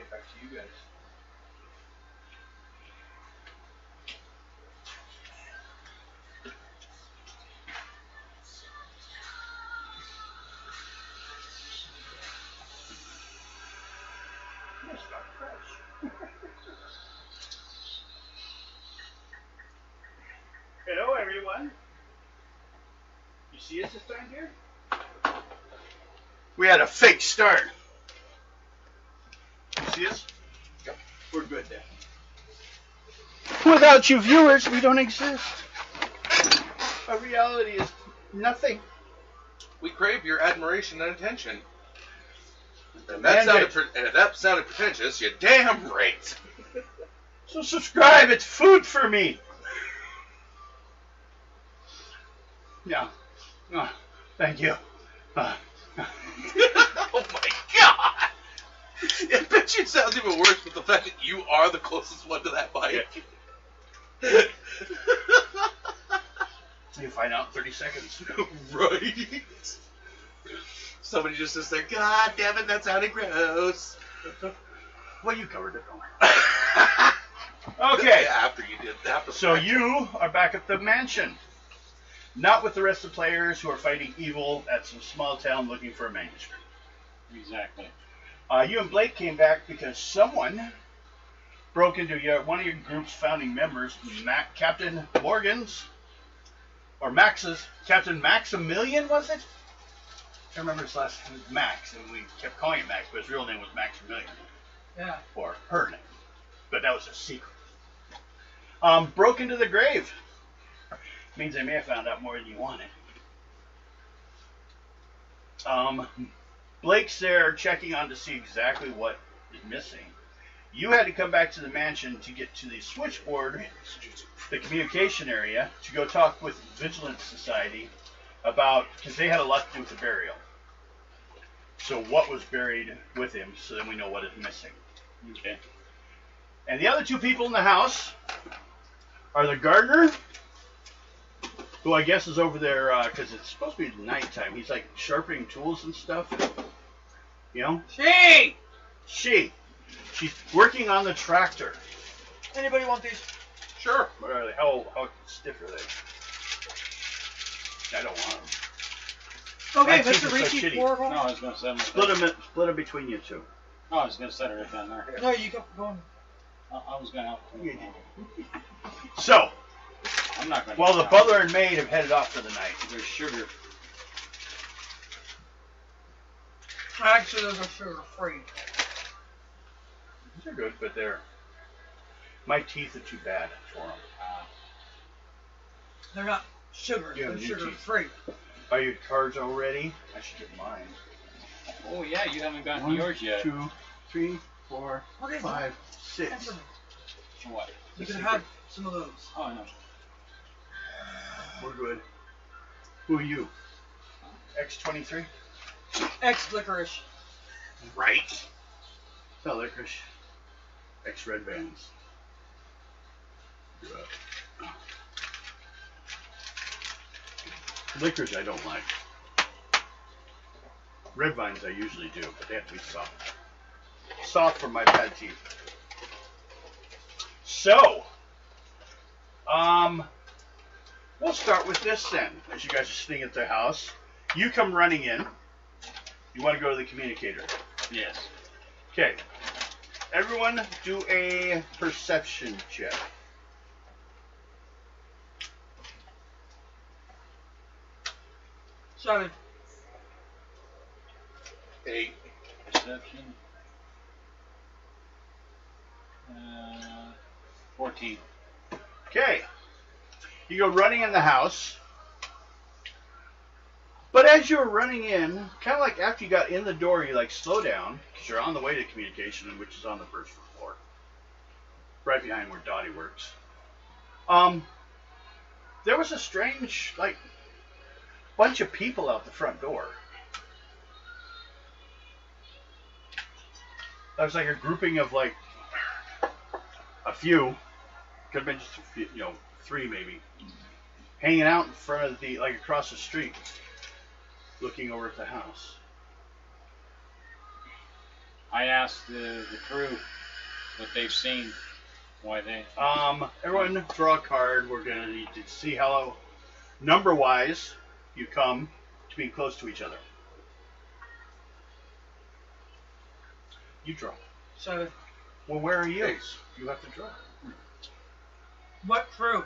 Okay, back to you guys. Yes, start fresh. Hello, everyone. You see us this time here? We had a fake start. You see us? Yep. We're good then. Without you viewers, we don't exist. Our reality is nothing. We crave your admiration and attention. And if that sounded pretentious, you're damn right. So subscribe, it's food for me. Yeah. Oh, thank you. Oh my god! I bet you it sounds even worse with the fact that you are the closest one to that mic. Yeah. You find out in 30 seconds. Right? Somebody just says, God damn it, that sounded gross. Well, you covered it, don't Okay. Yeah, after you did that. So you are back at the mansion. Not with the rest of the players who are fighting evil at some small town looking for a manuscript. Exactly. You and Blake came back because someone broke into one of your group's founding members, Captain Morgan's, or Max's, Captain Maximilian, was it? I remember his last name was Max, and we kept calling him Max, but his real name was Maximilian. Yeah. Or her name. But that was a secret. Broke into the grave. Means they may have found out more than you wanted. Blake's there checking on to see exactly what is missing. You had to come back to the mansion to get to the switchboard, the communication area, to go talk with Vigilance Society about, because they had a lot to do with the burial. So what was buried with him, so then we know what is missing. Okay. And the other two people in the house are the gardener, who I guess is over there, because it's supposed to be nighttime. He's like sharpening tools and stuff. You know? She's working on the tractor. Anybody want these? Sure. What are they? How stiff are they? I don't want them. Okay, My teeth Mr. are so Ricci, shitty. pour one. No, I was going to set Split them between you two. No, I was going to set it right down there. No, you go on. I was going to help. So, I'm not going to. while the butler and maid have headed off for the night, There's sugar. Actually, those are sugar-free. these are good, but my teeth are too bad for them. They're not sugar. Yeah, They're new sugar-free. Are your cards all ready? I should get mine. Oh, yeah, you haven't gotten 1, yours yet. 2, 3, 4, Okay, 5, 6. answer me. What? You can secret. have some of those. Oh, I know. We're good. Who are you? X23? Licorice. Right. No, licorice. X Red Vans. Licorice I don't like. Red vines I usually do, but they have to be soft. Soft for my bad teeth. So, we'll start with this then. As you guys are sitting at the house, you come running in. You want to go to the communicator. Yes. Okay. Everyone do a perception check. Seven. 8. Perception. 14. Okay. You go running in the house. But as you're running in, kind of like after you got in the door, you like slow down because you're on the way to communication, which is on the first floor, right behind where Dottie works. There was a strange, like, bunch of people out the front door. That was like a grouping of like a few, could have been just a few, 3 maybe, hanging out in front of the, like across the street, looking over at the house. I asked the crew what they've seen, why they. Everyone draw a card. We're gonna need to see how number-wise you come to be close to each other. You draw. So, Well, where are you? Ace. You have to draw. what crew?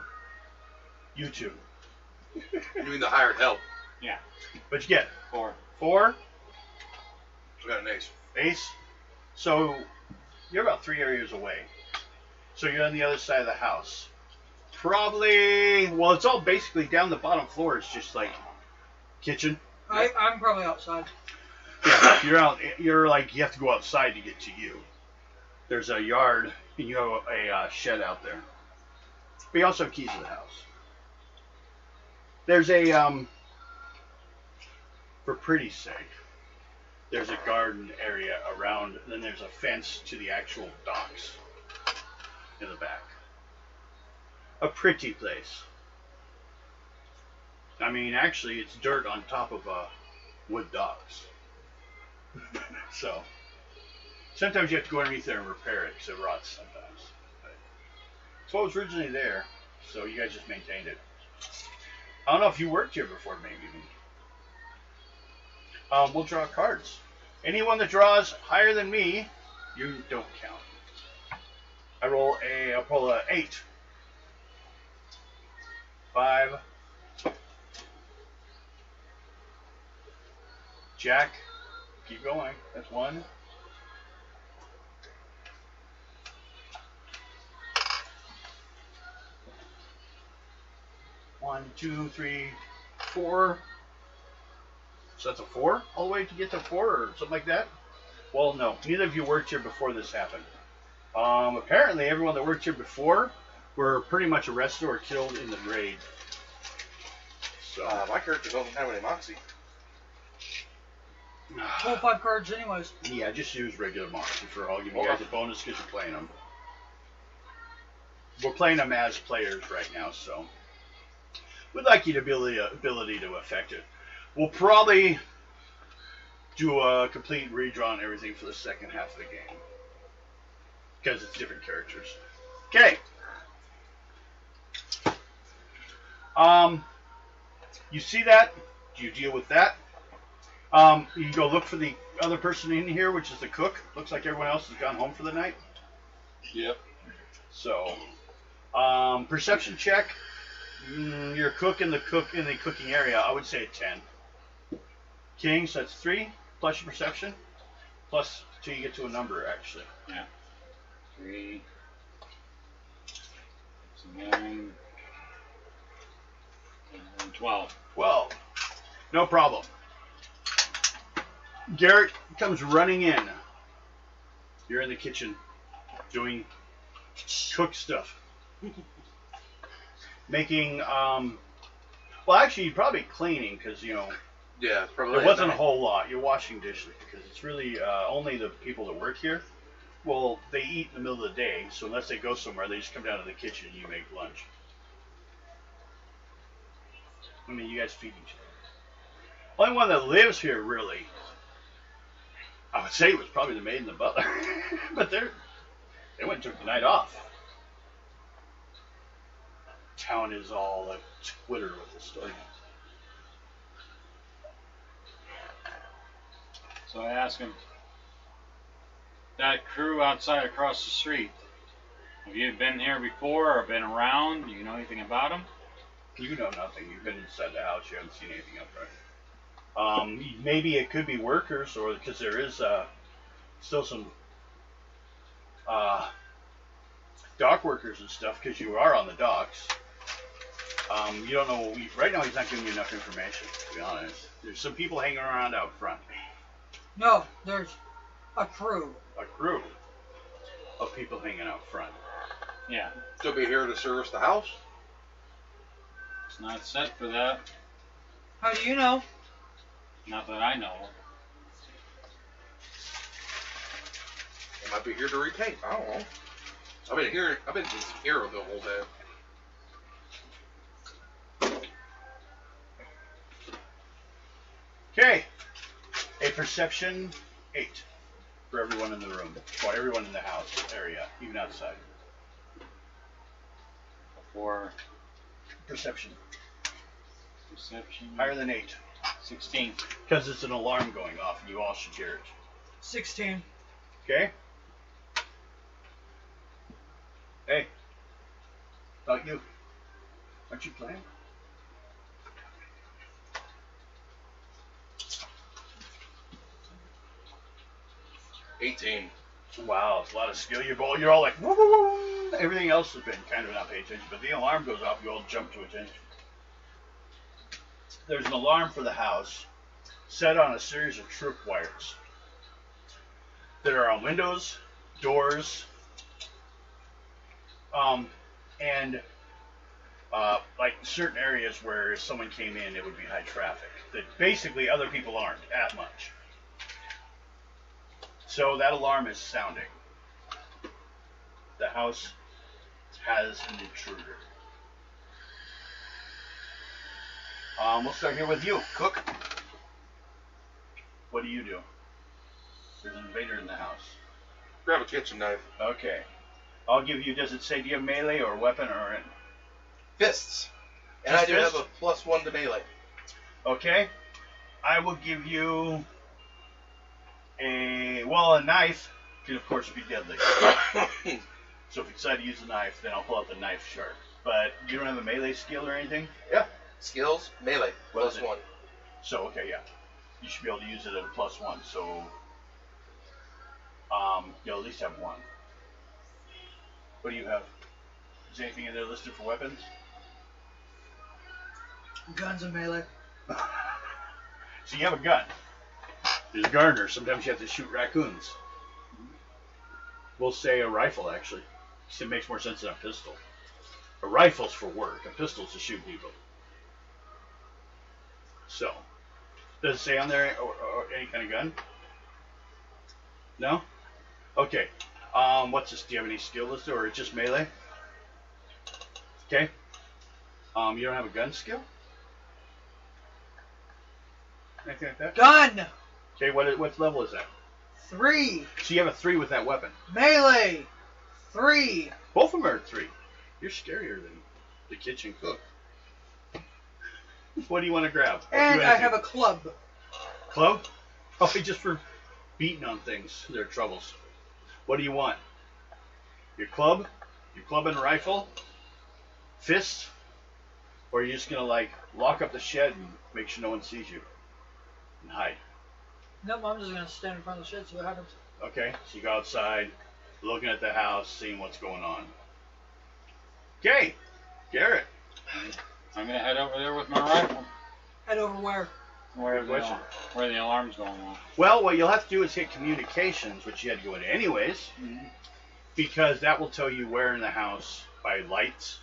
You two. You mean the hired help? But you get 4. 4, I got an ace. ace. So you're about 3 areas away. So you're on the other side of the house. Probably. Well, it's all basically down the bottom floor. It's just like kitchen. I'm probably outside. Yeah, you're out. You're like you have to go outside to get to you. There's a yard and you have a shed out there. But you also have keys to the house. There's a for pretty's sake, there's a garden area around. Then there's a fence to the actual docks in the back. A pretty place. I mean, actually, it's dirt on top of wood docks. So sometimes you have to go underneath there and repair it because it rots sometimes. But it's what was originally there, so you guys just maintained it. I don't know if you worked here before, maybe. We'll draw cards. Anyone that draws higher than me, you don't count. I'll pull a 8. 5. Jack. Keep going. That's 1. 1, 2, 3, 4. So that's a 4 all the way to get to 4 or something like that? Well, no. Neither of you worked here before this happened. Apparently, everyone that worked here before were pretty much arrested or killed in the raid. So. My character doesn't have any moxie. Pull 5 cards anyways. Yeah, just use regular Moxie for all. Give you guys a bonus because you're playing them. We're playing them as players right now, so we'd like you to be ability to affect it. We'll probably do a complete redraw and everything for the second half of the game because it's different characters. Okay. You see that? Do you deal with that? You go look for the other person in here, which is the cook. Looks like everyone else has gone home for the night. Yep. So, perception check. Your cook in the cooking area. I would say a 10. King, so that's 3 plus your perception, plus till you get to a number actually. Yeah. 3. 9. And 12. 12. No problem. Garrett comes running in. You're in the kitchen doing cook stuff. Making, well, actually, you're probably cleaning because, you know, Yeah, probably. there wasn't a whole lot. You're washing dishes because it's really only the people that work here. Well, they eat in the middle of the day, so unless they go somewhere, they just come down to the kitchen and you make lunch. I mean, you guys feed each other. Only one that lives here, really, I would say, was probably the maid and the butler. But they went and took the night off. Town is all like Twitter with the story. So I asked him, that crew outside across the street, have you been here before or been around? Do you know anything about them? You know nothing. You've been inside the house. You haven't seen anything up there. Maybe it could be workers, or because there is still some dock workers and stuff, because you are on the docks. You don't know. Right now, he's not giving you enough information, to be honest. There's some people hanging around out front. No, there's a crew. A crew of people hanging out front. Yeah. They'll be here to service the house. It's not set for that. How do you know? Not that I know. They might be here to repaint. I don't know. I've been here the whole day. Okay. A perception 8. for everyone in the room. Well, everyone in the house area, even outside. For Perception. perception. Higher than 8. 16. Because it's an alarm going off and you all should hear it. 16. Okay? Hey. About you. Aren't you playing? $18. Wow, it's a lot of skill. You're all like, woo, woo, woo. Everything else has been kind of not paying attention, but the alarm goes off, you all jump to attention. There's an alarm for the house set on a series of tripwires that are on windows, doors, and like certain areas where if someone came in, it would be high traffic. That basically other people aren't at much. So that alarm is sounding. The house has an intruder. We'll start here with you, Cook. What do you do? There's an invader in the house. Grab a kitchen knife. Okay. I'll give you, does it say, do you have melee or weapon or... Fists. And Just I do fists? have a +1 to melee. Okay. I will give you a knife can of course be deadly. So if you decide to use a knife, then I'll pull out the knife sharp. But you don't have a melee skill or anything? Yeah. Skills, melee, What is it? +1. So, okay, yeah. You should be able to use it at a +1, so you'll at least have 1. What do you have? Is anything in there listed for weapons? Guns and melee. So you have a gun. There's a gardener. Sometimes you have to shoot raccoons. We'll say a rifle, actually. It makes more sense than a pistol. A rifle's for work. A pistol's to shoot people. So, does it say on there or any kind of gun? No? Okay. What's this? Do you have any skill listed or just melee? Okay. You don't have a gun skill? Anything like that? Gun! Okay, what level is that? 3. So you have a 3 with that weapon. Melee! 3. Both of them are 3. You're scarier than the kitchen cook. What do you want to grab? And I have a club. club? Oh, just for beating on things. Their troubles. What do you want? Your club and rifle? Fist? Or are you just gonna like lock up the shed and make sure no one sees you? And hide. Nope, I'm just gonna stand in front of the shed, see what happens. Okay, so you go outside, looking at the house, seeing what's going on. Okay, Garrett. I'm gonna head over there with my rifle. Head over where? Where Good question. the alarm's going off. Well, what you'll have to do is hit communications, which you had to go into anyways, because that will tell you where in the house, by lights,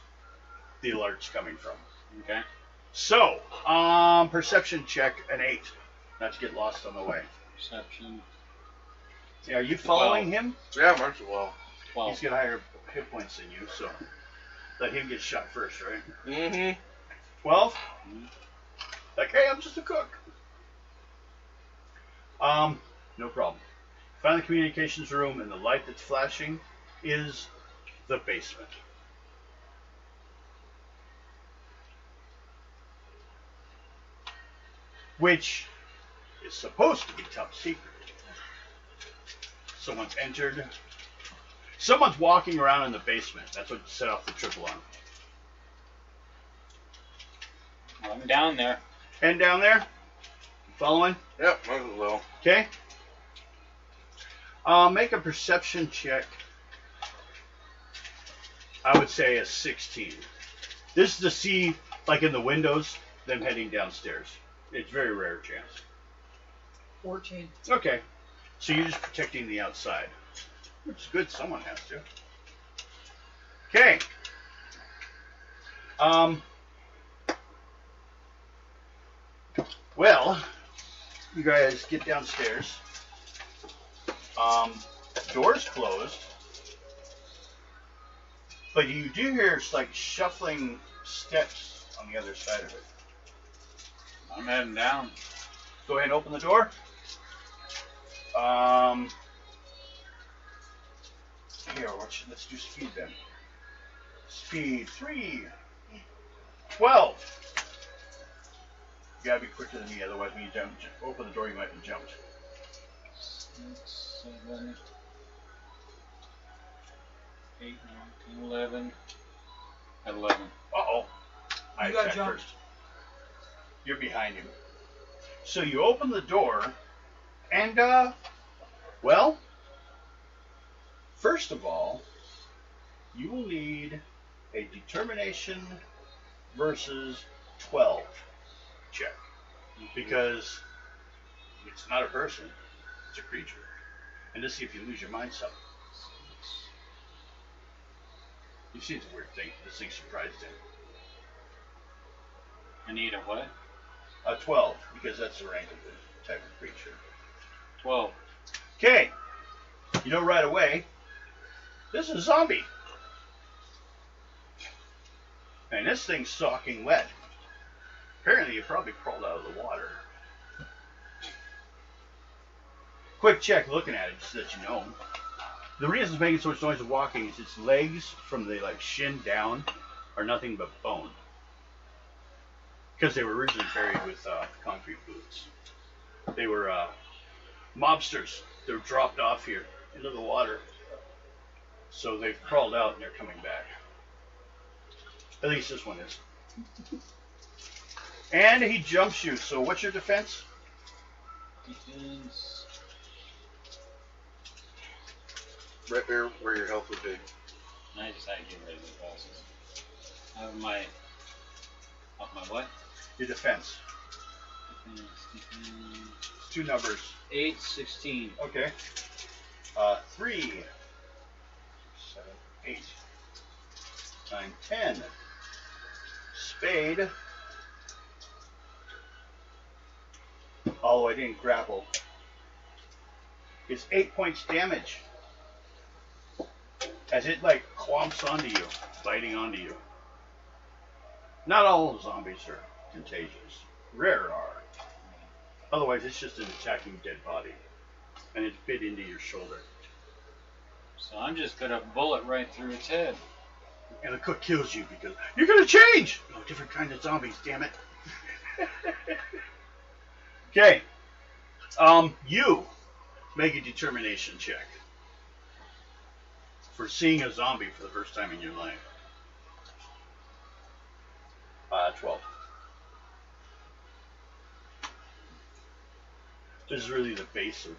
the alert's coming from. Okay. So, perception check, an 8. Not to get lost on the way. Perception. Yeah, are you following him? Yeah, Marshall. Well. 12. He's got higher hit points than you, so let him get shot first, right? Mm-hmm. 12? Like, hey, I'm just a cook. No problem. Find the communications room, and the light that's flashing is the basement. Which is supposed to be top secret. Someone's entered. Someone's walking around in the basement. That's what set off the triple alarm. I'm down there. And down there? Following? Yep, might as well. Okay. Make a perception check. I would say a 16. This is to see, like in the windows, them heading downstairs. It's very rare chance. 14. Okay. So you're just protecting the outside. Which is good. Someone has to. Okay. Well, you guys get downstairs. Door's closed. But you do hear like shuffling steps on the other side of it. I'm heading down. Go ahead and open the door. Let's do speed then. Speed 3. 12. You gotta be quicker than me, otherwise when you open the door you might be jumped. 6, 7, 8, 9, 10, 11. At 11. Uh-oh. I You got attack jumped. first. You're behind him. So you open the door, and, well, first of all, you will need a determination versus 12 check. Because it's not a person, it's a creature. And to see if you lose your mind some. You've seen the weird thing. This thing surprised him. I need a what? A 12, because that's the rank of the type of creature. 12. Okay. You know right away, this is a zombie. And this thing's soaking wet. Apparently it probably crawled out of the water. Quick check looking at it, just so that you know. The reason it's making so much noise of walking is its legs from the shin down are nothing but bone. Because they were originally buried with concrete boots. They were mobsters. They were dropped off here into the water. So they've crawled out and they're coming back. At least this one is. And he jumps you. So what's your defense? Defense. Right there where your health would be. I decided to get rid of the bosses. I have my. Of my what? Your defense. Defense. It's 2 numbers. 8, 16. Okay. 3, 7, 8, 9, 10. Spade. Although I didn't grapple. It's 8 points damage. As it clomps onto you, biting onto you. Not all zombies are contagious. Rare are. Otherwise, it's just an attacking dead body. And it bit into your shoulder. So I'm just gonna bullet right through its head. And the cook kills you because you're gonna change! No, different kind of zombies, damn it. Okay. You make a determination check. For seeing a zombie for the first time in your life. 12. This is really the base of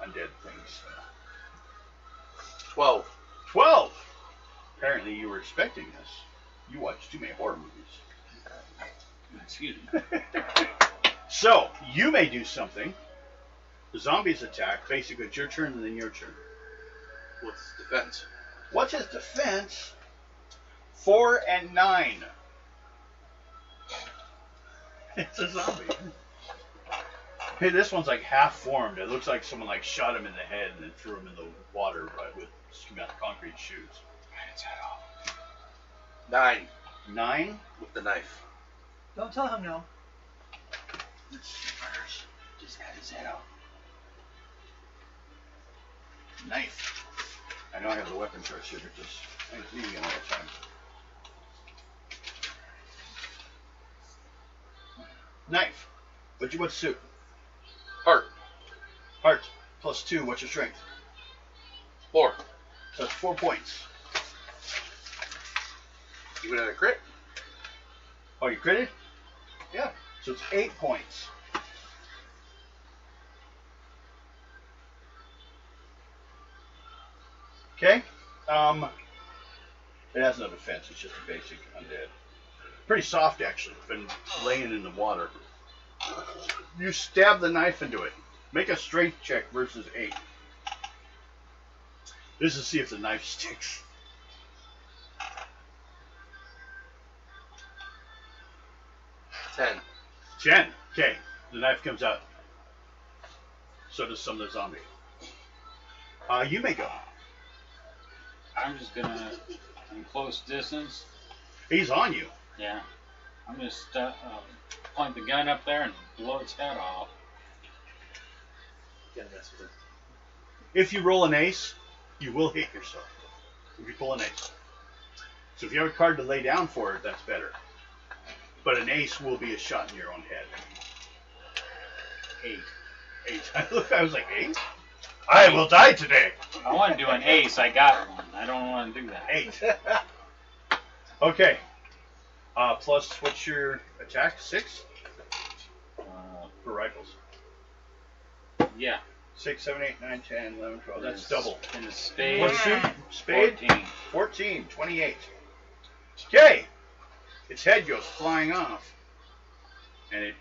undead things. 12. 12! Apparently you were expecting this. You watch too many horror movies. Excuse me. So, you may do something. The zombies attack. Basically, it's your turn and then your turn. What's defense? What's his defense? 4 and 9. It's a zombie. Hey, this one's half formed. It looks like someone shot him in the head and then threw him in the water with concrete shoes. Its head off. 9. 9? With the knife. Don't tell him no. Let's see first. Just cut his head off. Knife. I know I have the weapon charts here because I was eating it all the time. Knife. What's suit? Heart. Heart. Plus 2. What's your strength? 4. So that's 4 points. Even at a crit? Oh, you critted? Yeah. So it's 8 points. Okay. It has no defense. It's just a basic undead. Pretty soft, actually. Been laying in the water. You stab the knife into it. Make a strength check versus 8. This is to see if the knife sticks. 10. 10. Okay. The knife comes out. So does some of the zombie. You may go. I'm just gonna, in close distance. He's on you. Yeah. I'm just point the gun up there and blow its head off. Can't mess with it. If you roll an ace, You will hit yourself if you pull an ace. So if you have a card to lay down for it, that's better. But an ace will be a shot in your own head. 8. 8. I was like, 8? I will die today. I want to do an ace. I got one. I don't want to do that. 8. Okay. Plus, what's your attack? 6? For rifles. Yeah. 6, 7, 8, 9, 10, 11, 12. That's double. In a spade. What suit? Spade? 14. 14. 28. Okay. Its head goes flying off. And it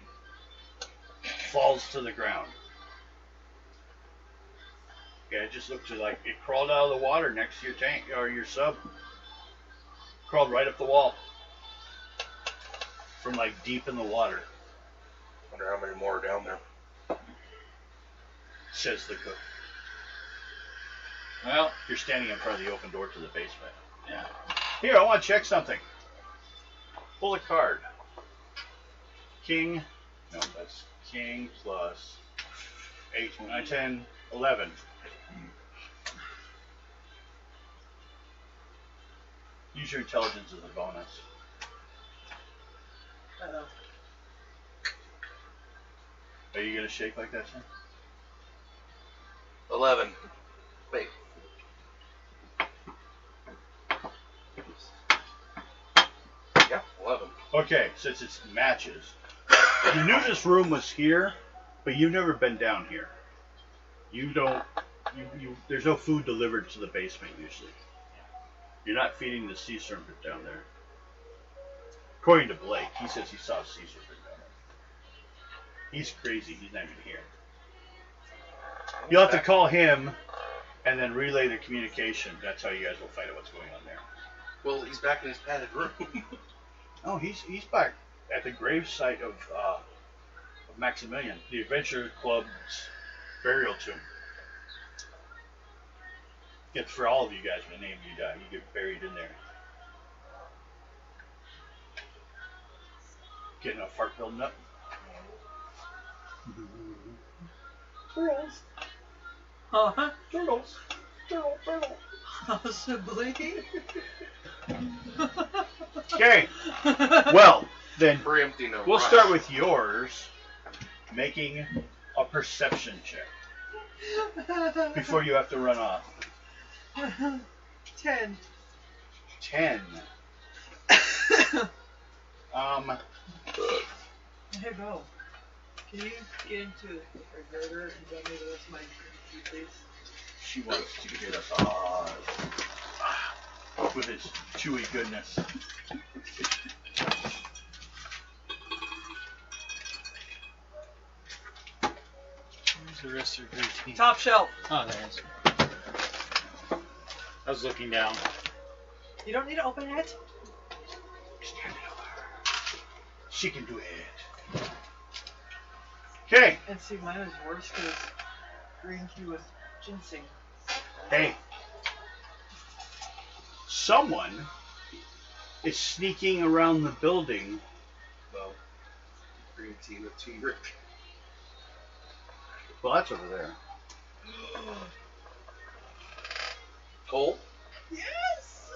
falls to the ground. Yeah, it just looked like it crawled out of the water next to your tank or your sub. Crawled right up the wall. From like deep in the water. Wonder how many more are down there. Says the cook. Well, You're standing in front of the open door to the basement. yeah. Here, I want to check something. Pull a card. King. No, that's king plus 8, 9, 10, 11. Use your intelligence as a bonus. Uh-oh. Are you going to shake like that, son? 11. Wait. Yeah, 11. Okay, since it's matches. You knew this room was here, but you've never been down here. You don't. There's no food delivered to the basement usually. You're not feeding the sea serpent down there. According to Blake, he says he saw a sea serpent down there. He's crazy. He's not even here. You'll have to call him and then relay the communication. That's how you guys will find out what's going on there. Well, he's back in his padded room. Oh, he's back at the gravesite of Maximilian, the Adventure Club's burial tomb. It's for all of you guys when the name you die. You get buried in there. Getting a fart building up. Turtles. Huh? Turtles. Turtle. Possibly. Okay. Well, then Preempting a we'll rush. start with yours making a perception check before you have to run off. 10. 10. Here go. Can you get into the refrigerator and tell me the rest of my drink, please? She wants to get us with his chewy goodness. Where's the rest of your green tea? Top shelf. Oh, there it is. I was looking down. You don't need to open it. Stand it over. She can do it. Okay. And see, mine is worse because green tea with ginseng. Hey. Someone is sneaking around the building. Well, green tea with turmeric. Well, that's over there. Cole? Yes!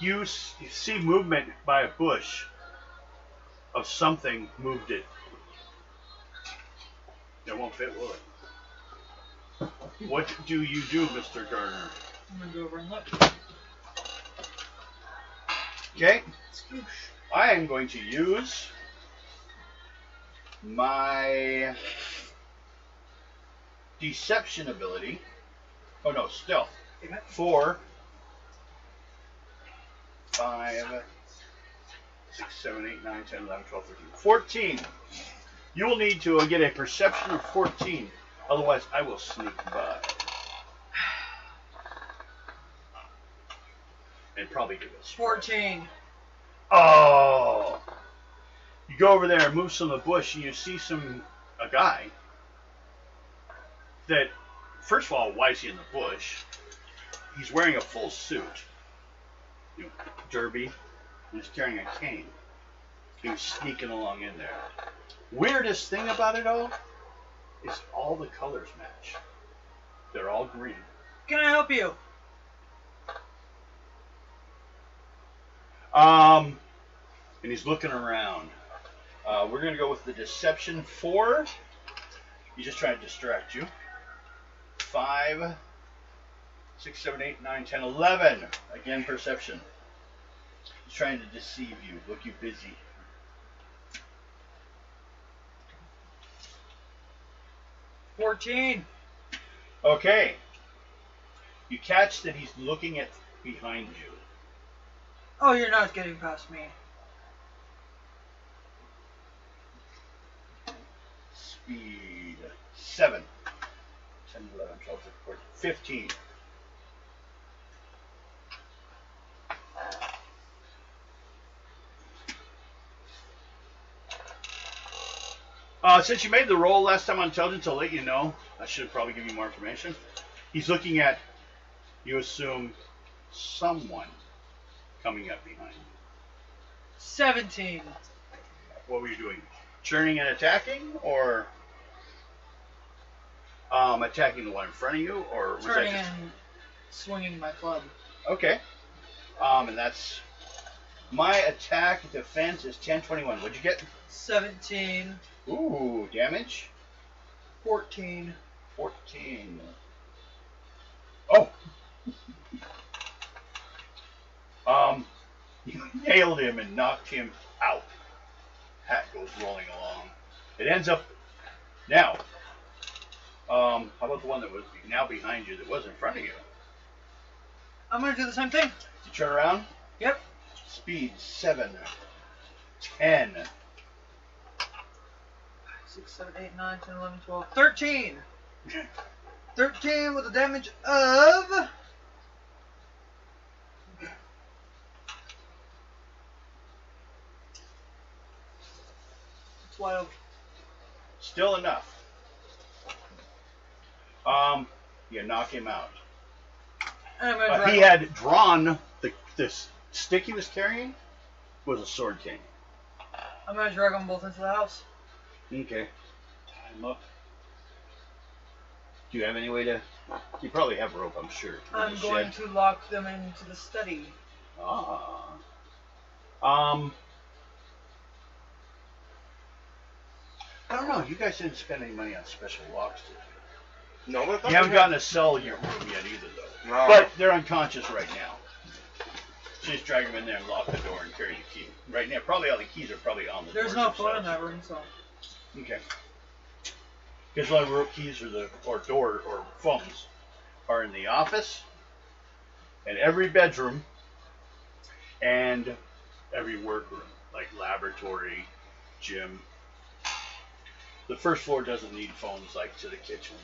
You see movement by a bush of something moved it. It won't fit, will it? What do you do, Mr. Garner? I'm gonna go over and look. Okay. Scoosh. I am going to use my deception ability. Oh no, stealth. Damn it. 4, 5, 6, 7, 8, 9, 10, 11, 12, 13, 14. You will need to get a perception of 14. Otherwise, I will sneak by. And probably do this. 14. Oh! You go over there and move some of the bush, and you see a guy that, first of all, why is he in the bush? He's wearing a full suit, derby, and he's carrying a cane. He was sneaking along in there. Weirdest thing about it all, is all the colors match. They're all green. Can I help you? And he's looking around. We're going to go with the Deception 4. He's just trying to distract you. 5, 6, 7, 8, 9, 10, 11. Again, Perception. He's trying to deceive you, look you busy. 14. Okay. You catch that he's looking at behind you. Oh, you're not getting past me. Speed 7, 10, 11, 12, 13, 14, 15. Since you made the roll last time on intelligence, I'll let you know. I should probably give you more information. He's looking at, you assume, someone coming up behind you. 17. What were you doing? Churning and attacking, or attacking the one in front of you, or was Turning that just... and swinging my club. Okay. And that's my attack defense is 10, 21. What'd you get? 17. Ooh, damage 14. 14. Oh. You nailed him and knocked him out. Hat goes rolling along. It ends up now. How about the one that was now behind you that was in front of you? I'm gonna do the same thing. You turn around. Yep. Speed 7, 10. 6, 7, 8, 9, 10, 11, 12, 13. 13 with a damage of... 12. Still enough. You knock him out. And I'm gonna drag He him. had drawn this stick he was carrying was a sword cane. I'm gonna drag them both into the house. Okay. Time up. Do you have any way to? You probably have rope, I'm sure. in I'm the going shed. to lock them into the study. Ah. I don't know. You guys didn't spend any money on special locks, did you? No, but You haven't gotten to sell your room yet either, though. No. But they're unconscious right now. So just drag them in there and lock the door and carry the key. Right now, probably all the keys are probably on the There's doors no phone in themselves. that room, so... Okay. Because a lot of rope keys or door or phones are in the office and every bedroom and every workroom, like laboratory, gym. The first floor doesn't need phones like to the kitchen.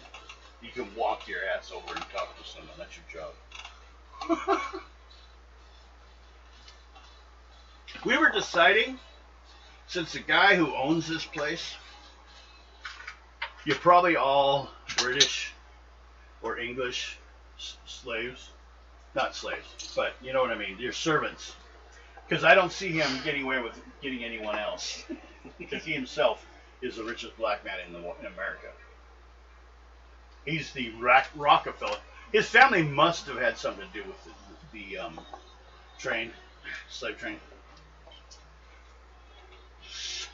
You can walk your ass over and talk to someone. That's your job. We were deciding, since the guy who owns this place, you're probably all British or English slaves. Not slaves, but you know what I mean. You're servants. Because I don't see him getting away with getting anyone else. Because he himself is the richest black man in America. He's the Rockefeller. His family must have had something to do with the train, slave train.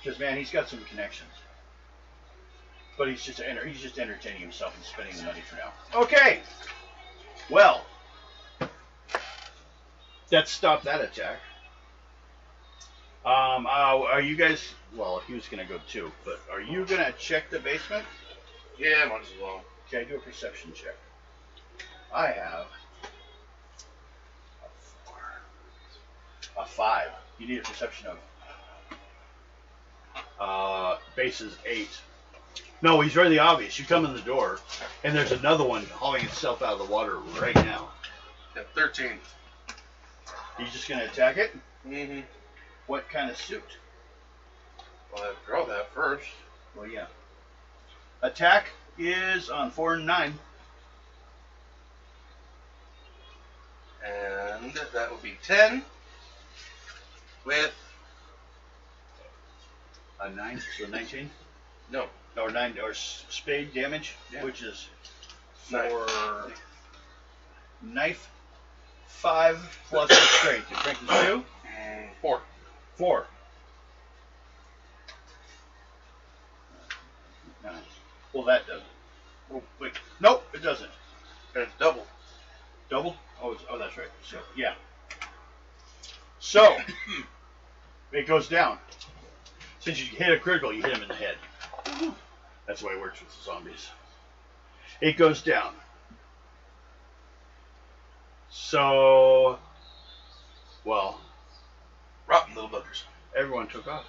Because man, he's got some connections. But he's just entertaining himself and spending the money for now. Okay. Well, that stopped that attack. Are you guys? Well, he was gonna go too, but are you gonna check the basement? Yeah, might as well. Okay, do a perception check. I have a 5. You need a perception of base is 8. No, he's really obvious. You come in the door, and there's another one hauling itself out of the water right now. Yeah, 13. You just gonna attack it? Mm-hmm. What kind of suit? Well, I draw that first. Well, yeah. Attack is on 4 and 9. And that would be 10 with A 9, so 19. no or 9 or spade damage, Yeah. which is Knife. for knife 5 plus strength. Your strength is 2. 4. 4. Nice. Well, that doesn't. Oh, wait. Nope, it doesn't. And it's double. Double? Oh, that's right. So, yeah. So, it goes down. Since you hit a critical, you hit him in the head. That's the way it works with the zombies. It goes down. So, well, Rotten little buggers. everyone took off.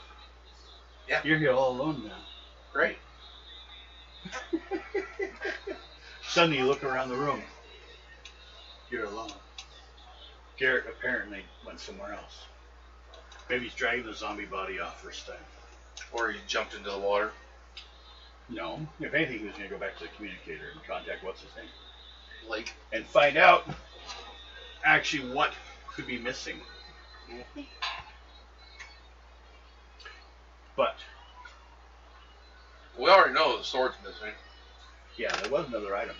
Yeah. You're here all alone now. Great. Suddenly you look around the room. You're alone. Garrett apparently went somewhere else. Maybe he's dragging the zombie body off first time. Or he jumped into the water. No. If anything, he was going to go back to the communicator and contact what's his name. Lake. And find out actually what could be missing. But, We already know the sword's missing. yeah, there was another item.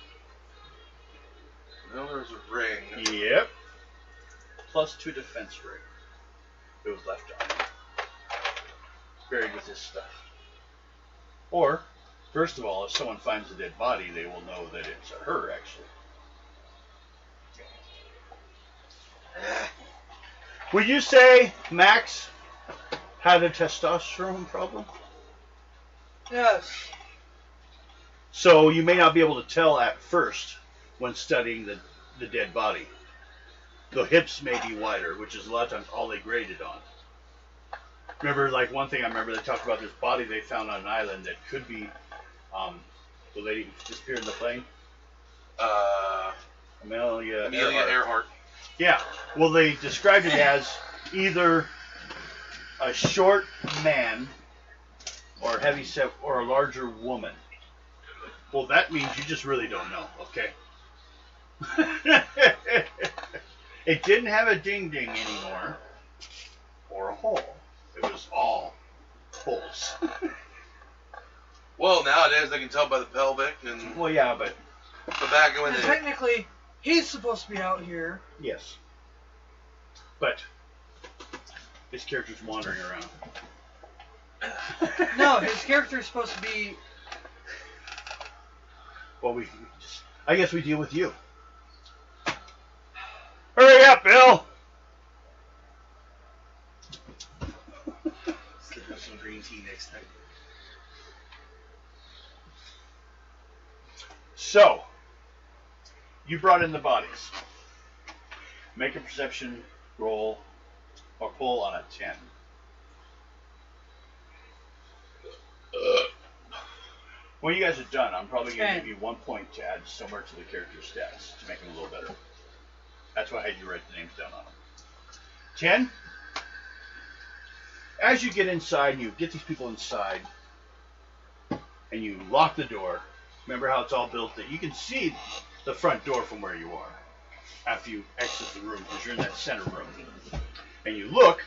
Now there's a ring. Yep. Plus 2 defense ring. It was left on. Buried with his stuff. Or, first of all, if someone finds a dead body, they will know that it's her, actually. Would you say Max had a testosterone problem? Yes. So you may not be able to tell at first when studying the dead body. The hips may be wider, which is a lot of times all they graded on. Remember, like one thing I remember, they talked about this body they found on an island that could be the lady who disappeared in the plane. Amelia Earhart. Earhart. Yeah. Well, they described it as either a short man or heavy set or a larger woman. Well, that means you just really don't know, okay? It didn't have a ding-ding anymore or a hole. It was all holes. Well, nowadays they can tell by the pelvic and Well, yeah, but the back when And they. technically, he's supposed to be out here. yes. But his character's wandering around. No, his character is supposed to be. Well, I guess we deal with you. Hurry up, Bill! Let's have some green tea next time. So, you brought in the bodies. Make a perception roll or pull on a 10. When you guys are done, I'm probably going to 10. give you 1 point to add somewhere to the character's stats to make them a little better. That's why I had you write the names down on them. 10. As you get inside, you get these people inside, and you lock the door. Remember how it's all built that you can see the front door from where you are after you exit the room, because you're in that center room. And you look,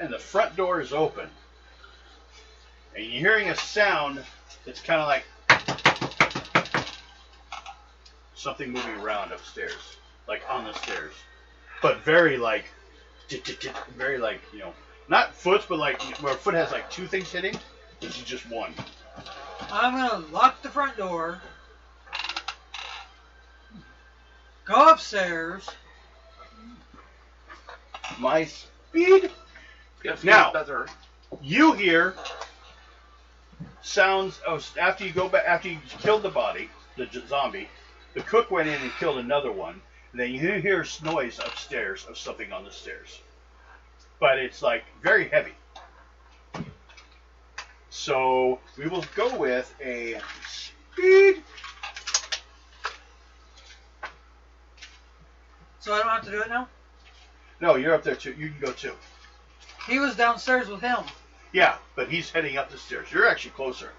and the front door is open. And you're hearing a sound that's kind of like something moving around upstairs, like on the stairs. But very like, very like, not foot, but like where a foot has like 2 things hitting. This is just one. I'm gonna lock the front door. Go upstairs. My speed. Yes, Now. better. You hear sounds after you go back, after you killed the body, the zombie. The cook went in and killed another one. And then you hear noise upstairs of something on the stairs, but it's like very heavy. So we will go with a speed. So I don't have to do it now? No, you're up there too. You can go too. He was downstairs with him. Yeah, but he's heading up the stairs. You're actually closer.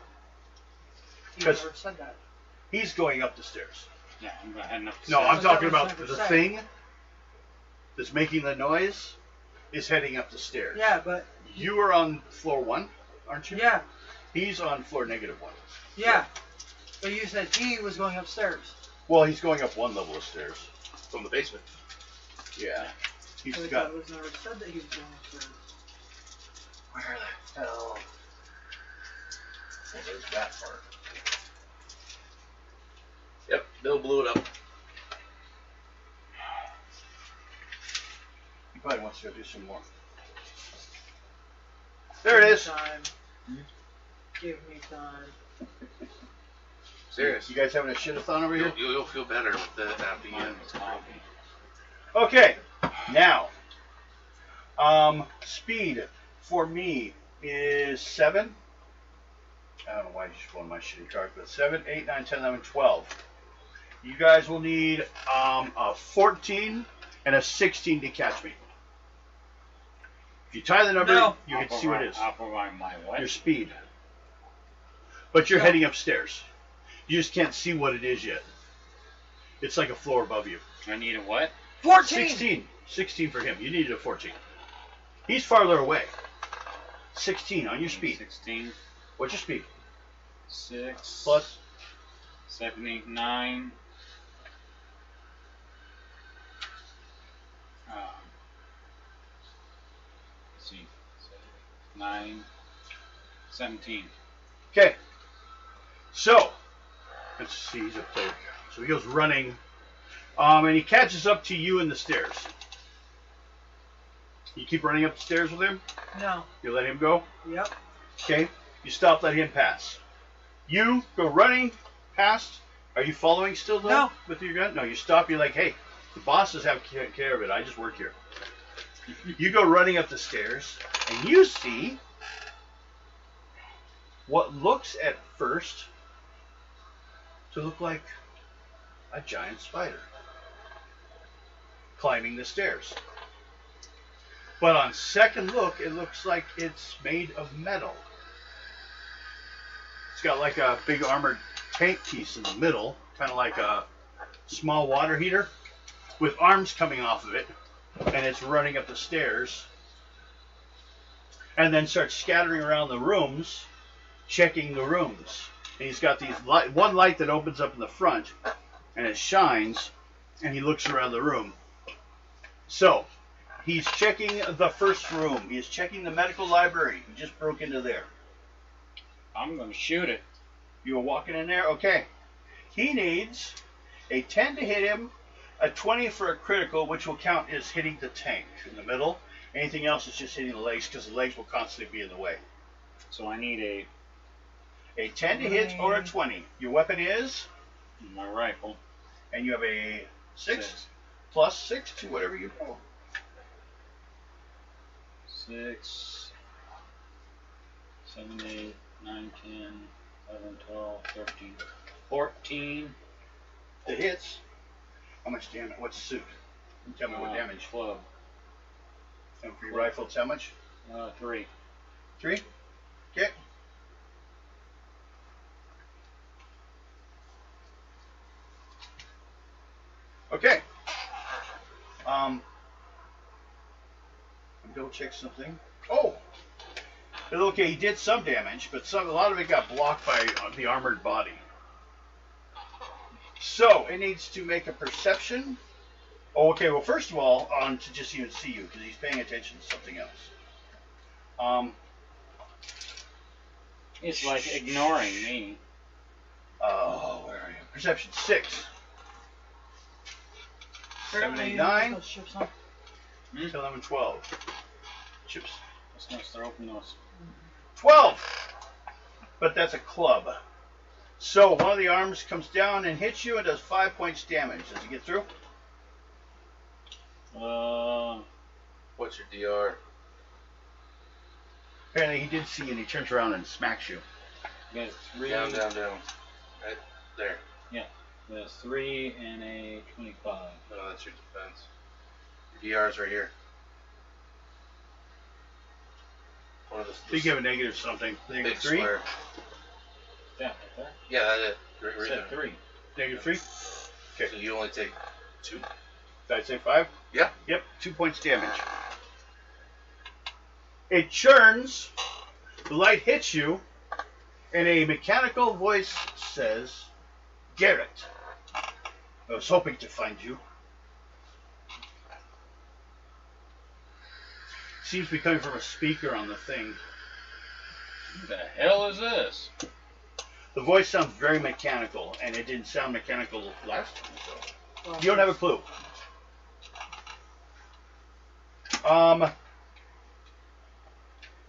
He 'Cause- never said that. He's going up the stairs. Yeah, I'm heading up the No, stairs. I'm That talking was about never the said. thing that's making the noise is heading up the stairs. Yeah, but You are on floor 1, aren't you? yeah. He's on floor -1. Yeah. But you said he was going upstairs. Well, he's going up one level of stairs. From the basement. Yeah. He's I got. thought it was never said that he was going upstairs. Where the hell? Well, there's that part. Yep, Bill blew it up. He probably wants to go do some more. There it is. Time. Give me time. Serious. You guys having a shit-a-thon over here? You'll feel better with that after you. Mine was coffee. Okay, now, speed for me is 7. I don't know why you should one of my shitty cards, but 7, 8, 9, 10, 11, 12. You guys will need a 14 and a 16 to catch me. If you tie the number, No. you can see what it is. I'll provide my what? Your speed. But you're No. heading upstairs. You just can't see what it is yet. It's like a floor above you. I need a what? 14! 16. 16 for him. You needed a 14. He's farther away. 16 on your speed. 16. What's your speed? 6. Plus 7, 8, 9. Let's see. 9. 17. Okay. So, let's see, he's up there. So he goes running, and he catches up to you in the stairs. You keep running up the stairs with him? No. You let him go? Yep. Okay. You stop, let him pass. You go running past. Are you following still, though? No. With your gun? No, you stop. You're like, hey, the bosses have care of it. I just work here. You go running up the stairs, and you see what looks at first to look like a giant spider climbing the stairs. But on second look, it looks like it's made of metal. It's got like a big armored tank piece in the middle, kind of like a small water heater, with arms coming off of it, and it's running up the stairs, and then starts scattering around the rooms, checking the rooms. And he's got these one light that opens up in the front, and it shines, and he looks around the room. So, he's checking the first room. He's checking the medical library. He just broke into there. I'm going to shoot it. You were walking in there? Okay. He needs a 10 to hit him, a 20 for a critical, which will count as hitting the tank in the middle. Anything else is just hitting the legs, because the legs will constantly be in the way. So I need A 10 to hit or a 20. Your weapon is, my rifle. and you have a 6 plus 6 to whatever you roll. 6, 7, 8, 9, 10, 11, 12, 13, 14. The hits. How much damage? What's suit? Tell me what damage. Club. And for your rifle, it's how much? 3. 3? Okay. Okay. Double check something. Oh! Okay, he did some damage, but a lot of it got blocked by the armored body. So, it needs to make a perception. Oh, okay, well, first of all, to just even see you, because he's paying attention to something else. It's like ignoring me. Oh, where are you? Perception 6. 7, 8, Apparently, 9. those ships, huh? 10, 11, 12. Chips. Let's not start opening those. 12! But that's a club. So, one of the arms comes down and hits you and does 5 points damage. Does he get through? What's your DR? Apparently he did see you and he turns around and smacks you. Got 3. Down. Right there. There's 3 and a 25. No, that's your defense. Your DR's right here. One of So you give a negative something. big Negative 3? square. Yeah, right there. Yeah, that's it. Right Said there. 3. Negative 3? Okay. So you only take 2. Did I say 5? Yeah. Yep, 2 points damage. It churns. The light hits you, And a mechanical voice says, Garrett, I was hoping to find you. Seems to be coming from a speaker on the thing. Who the hell is this? The voice sounds very mechanical, and it didn't sound mechanical last time, so you don't have a clue.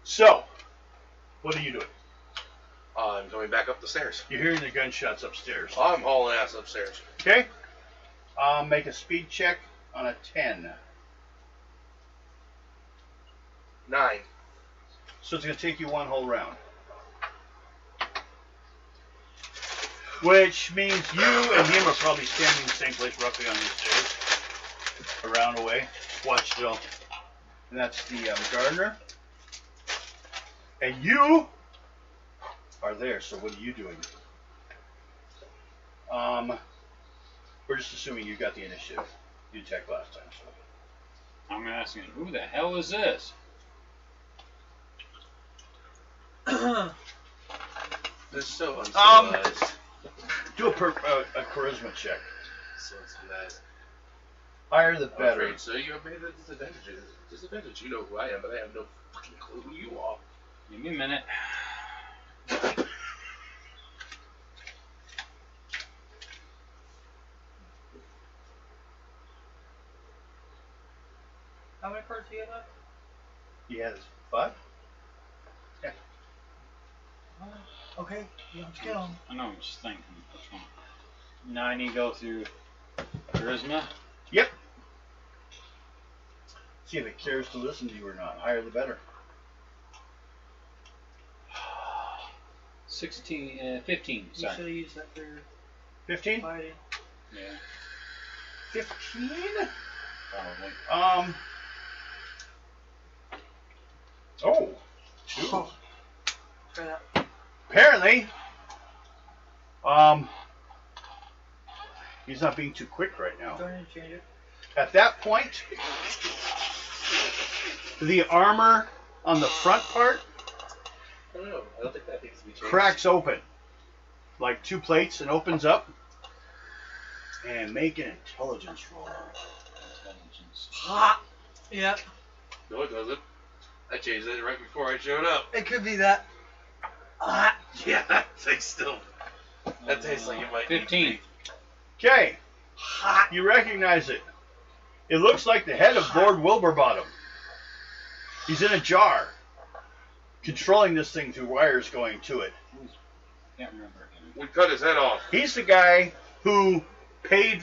So, what are you doing? I'm coming back up the stairs. You're hearing the gunshots upstairs. I'm hauling ass upstairs. Okay? Make a speed check on a 10. 9. So it's going to take you one whole round. Which means you and him are probably standing in the same place roughly on these stairs. A round away. Watch Jill. And that's the gardener. And you are there, so what are you doing? We're just assuming you got the initiative. You attacked last time, so. I'm asking, who the hell is this? This is so uncivilized. Do a charisma check. So uncivilized. Higher the I'm better. afraid so. You have made a disadvantage. Disadvantage. You know who I am, but I have no fucking clue who you are. Give me a minute. How many cards do you have left? He has 5? Yeah. Okay, you don't kill him. I know, I'm just thinking. Which one? Now I need to go through charisma. Yep. See if it cares to listen to you or not. Higher the better. 15. You Sorry. should have used that for 15? fighting. Yeah, 15? probably. Oh. 2. Oh. Try that. Apparently, he's not being too quick right now. Go ahead and change it. At that point, the armor on the front part I don't know. I don't think that needs to be changed. cracks open. Like 2 plates and opens up. And make an intelligence roll. Intelligence. Hot. Yep. No, it doesn't. I changed it right before I showed up. It could be that. Hot. Yeah, that tastes still. That tastes like it might need to 15. be. Okay, Hot. you recognize it. It looks like the head of Lord Wilburbottom. He's in a jar, controlling this thing through wires going to it. Can't remember him. We cut his head off. He's the guy who paid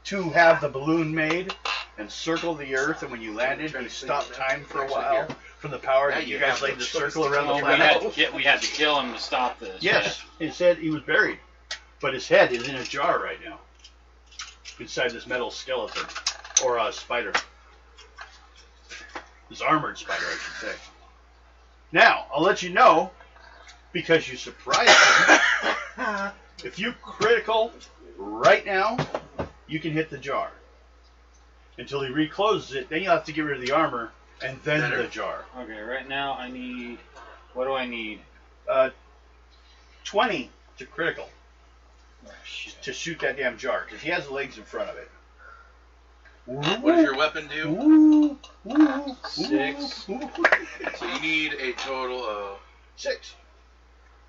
to have the balloon made and circle the Earth, and when you landed, he stopped time for a while from the power Now that you you guys have laid no the choice circle to around the Well, planet. we had to kill him to stop this. Yes, it said he was buried, but his head is in a jar right now, inside this metal skeleton, or a spider. This armored spider, I should say. Now, I'll let you know, because you surprised him, if you critical right now, you can hit the jar. Until he recloses it, then you'll have to get rid of the armor, and then Better. the jar. Okay, right now I need. What do I need? 20 to critical Oh, shit. to shoot that damn jar, because he has the legs in front of it. What does your weapon do? Ooh, ooh, 6. ooh. So you need a total of 6.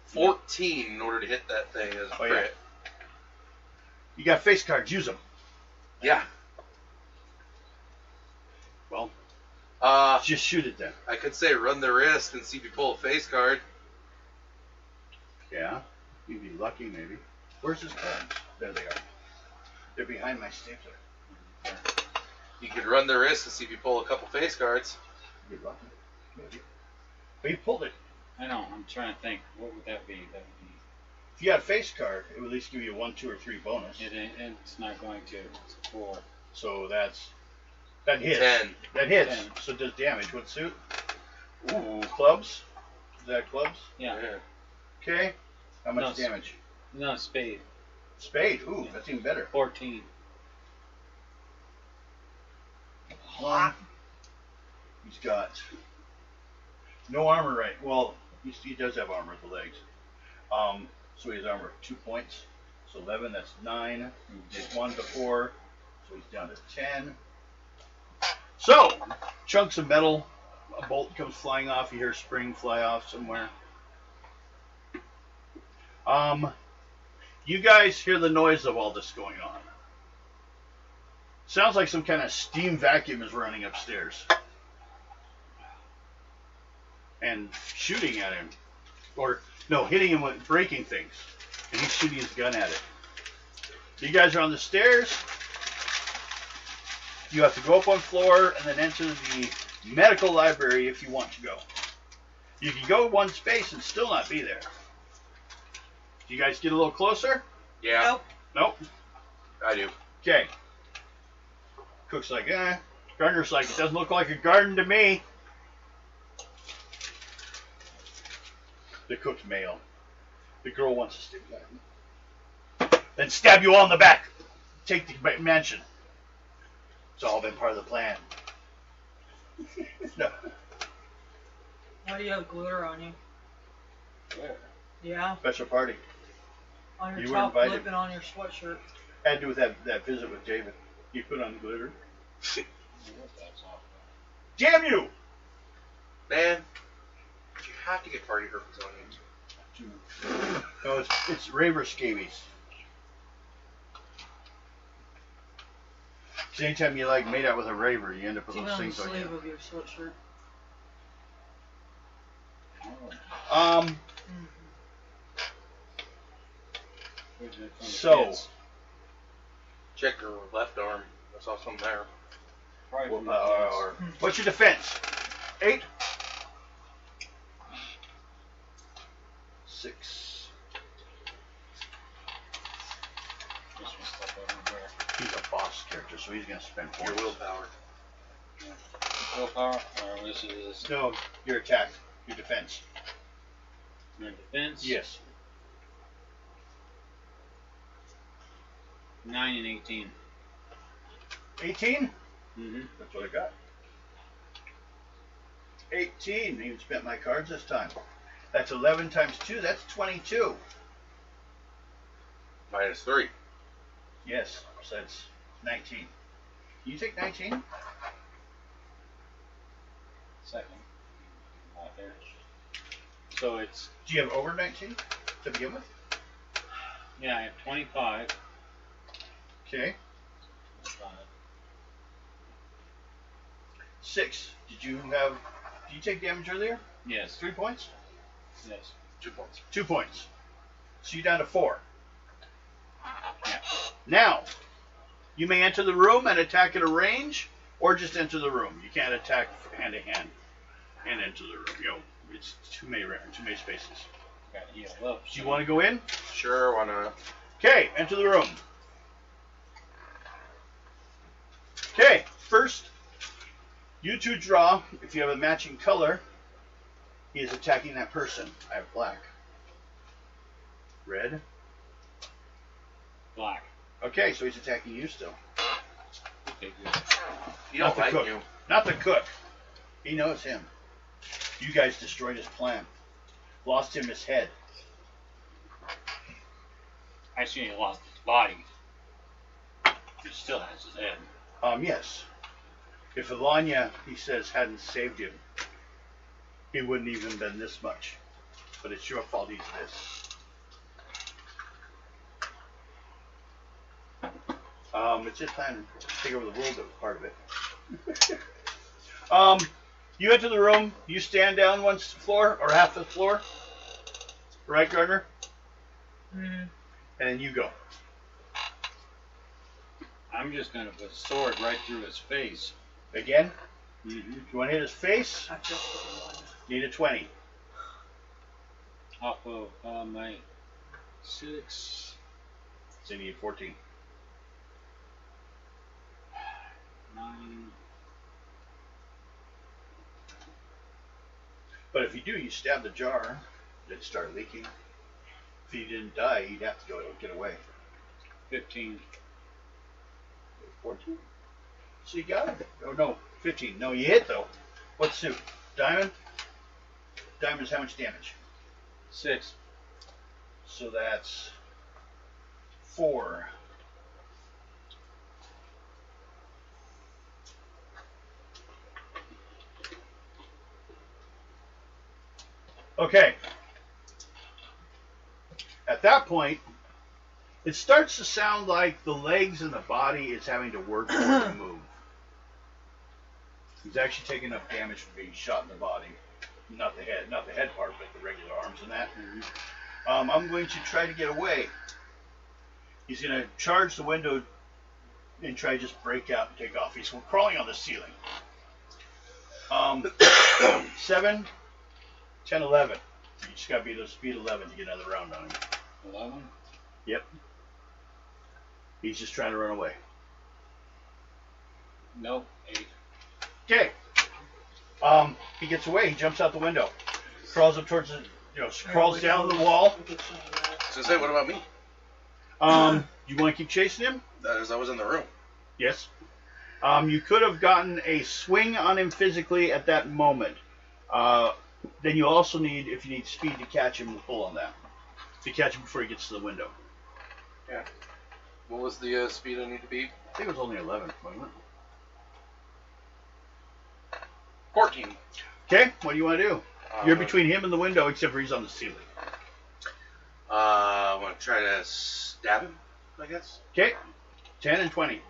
14 in order to hit that thing as a Oh, yeah. crit. You got face cards, use them. Yeah. Well, Uh, just shoot it then. I could say run the risk and see if you pull a face card. Yeah, you'd be lucky maybe. Where's his cards? There they are. They're behind my stapler. You could run the risk and see if you pull a couple face cards. You'd be lucky, maybe. But you pulled it. I know. I'm trying to think. What would that be? That would be. If you had a face card, it would at least give you a 1, 2, or 3 bonus. It ain't. It's not going to. It's a 4. So that hits. 10. That hits. 10. So it does damage. What suit? Ooh. Clubs? Is that clubs? Yeah. Okay. How much No, damage? No, spade. Spade. Ooh, that's even better. 14. He's got no armor, right? Well, He does have armor with the legs. So he has armor 2 points. So 11, that's 9. Take 1 to 4. So he's down to 10. So, chunks of metal. A bolt comes flying off. You hear a spring fly off somewhere. You guys hear the noise of all this going on. Sounds like some kind of steam vacuum is running upstairs. And shooting at him. Or, no, hitting him with breaking things. And he's shooting his gun at it. You guys are on the stairs. You have to go up one floor and then enter the medical library if you want to go. You can go one space and still not be there. Do you guys get a little closer? Yeah. Nope. Nope. I do. Okay. Cook's like, Gardner's like, it doesn't look like a garden to me. The cook's male. The girl wants to stay behind. Then stab you all in the back. Take the mansion. It's all been part of the plan. No. Why do you have glitter on you? Where? Yeah, Special party. on your You were top invited. lip and on your sweatshirt. Had to do with that visit with David. He put on glitter. What that's all about. Damn you! Man, you have to get party herpes on you. No, it's raver scabies. So anytime you like made out with a raver, you end up with It's even those on the things on sleeve you. of your sweatshirt. Where's it from the So- kids? Check her left arm. I saw something there. Probably from the Or, what's your defense? 8? 6. kids. This was stuff everywhere. He's a boss character, so he's gonna spend Your points. willpower. Willpower, or this is No, your attack, your defense. your defense. Yes. 9 and 18. 18? Mm-hmm. That's what I got. 18. Even spent my cards this time. That's 11 times 2. That's 22. -3. Yes, so that's 19. You take 19? Second. Not there. So it's, Do you have over 19 to begin with? yeah, I have 25. Okay. 6. Did you take damage earlier? Yes. 3 points? Yes. 2 points. 2 points. So you're down to 4. Yeah. Now, you may enter the room and attack at a range, or just enter the room. You can't attack hand to hand and enter the room. You know, it's too many spaces. Got to heal up. Do you want to go in? Sure, why not? Okay, enter the room. Okay, first, you two draw. If you have a matching color, he is attacking that person. I have black. Red. Black. Okay, so he's attacking you still. Okay, good. You Not don't the like cook. you. Not the cook. He knows him. You guys destroyed his plan. Lost him his head. Actually, he lost his body. He still has his head. Yes. If Alanya, he says, hadn't saved him, he wouldn't even been this much. But it's your fault he's this. It's his plan to take over the world. That was part of it. You enter the room. You stand down one floor or half the floor. Right, Gardner? Mm-hmm. And then you go. I'm just going to put a sword right through his face. Again. Mm-hmm. If you want to hit his face, I just put one. need a 20. Off of my 6. So you need 14. 9. But if you do, you stab the jar, it'd start leaking. If he didn't die, he'd have to go get away. 15. 14? So you got it. Oh, no, 15. No, you hit, though. What suit? Diamond? Diamond's how much damage? 6. So that's 4. Okay. At that point, it starts to sound like the legs and the body is having to work more to move. He's actually taking enough damage from being shot in the body. Not the head part, but the regular arms and that. I'm going to try to get away. He's going to charge the window and try to just break out and take off. He's crawling on the ceiling. 7, 10, 11. You just got to beat a speed 11 to get another round on him. 11? Yep. He's just trying to run away. Nope. 8. Okay. He gets away. He jumps out the window. Crawls up towards the, crawls down the wall. So say, what about me? You want to keep chasing him? As I was in the room. Yes. You could have gotten a swing on him physically at that moment. Then you also need, if you need speed, to catch him and pull on that. To catch him before he gets to the window. Yeah. What was the speed I need to beat? I think it was only 11, wasn't it? 14. Okay, what do you want to do? You're between him and the window, except for he's on the ceiling. I want to try to stab him, I guess. Okay, 10 and 20.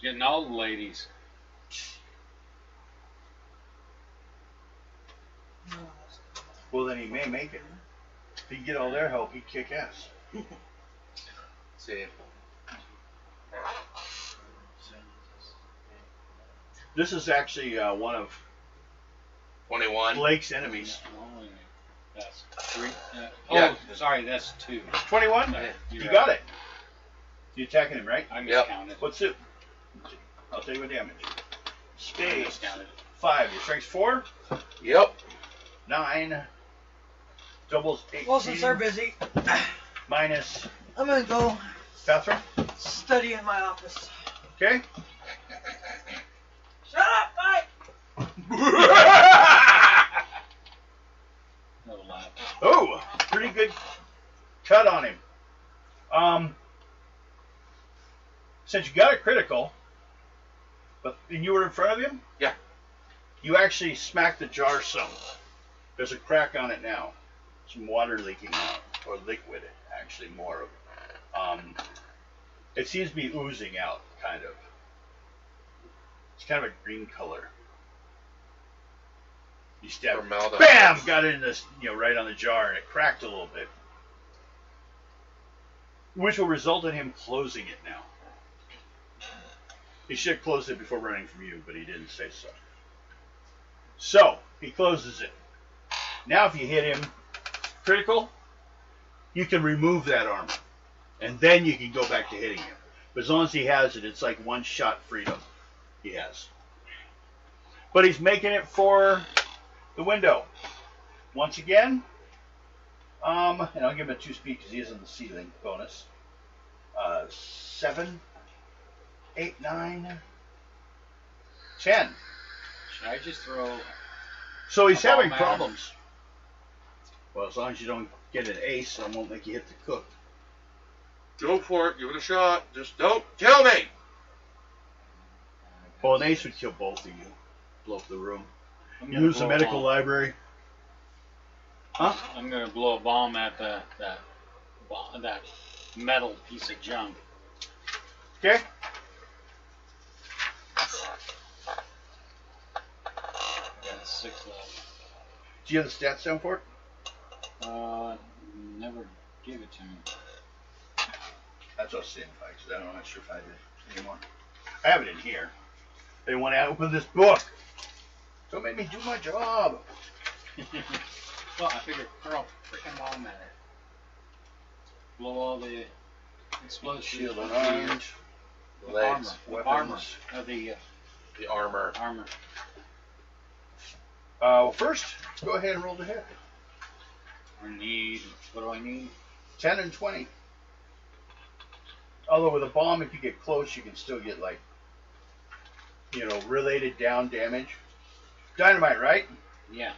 Getting all the ladies. Well, then he may make it. If he can get all their help, he'd kick ass. See. This is actually one of 21. Blake's enemies. That's 3. Yeah. Oh, sorry, that's 2. 21? Yeah, You you're got right. it. You attacking him, right? I Yep. miscounted. What's it? I'll tell you what damage. I Spades. miscounted. 5. Your strength's 4. Yep. 9. Doubles 18. Well, since they're busy, Minus I'm gonna go bathroom. study in my office. Okay. Shut up, Mike! No laugh. Oh, pretty good cut on him. Since you got a critical, and you were in front of him? Yeah. You actually smacked the jar some. There's a crack on it now. Some water leaking out, or liquid, actually, more of it. It seems to be oozing out, kind of. It's kind of a green color. You stab, Formaldehyde. bam! Got it in this, right on the jar, and it cracked a little bit. Which will result in him closing it now. He should have closed it before running from you, but he didn't say so. So, he closes it. Now if you hit him critical, you can remove that armor. And then you can go back to hitting him. But as long as he has it, it's like one shot freedom he has. But he's making it for the window. Once again, and I'll give him a 2 speed because he is on the ceiling bonus. 7, 8, 9, 10. Should I just throw... So he's A bomb having at problems. Well, as long as you don't get an ace, I won't make you hit the cook. Go for it. Give it a shot. Just don't kill me. Well, an ace would kill both of you. Blow up the room. I'm You gonna lose the blow a medical bomb. library. Huh? I'm gonna blow a bomb at that metal piece of junk. Okay. That's 6 level. Do you have the stats down for it? Never gave it to me. That's what I was saying, because I'm not sure if I did anymore. I have it in here. They want to open this book. Don't make me do my job. Well, I figured throw a freaking bomb at it. Blow all the explosives. Shield with unarmed. the Legs. armor. Weapons. The armor. armor. Well, first, go ahead and roll the hit. I need, what do I need? 10 and 20. Although with a bomb, if you get close, you can still get like, related down damage. Dynamite, right? Yeah.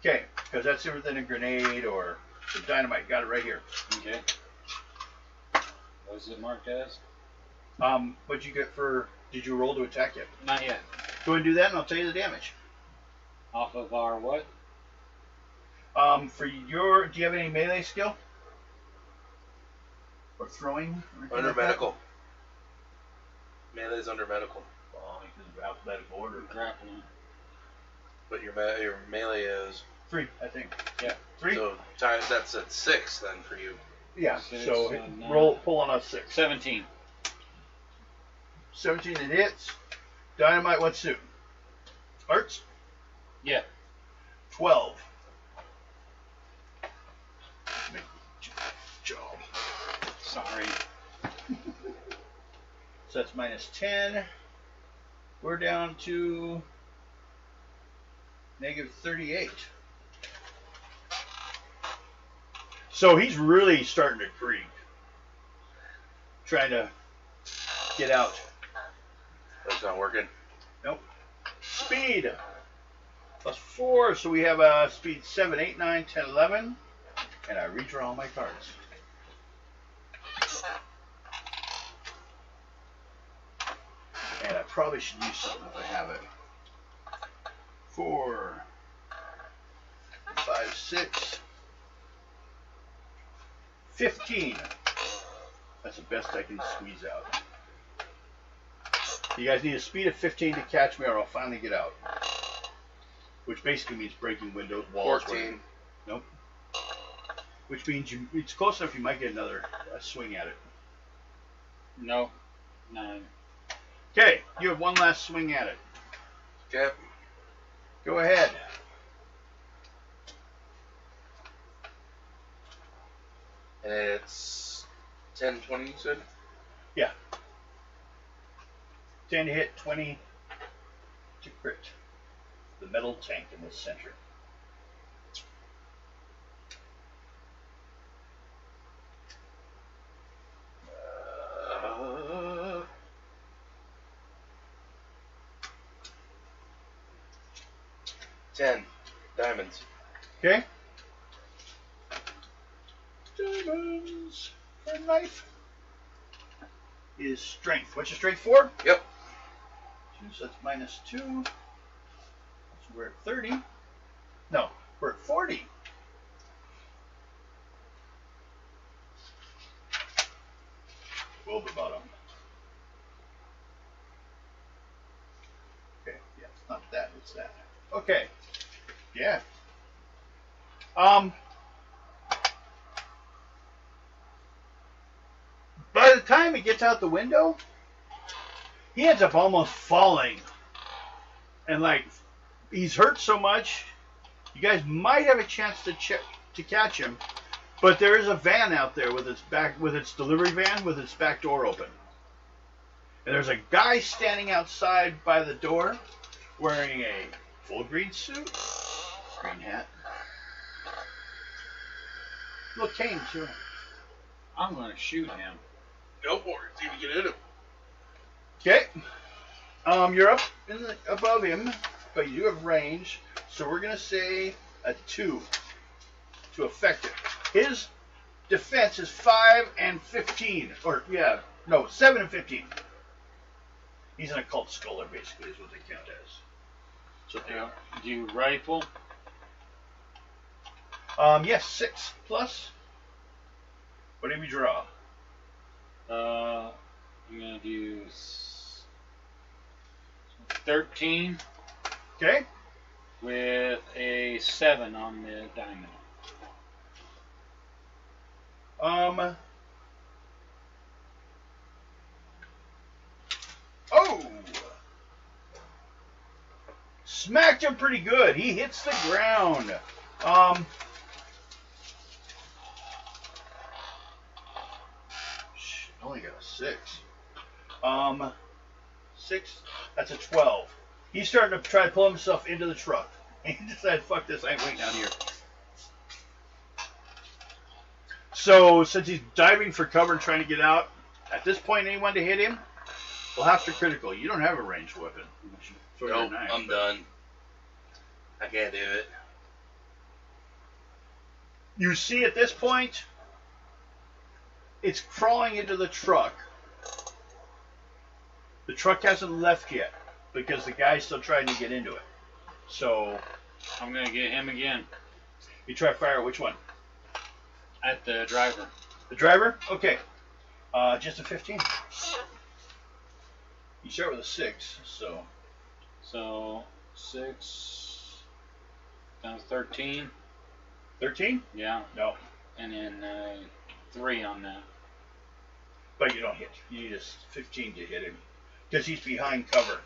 Okay, because that's different than a grenade or some dynamite. Got it right here. Okay. What is it marked as? What'd you get for? Did you roll to attack yet? Not yet. Go ahead and do that, and I'll tell you the damage. Off of our what? For your, do you have any melee skill? Or throwing? Or Under like that? medical. Melee's under medical. Because of alphabetical order. Grappling. But your melee is 3, I think. Yeah. 3? so times that's at 6 then for you. Yeah, Six, so nine. pull on a 6. 17. 17 it hits. Dynamite, what suit? Arts? Yeah. 12. Make job. Sorry. So that's minus 10. We're down to negative 38. So he's really starting to creep. Trying to get out. That's not working. Nope. Speed. Plus 4. So we have speed 7, 8, 9, 10, 11. And I redraw all my cards. And I probably should use something if I have it. 4, 5, 6, 15. That's the best I can squeeze out. You guys need a speed of 15 to catch me, or I'll finally get out. Which basically means breaking windows, walls. 14. Nope. Which means it's close enough you might get another swing at it. No. 9. Okay, you have one last swing at it. Okay. Go ahead. And it's 10, 20, you said? Yeah. 10 to hit, 20 to crit. The metal tank in the center. Uh, 10 diamonds. Okay. Diamonds for knife is strength. What's your strength for? Yep. So that's minus 2. So we're at 30. No, we're at 40. Over bottom. Okay, yeah, it's not that, it's that. Okay. Yeah. By the time he gets out the window, he ends up almost falling. And like, he's hurt so much, you guys might have a chance to catch him. But there is a van out there with its delivery van with its back door open. And there's a guy standing outside by the door wearing a full green suit, green hat, little cane too. I'm going to shoot him. Go for it. See if you can hit him. Okay. You're up above him, but you do have range. So we're going to say a 2 to affect it. His defense is 5 and 15. Or, yeah, no, 7 and 15. He's an occult scholar, basically, is what they count as. So, Do you rifle? yes, 6 plus. Whatever you draw. I'm going to do 13 Okay? with a 7 on the diamond. Oh! Smacked him pretty good. He hits the ground. Only got a 6. 6, that's a 12. He's starting to try to pull himself into the truck. He decided, fuck this, I ain't waiting down here. So, since he's diving for cover and trying to get out, At this point, anyone to hit him will have to critical. You don't have a ranged weapon. Throw your Nope, knife, I'm but done. I can't do it. You see at this point, it's crawling into the truck. The truck hasn't left yet because the guy's still trying to get into it. So I'm gonna get him again you try to fire which one? at the driver. The driver? Okay. Just a 15. You start with a 6, so So 6 down to 13. 13? Yeah, No. and then 3 on that. But you don't hit. You need a 15 to hit him because he's behind cover.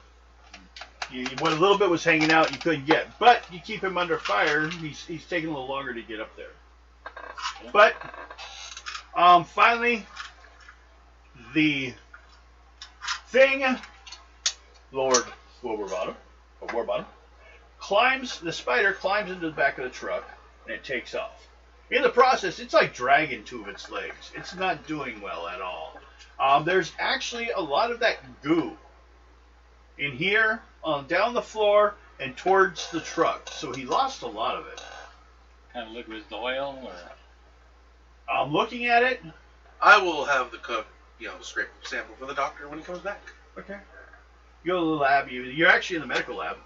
What a little bit was hanging out, you couldn't get. But you keep him under fire. He's taking a little longer to get up there. Yeah. But finally, the thing, Lord Warbottom, climbs. The spider climbs into the back of the truck and it takes off. In the process, it's like dragging two of its legs. It's not doing well at all. There's actually a lot of that goo in here, down the floor, and towards the truck. So he lost a lot of it. Kind of liquid as the oil, or I'm looking at it. I will have the cook, scrape a sample for the doctor when he comes back. Okay. You go to the lab. You're actually in the medical lab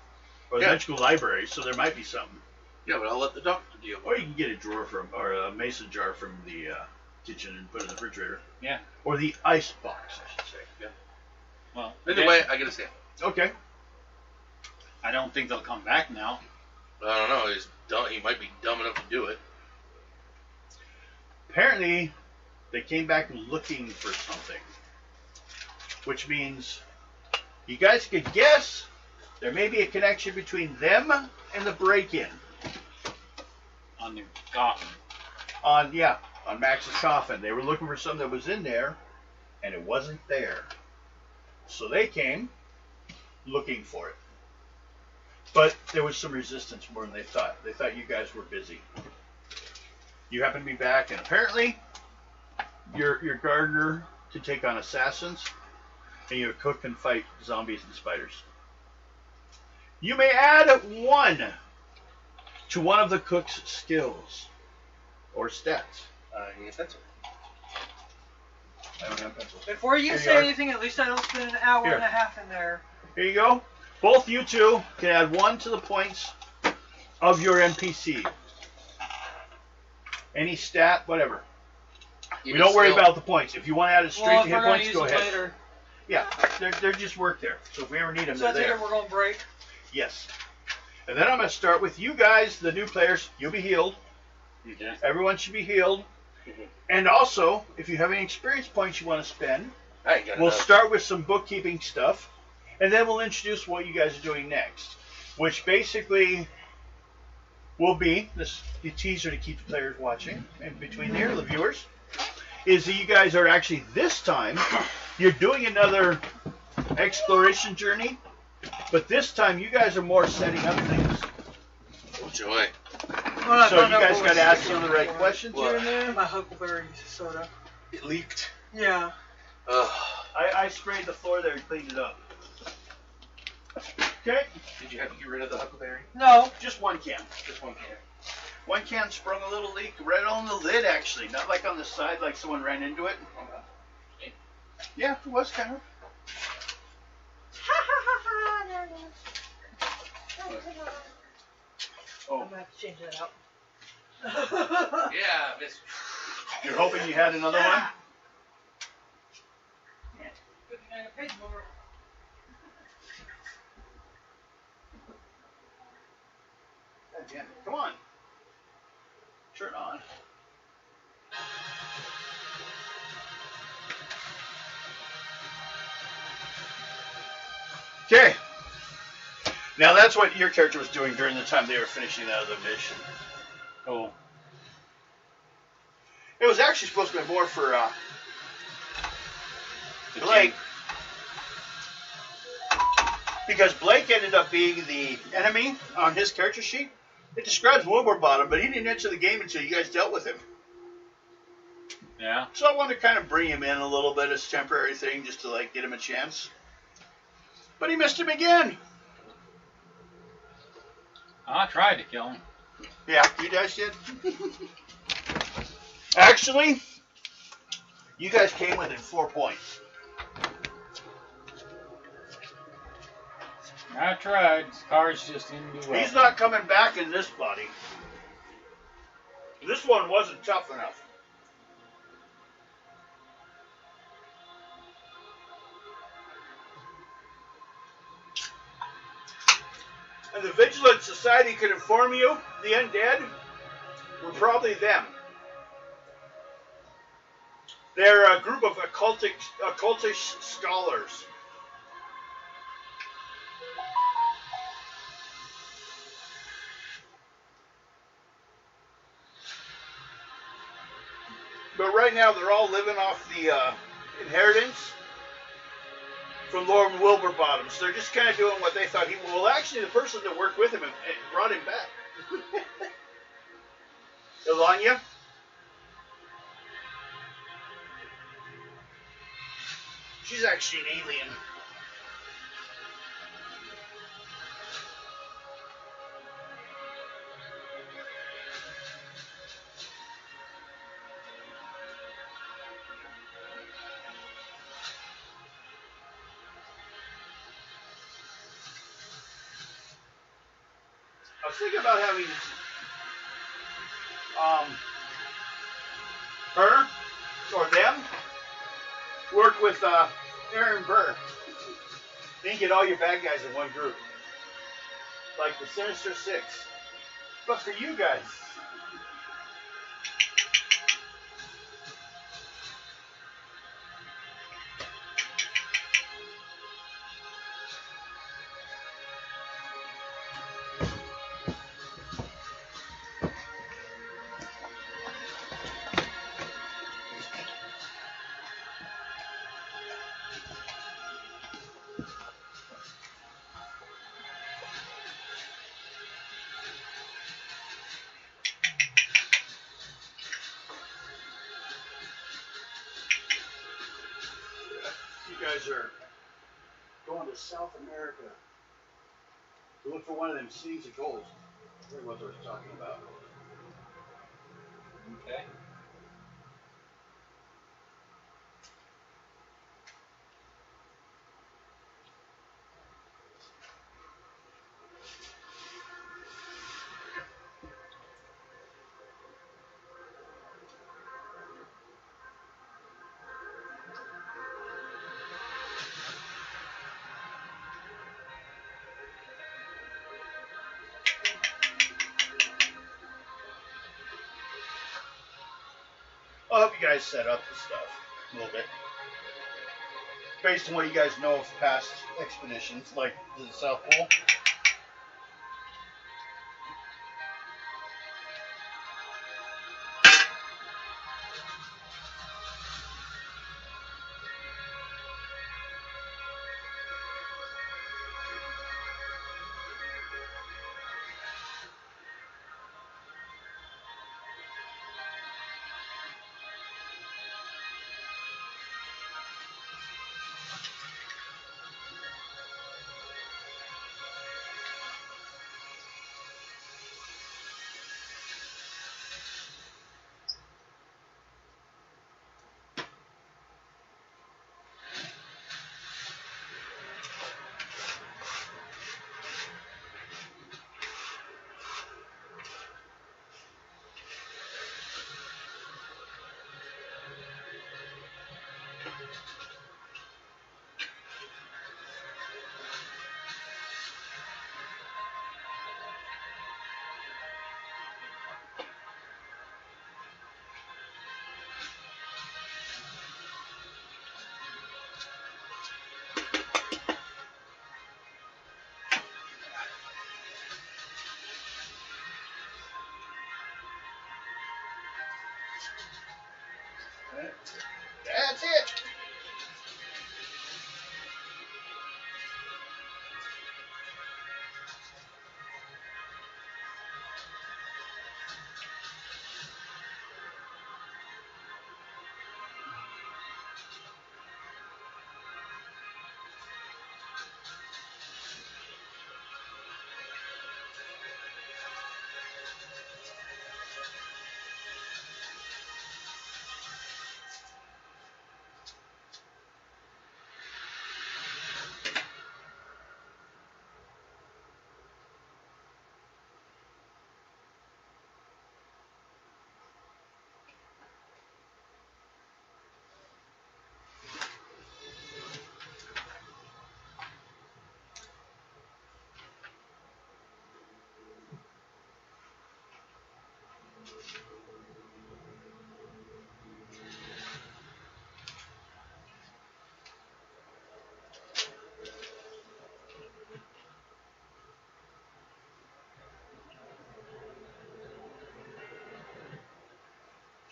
or the Yeah. medical library, so there might be something. Yeah, but I'll let the doctor deal Or with you can get a drawer or a mason jar from the kitchen and put it in the refrigerator. yeah. Or the ice box, I should say. Well, it. Anyway, I get a sample. Okay. I don't think they'll come back now. I don't know. He's dumb. He might be dumb enough to do it. Apparently, they came back looking for something, which means you guys could guess there may be a connection between them and the break-in On the coffin. on Max's coffin. They were looking for something that was in there, and it wasn't there. So they came looking for it. But there was some resistance more than they thought. They thought you guys were busy. You happen to be back, and apparently your gardener can take on assassins, and your cook can fight zombies and spiders. You may add 1 to one of the cook's skills or stats. I need a pencil. I don't have pencils. Before you Here say you are. anything, at least I don't spend an hour Here. and a half in there. Here you go. Both you two can add 1 to the points of your NPC. Any stat, whatever. We don't worry about the points. If you want to add it straight Well, to if hit we're going points, to go use them ahead. later. Yeah, they're just work there. So if we ever need them, So I they're think there. we're going to break. Yes. And then I'm going to start with you guys, the new players. You'll be healed. Okay. Everyone should be healed. And also, if you have any experience points you want to spend, I ain't got we'll enough. start with some bookkeeping stuff, and then we'll introduce what you guys are doing next, which basically will be this the teaser to keep the players watching, and between there, the viewers, is that you guys are actually, this time, you're doing another exploration journey, but this time you guys are more setting up things. Oh, joy. Well, I So you found out guys what got to was ask some of the secret right for questions here and there. My huckleberry soda. It leaked. Yeah. Ugh. I sprayed the floor there and cleaned it up. Okay, Did you have to get rid of the huckleberry? No. just 1 can. Just one can. 1 can sprung a little leak right on the lid, actually. Not like on the side, like someone ran into it. Yeah, it was kind of. Oh, I'm going to have to change that out. Yeah, miss. you're hoping you had another one? Good thing I paid more. God damn it. Come on. Turn on. Okay. Now that's what your character was doing during the time they were finishing that other mission. Cool. It was actually supposed to be more for The Blake. Because Blake ended up being the enemy on his character sheet. It describes Wilbur Bottom, but he didn't enter the game until you guys dealt with him. Yeah. So I wanted to kind of bring him in a little bit as a temporary thing, just to like get him a chance. But he missed him again. I tried to kill him. Yeah, you guys did. Actually, you guys came within 4 points. I tried. His cards just didn't do well. He's not coming back in this body. This one wasn't tough enough. And the Vigilant Society could inform you the undead were probably them. They're a group of occultish scholars. But right now they're all living off the inheritance from Lord Wilberbottom. So they're just kind of doing what they thought he... Well, actually, the person that worked with him and brought him back. Ilanya? She's actually an alien. I was thinking about having her or them work with Aaron Burr. Then you get all your bad guys in one group. Like the Sinister Six. But for you guys. You guys are going to South America to look for one of them seeds of gold. That's what they're talking about. Okay. I'll help you guys set up the stuff a little bit. Based on what you guys know of past expeditions, like to the South Pole. That's it.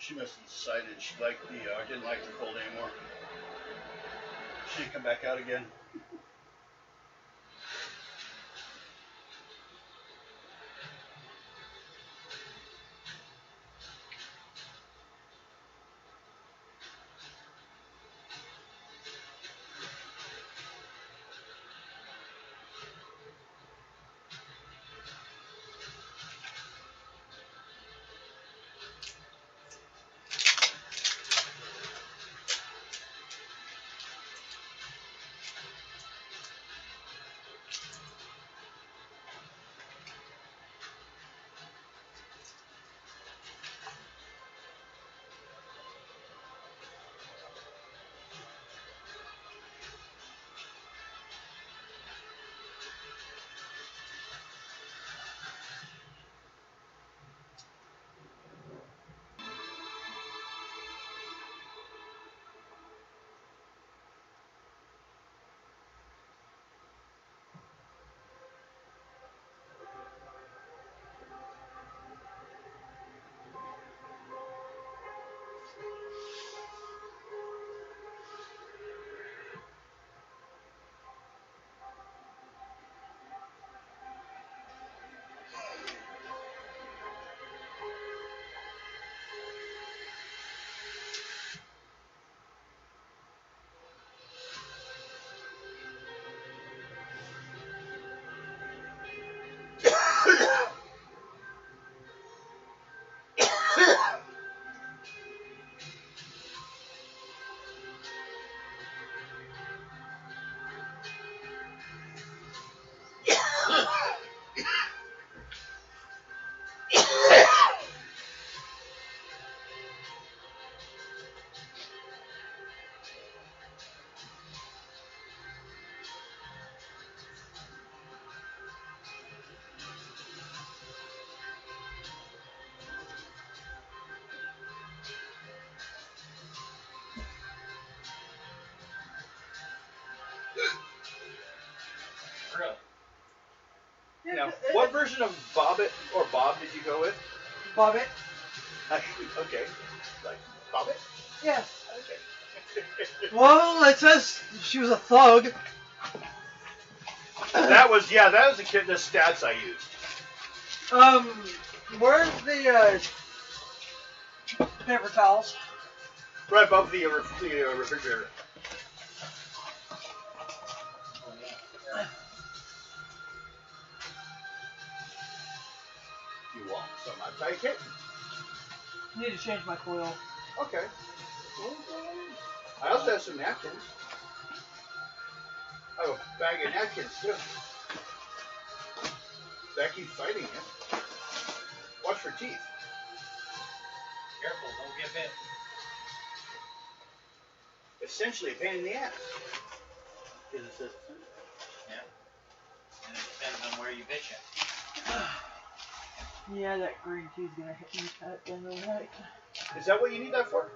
She must have decided she liked didn't like the cold anymore. She didn't come back out again. Really? Yeah, Now, what version of Bobbit or Bob did you go with? Bobbit? Okay. Like, Bobbit? Yes. Okay. Well, it says she was a thug. that was the kid, the stats I used. Where's the paper towels? Right above the refrigerator. You want some? I take it. I need to change my coil. Okay. I also have some napkins. I have a bag of napkins too. That keeps fighting you. Watch for teeth. Careful, don't get bit. Essentially a pain in the ass. Is it says? Yeah. And it depends on where you bit you. Yeah, that green tea's gonna hit me at the end of the night. Is that what you need that for?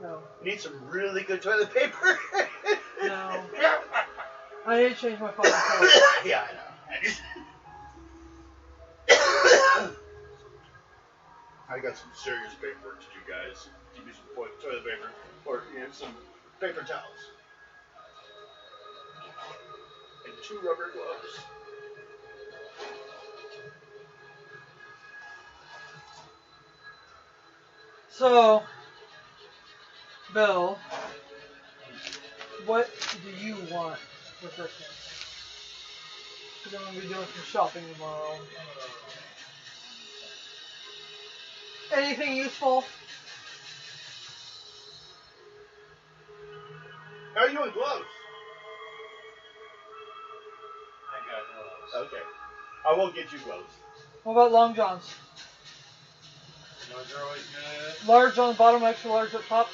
No. You need some really good toilet paper. No. I need to change my fucking coil. Yeah, I know. I got some serious paperwork to do, guys. Give me some toilet paper or some paper towels and 2 rubber gloves. So, Bill, what do you want for Christmas? Because I'm going to be doing some shopping tomorrow. Anything useful? How are you in gloves? I got gloves. Okay. I will get you gloves. What about long johns? Those are always good. Large on the bottom, extra large up top.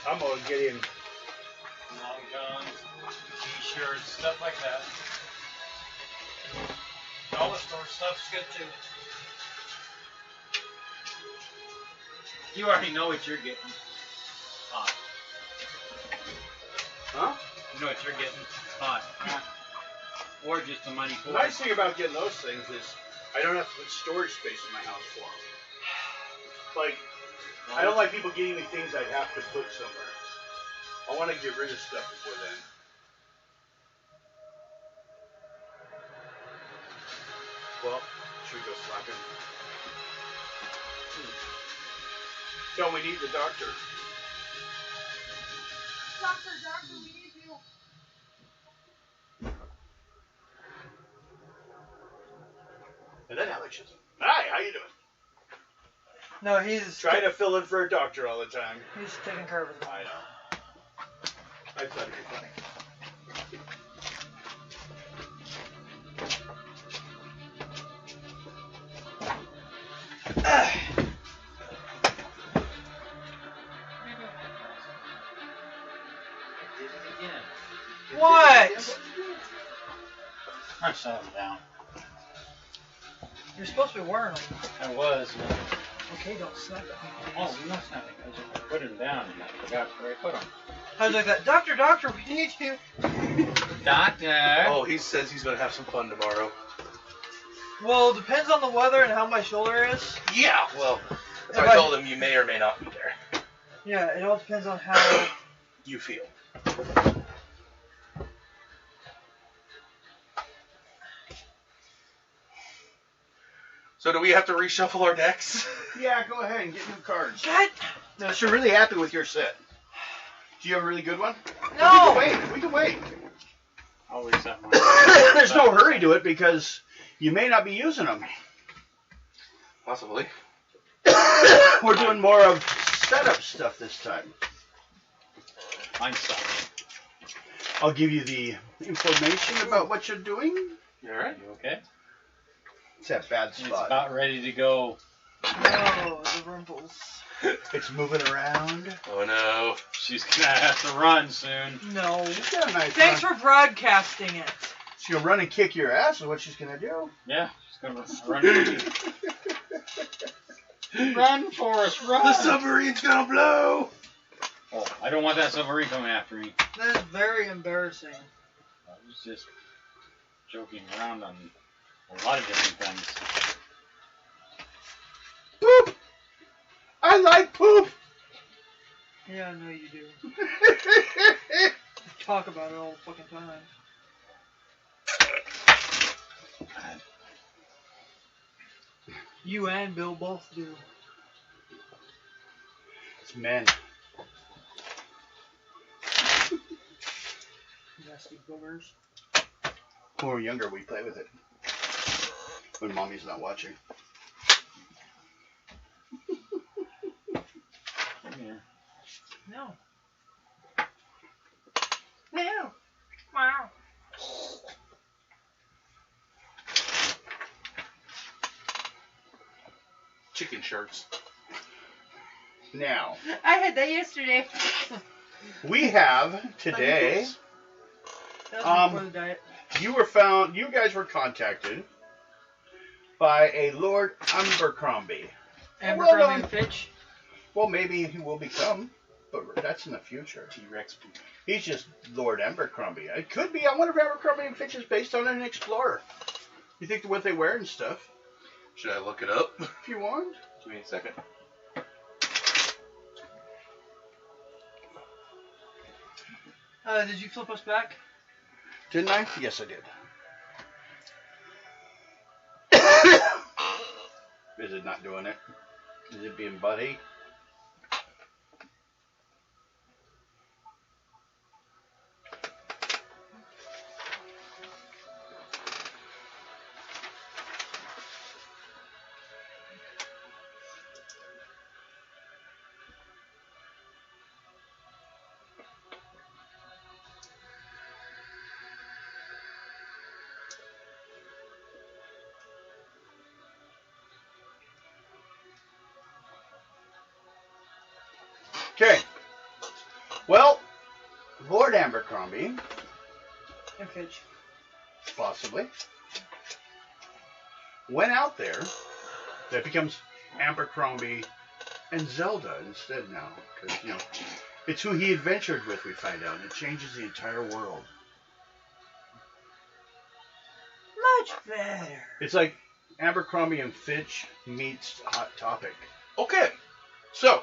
I'm going to get in. Long johns, t-shirts, stuff like that. Dollar store stuff's good too. You already know what you're getting. Hot. Huh? You know what you're getting. Hot. Or just the money for The nice thing about getting those things is I don't have to put storage space in my house for them. like, I don't like people getting me things I'd have to put somewhere. I want to get rid of stuff before then. Well, should we go slap him? Tell him we need the doctor. Doctor, we need you. And then Alex says, "Hi, how you doing?" No, he's Trying to fill in for a doctor all the time. He's taking care of his mom. I know. I thought it'd be funny. Did it again. What? I shut him down. You're supposed to be wearing them. I was. Okay, don't snap at me. Oh, no snapping. I just put him down and I forgot where I put him. I was like that. Doctor, we need you. Doctor! Oh, he says he's gonna have some fun tomorrow. Well, it depends on the weather and how my shoulder is. Yeah, well, that's If why I I- told him you may or may not be there. Yeah, it all depends on how. You feel. So do we have to reshuffle our decks? Yeah, go ahead and get new cards. Shut. No, you're really happy with your set. Do you have a really good one? No. We can wait. I'll reset mine. There's no hurry to it because you may not be using them. Possibly. We're doing more of setup stuff this time. Mine sucks. I'll give you the information about what you're doing. You alright? You okay? It's that bad It's spot. about ready to go. No, the wrinkles. It's moving around. Oh no. She's gonna have to run soon. No. She's got a nice Thanks run. for broadcasting it. She's gonna run and kick your ass is what she's gonna do. Yeah, she's gonna run. Run, Forrest, run! The submarine's gonna blow! Oh, I don't want that submarine coming after me. That is very embarrassing. I was just joking around on a lot of different things. Poop! I like poop! Yeah, I know you do. You talk about it all the fucking time. You and Bill both do. It's men. Nasty boogers. When we're younger, we play with it. When mommy's not watching. Come here. No. No. Wow. Chicken shirts. Now, I had that yesterday. we have today, That was before the diet. you guys were contacted by a Lord Abercrombie. Abercrombie Well, and Fitch. Well, maybe he will become, but that's in the future. T-Rex poop. He's just Lord Abercrombie. It could be. I wonder if Abercrombie and Fitch is based on an explorer. You think what they wear and stuff? Should I look it up? If you want. Give me a second. Did you flip us back? Didn't I? Yes, I did. Is it not doing it? Is it being buddy? Okay. Well, Lord Abercrombie, And Fitch. possibly, went out there. That becomes Abercrombie and Zelda instead now. Because, it's who he adventured with, we find out. And it changes the entire world. Much better. It's like Abercrombie and Fitch meets Hot Topic. Okay. So,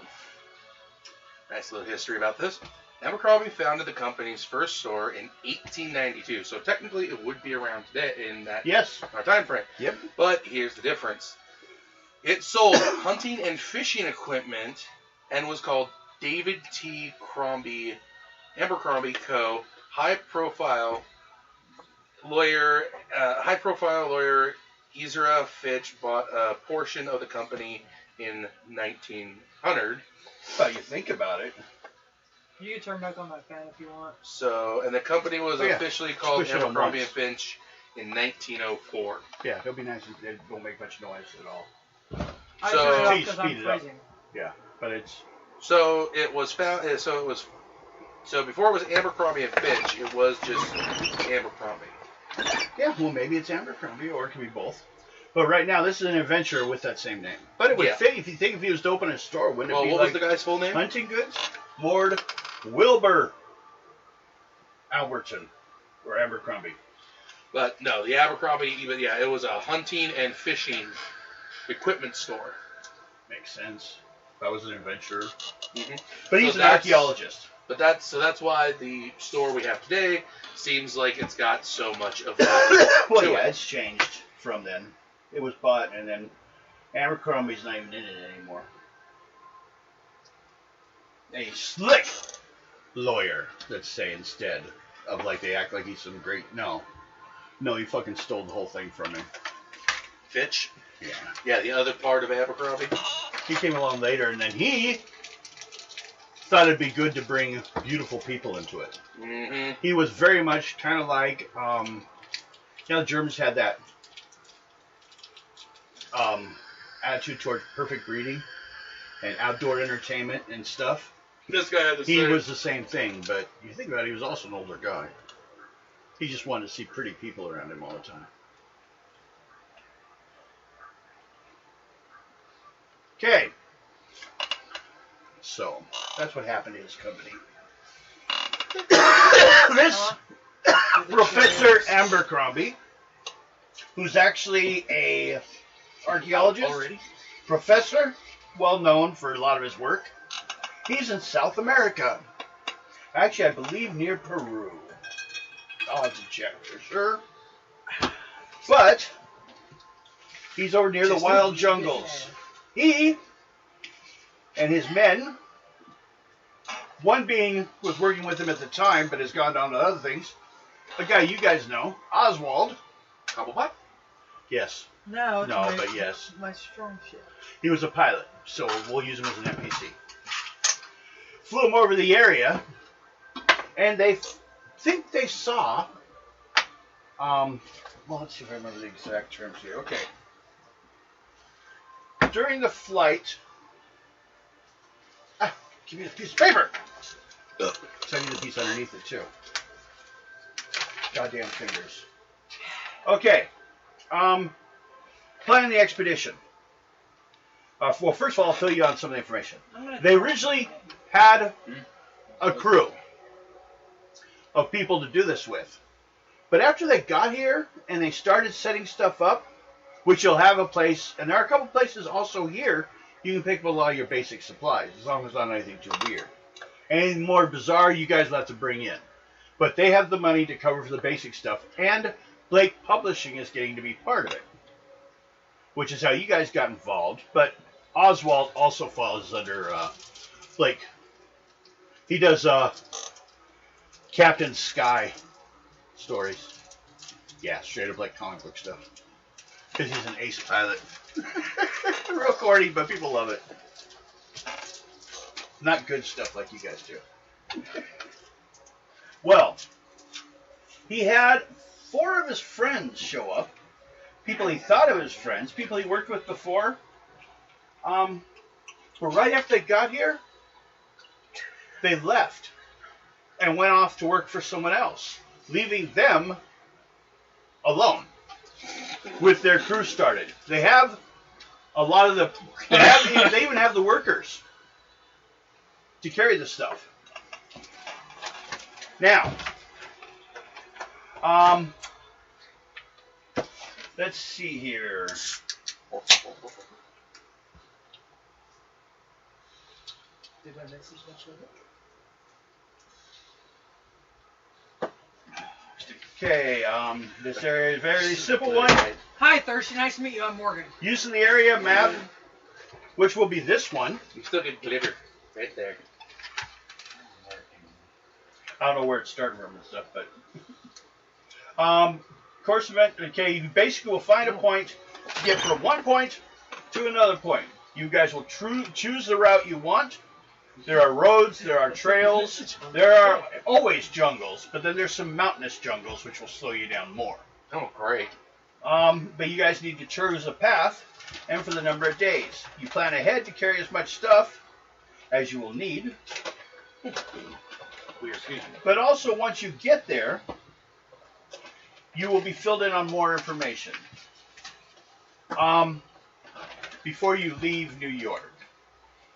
nice little history about this. Abercrombie founded the company's first store in 1892, so technically it would be around today in that Yes. our time frame. Yep. But here's the difference. It sold hunting and fishing equipment and was called David T. Crombie, Abercrombie Co. High-profile lawyer Ezra Fitch bought a portion of the company in 1900. But you think about it. You can turn back on that fan if you want. So, and the company was Oh, yeah. officially called Push it on Abercrombie and once. Finch in 1904. Yeah, it'll be nice if it don't make much noise at all. I So- turned it off Please because speed I'm it up. freezing. Yeah, but it's So it was found. So before it was Abercrombie and Finch, it was just Abercrombie. yeah. Well, maybe it's Abercrombie, or it can be both. But right now, this is an adventurer with that same name. But it would Yeah. fit if you think if he was to open a store, wouldn't Well, it be what like was the guy's full name? Hunting Goods? Lord Wilbur Alberton or Abercrombie. But no, the Abercrombie. Even it was a hunting and fishing equipment store. Makes sense. That was an adventurer. Mm-hmm. But he's So an that's- archaeologist. But that's why the store we have today seems like it's got so much of that. Well, to yeah, it. it's changed from then. It was bought, and then Abercrombie's not even in it anymore. A slick lawyer, let's say, instead of like they act like he's some great. No, he fucking stole the whole thing from him. Fitch. Yeah, Yeah, the other part of Abercrombie. he came along later, and then he thought it'd be good to bring beautiful people into it. Mm-hmm. He was very much kind of like, the Germans had that attitude toward perfect breeding and outdoor entertainment and stuff. This guy had the He same. was the same thing, but you think about it, he was also an older guy. He just wanted to see pretty people around him all the time. Okay. So, that's what happened to his company. This Professor Abercrombie, who's actually a archaeologist, Already? professor, well known for a lot of his work. He's in South America. Actually, I believe near Peru. I'll have to check for sure. But he's over near the wild jungles. He and his men, one being was working with him at the time, but has gone on to other things. A guy you guys know, Oswald. Cobblepot? Yes, No, it's No, my, but yes. my strong shit. he was a pilot, so we'll use him as an NPC. Flew him over the area, and they think they saw. Well, let's see if I remember the exact terms here. Okay. During the flight, give me a piece of paper. So I need a piece underneath it too. Goddamn fingers. Okay. Planning the expedition. Well, first of all, I'll fill you on some of the information. They originally had a crew of people to do this with. But after they got here and they started setting stuff up, which you'll have a place, and there are a couple places also here, you can pick up a lot of your basic supplies, as long as it's not anything too weird. Anything more bizarre, you guys will have to bring in. But they have the money to cover for the basic stuff, and Blake Publishing is getting to be part of it, which is how you guys got involved. But Oswald also falls under Blake. He does Captain Sky stories. Yeah, straight up like comic book stuff. Because he's an ace pilot. Real corny, but people love it. Not good stuff like you guys do. Well, he had 4 of his friends show up. People he thought of as friends, people he worked with before. But right after they got here, they left and went off to work for someone else, leaving them alone with their crew started. They have a lot of the. They even have the workers to carry the stuff. Now, let's see here. Did my message not show up? Okay, this area is very simple one. Hi, Thirsty. Nice to meet you. I'm Morgan. Using the area map, which will be this one. You still get glitter right there. I don't know where it's starting from and stuff, but course event. Okay, you basically will find a point to get from one point to another point. You guys will choose the route you want. There are roads, there are trails, there are always jungles, but then there's some mountainous jungles which will slow you down more. Oh, great. But you guys need to choose a path, and for the number of days. You plan ahead to carry as much stuff as you will need. But also, once you get there, you will be filled in on more information. Before you leave New York.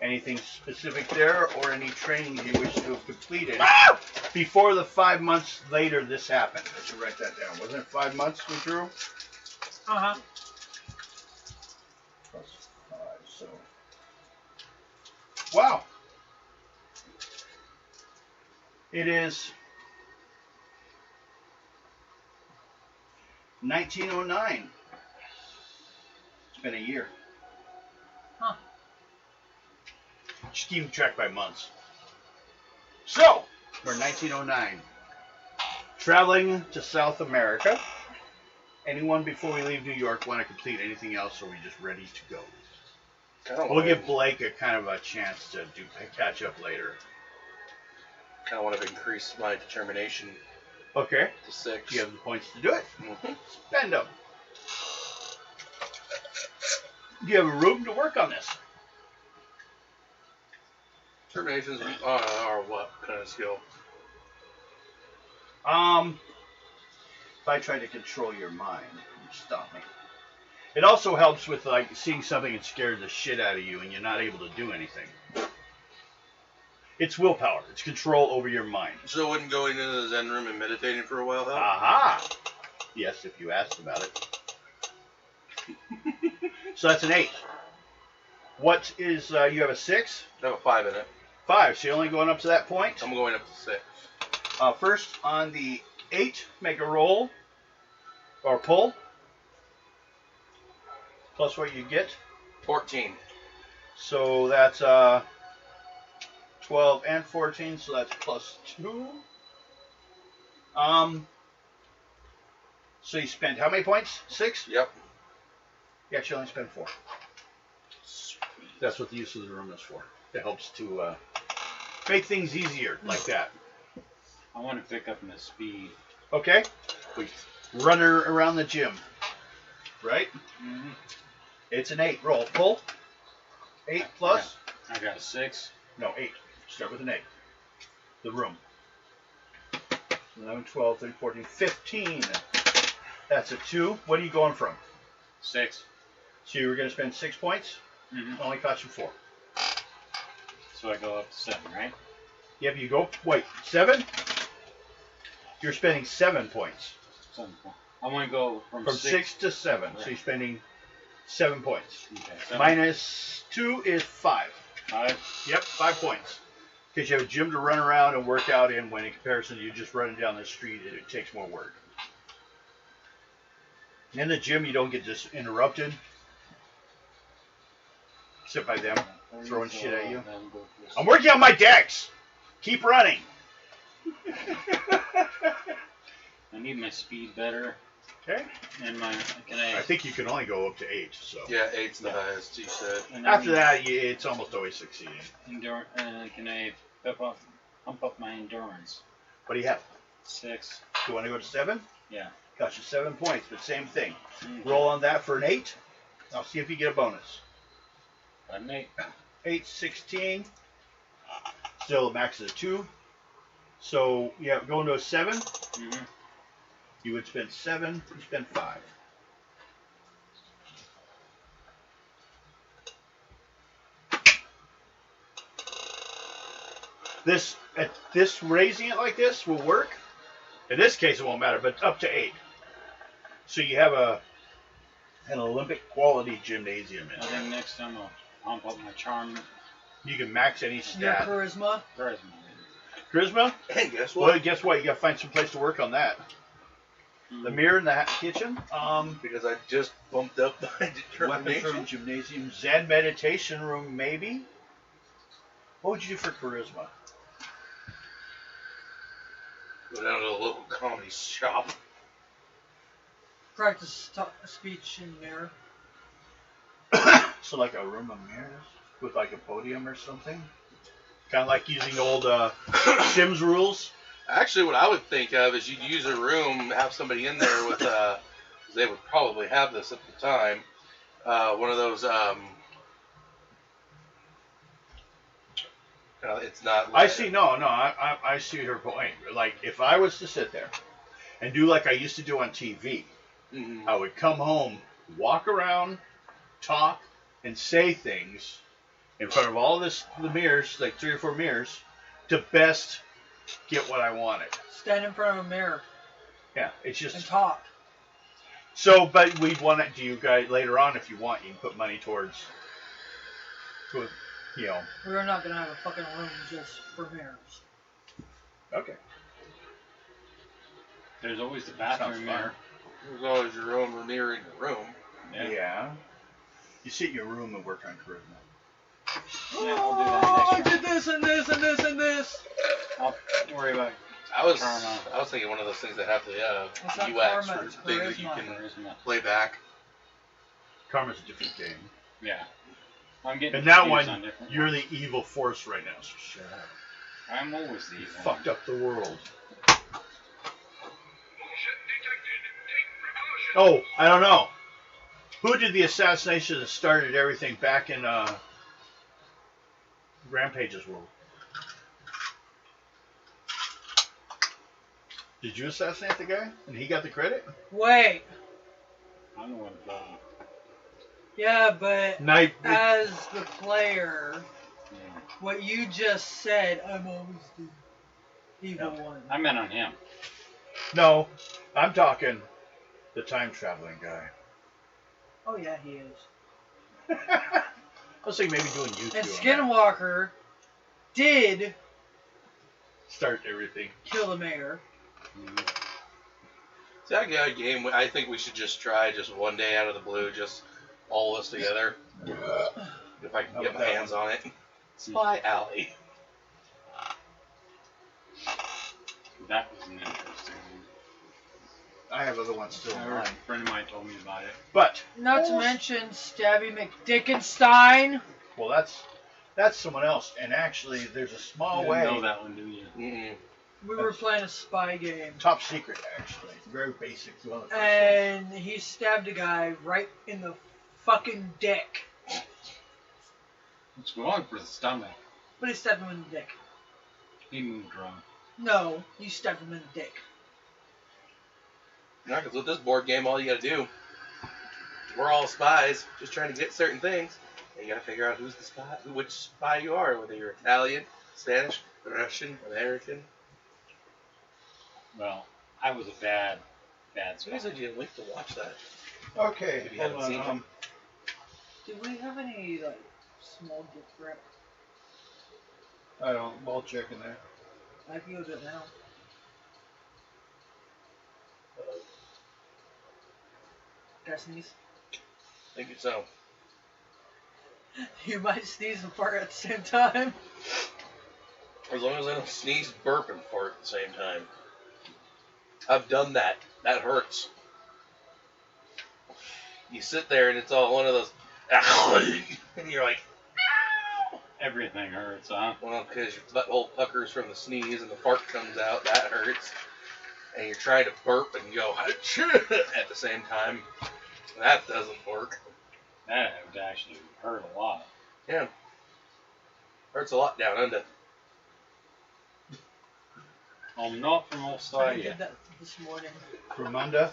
Anything specific there, or any training you wish to have completed before the 5 months later this happened? I should write that down. Wasn't it 5 months we drew? Uh-huh. Plus 5, so. Wow. It is 1909. It's been a year. Huh. Just keep track by months. So, we're 1909. Traveling to South America. Anyone before we leave New York want to complete anything else, or are we just ready to go? We'll give Blake a kind of a chance to catch up later. Kind of want to increase my determination Okay. to 6. You have the points to do it. Mm-hmm. Spend them. Do you have room to work on this? Determinations are what kind of skill? If I try to control your mind, you stop me. It also helps with like seeing something that scares the shit out of you and you're not able to do anything. It's willpower. It's control over your mind. So wouldn't going into the Zen room and meditating for a while help? Aha! Yes, if you asked about it. So that's an 8. What is, you have a 6? I have a 5 in it. 5, so you're only going up to that point? I'm going up to 6. First, on the 8, make a roll, or pull, plus what you get. 14. So that's 12 and 14, so that's plus 2. So you spend how many points? 6? Yep. You actually only spend 4. That's what the use of the room is for. It helps to make things easier like that. I want to pick up my speed. Okay? We run her around the gym. Right? Mm-hmm. It's an 8. Roll. Pull. 8 plus? I got a 6. No, 8. Start with an 8. The room. 11, 12, 13, 14, 15. That's a 2. What are you going from? 6. So you were going to spend 6 points? Mm-hmm. Only cost you 4. So I go up to 7, right? Yep, you go. Wait, 7? You're spending 7 points. 7. I want to go from 6 to 7. Right. So you're spending 7 points. Okay, 7. Minus 2 is 5. 5. Yep, 5 points. Because you have a gym to run around and work out in, when in comparison to you just running down the street, it takes more work. In the gym, you don't get just interrupted. Except by them throwing shit at you. I'm working on my decks! Keep running! I need my speed better. Okay. And my, I think you can only go up to 8, so. Yeah, 8's the highest, you said. and After that, it's almost always succeeding. can I pump up my endurance? What do you have? 6. Do you want to go to 7? Yeah. Got you 7 points, but same thing. Okay. Roll on that for an 8. I'll see if you get a bonus. An 8. 8, 16. Still, max is a 2. So, yeah, going to a 7. Mm-hmm. You would spend 7. You spend 5. This raising it like this will work. In this case, it won't matter, but up to 8. So you have an Olympic quality gymnasium in I there. think next time I'll pump up my charm You can max any Your stat. charisma. Charisma? And guess Well, what? guess what? You gotta find some place to work on that. The mirror in the kitchen. Because I just bumped up my Weapons determination. room, gymnasium, Zen meditation room, maybe. What would you do for charisma? Go down to the local comedy shop. Practice speech in mirror. So like a room of mirrors with like a podium or something. Kind of like using old Sims rules. Actually, what I would think of is you'd use a room, have somebody in there with, they would probably have this at the time, one of those, it's not. I see. No. I see her point. Like if I was to sit there and do like I used to do on TV, Mhm. I would come home, walk around, talk, and say things in front of all the mirrors, like 3 or 4 mirrors, to best get what I wanted. Stand in front of a mirror Yeah, it's and just talk. so. But we'd want it. Do you guys later on, if you want, you can put money towards, you know. We're not gonna have a fucking room just for mirrors. Okay. There's always the Sounds bathroom fun. mirror. There's always your own mirror in your room. Yeah. You sit in your room and work on charisma. Yeah, I'll do that I next did this and this and this and this. I'll worry about I was Karma. thinking one of those things that have the It's not UX karma, for it's things that you charisma. can charisma. play back. Karma's a different game. Yeah. I'm getting And that confused one, on different you're ones. the evil force right now. So shut up. I'm always the You evil fucked up the world. Oh, I don't know. Who did the assassination that started everything back in Rampage's world? Did you assassinate the guy? And he got the credit? Wait. I'm the one playing. Yeah, but Night. as the player, Yeah. what you just said, I'm always the evil one. I meant on him. No, I'm talking the time traveling guy. Oh yeah, he is. I was thinking maybe doing YouTube. And on that. Skinwalker did Start everything. kill the mayor. See, I got a game. I think we should just try just one day out of the blue, just all of us together. If I can How get about my that hands on it. Spy Alley. That was an interesting one. I have other ones still I in heard mind. a friend of mine told me about it. But, Not to mention Stabby McDickenstein. well, that's someone else. And actually, there's a small You way. didn't know that one, do you? Mm-mm. We were playing a spy game. Top secret, actually. Very basic. One of the first And he stabbed a guy right in the fucking dick. It's going for the stomach. But he stabbed him in the dick. He moved wrong. No, you stabbed him in the dick. Yeah, because with this board game, all you gotta do, we're all spies, just trying to get certain things. And you gotta figure out who's the spy, which spy you are, whether you're Italian, Spanish, Russian, American. Well, I was a bad So you spy. said you had a link to watch that. one. Okay, If you hold haven't on. seen them. Did we have any like small gift wrap? I don't. I'll check in there. I can use it now. Got sneeze? Thank you so. You might sneeze and fart at the same time. As long as I don't sneeze, burp, and fart at the same time. I've done that. That hurts. You sit there and it's all one of those, and you're like, Everything hurts, huh? well, because your butthole puckers from the sneeze and the fart comes out, that hurts. And you're trying to burp and go at the same time. That doesn't work. That would actually hurt a lot. Yeah. Hurts a lot down under. I'm not from I Australia. did that this morning. Ramunda.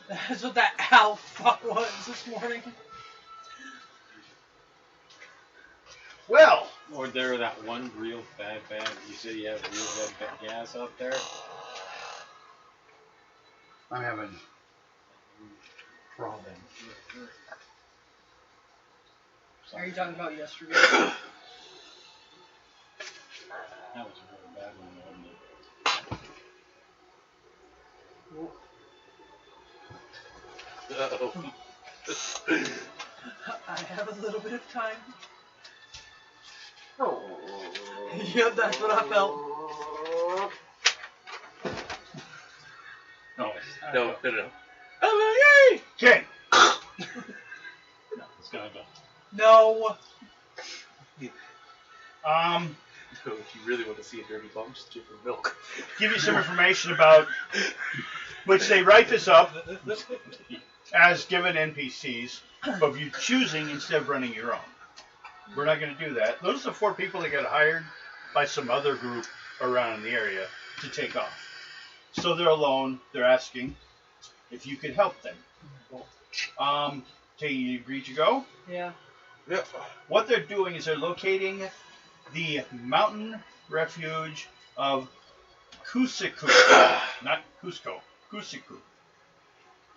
That's what that ow fuck was this morning. Well, Or there that one real bad, you said you have real bad gas out there? I'm having problems. Are you talking about yesterday? That was a really bad one, wasn't it? Uh-oh. I have a little bit of time. Oh. Yep, that's what I felt. No, No. Oh, yay! Okay. No, it's gonna go. No. So if you really want to see a dirty bum, just give her milk. Give you some information about which they write this up as given NPCs, but you're choosing instead of running your own. We're not going to do that. Those are the 4 people that got hired by some other group around in the area to take off. So they're alone. They're asking if you could help them. Okay, you agree to go? Yeah. Yep. What they're doing is they're locating the mountain refuge of Kusiku. Not Cusco. Kusiku.